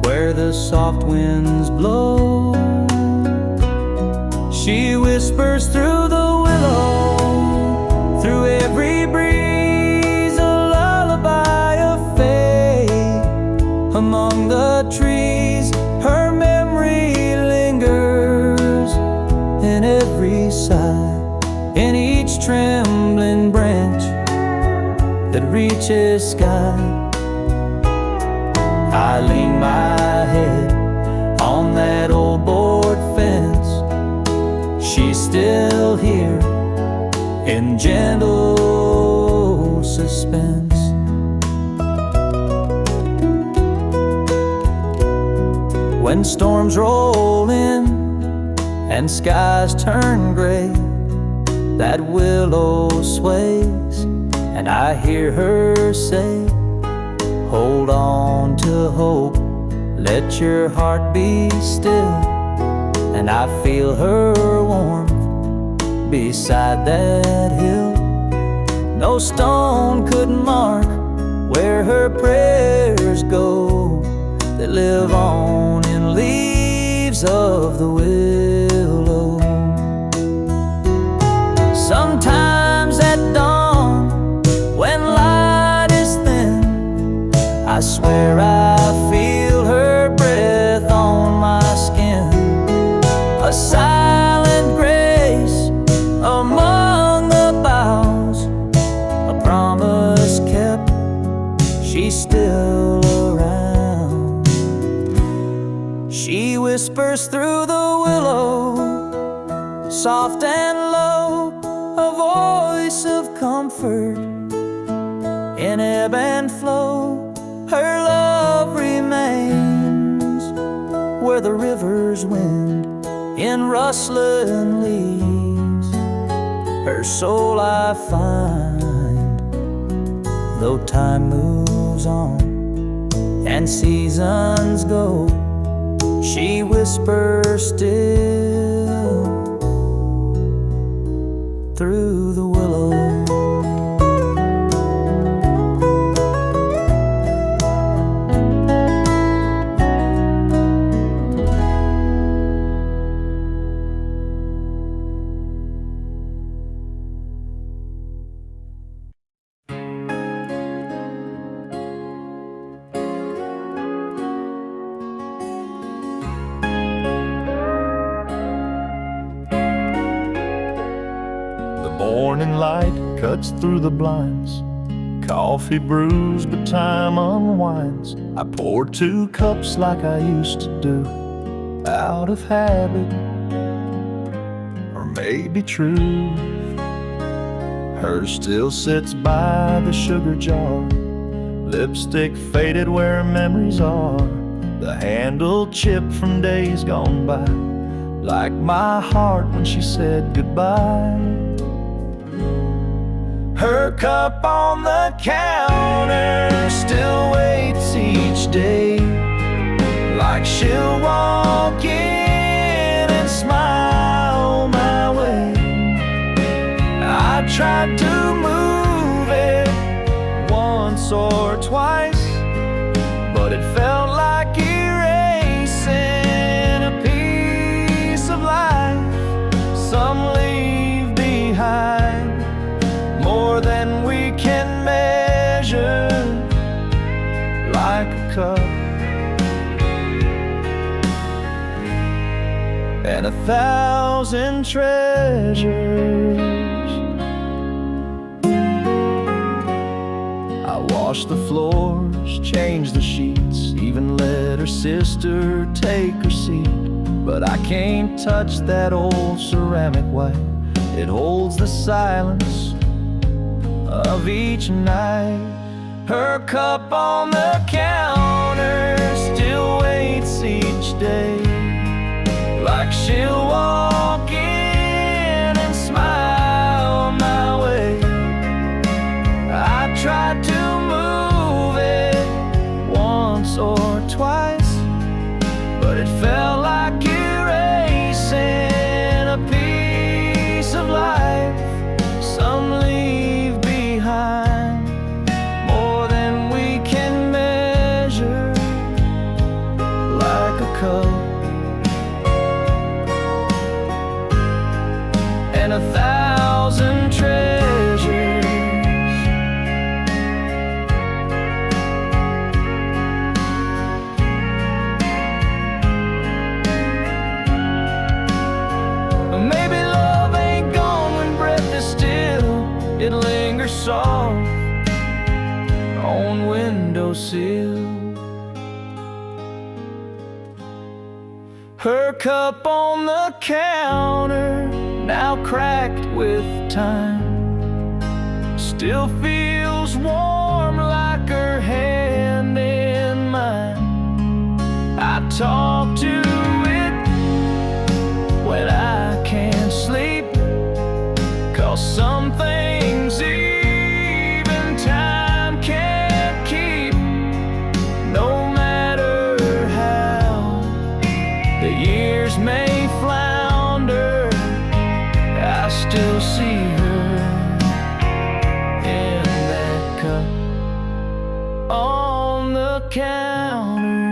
where the soft winds blow. She whispers through the willow, through every breeze, a lullaby of faith. Among the trees, her memory lingers in every sigh. that reaches sky. I lean my head on that old board fence. She's still here in gentle suspense. When storms roll in and skies turn gray, that willow sways and I hear her say, hold on to hope, let your heart be still. And I feel her warmth beside that hill. No stone could mark where her prayers go, that live on in leaves of the willow. Sometimes at dawn, when light is thin, I swear I feel her breath on my skin. A silent grace among the boughs, a promise kept, she's still around. She whispers through the willow, soft and low, a voice of comfort in ebb and flow. Her love remains where the river's wind in rustling leaves. Her soul I find, though time moves on and seasons go, she whispers still through the willow. Morning light cuts through the blinds. Coffee brews, but time unwinds. I pour 2 cups like I used to do, out of habit, or maybe truth. Hers still sits by the sugar jar, lipstick faded where memories are, the handle chipped from days gone by, like my heart when she said goodbye. Her cup on the counter still waits each day, like she'll walk in and smile my way. I tried to move it once or twice, but it felt like erasing a piece of life. Some leave behind more than we can measure, like a cup and 1,000 treasures. I washed the floors, changed the sheets, even let her sister take her seat. But I can't touch that old ceramic white. It holds the silence of each night. Her cup on the counter still waits each day, like she'll walk in and smile my way. I tried to move it once or twice, but it felt like erasing a piece of life. Some leave behind more than we can measure, like a cup and 1,000 treasures. Maybe love ain't gone when breath is still. It lingers soft windowsill. Her cup on the counter, now cracked with time, still feels warm like her hand in mine. I talk to it when I can't sleep, 'cause some things even time can't keep. No matter how the years may flounder, I still see her in that cup on the counter.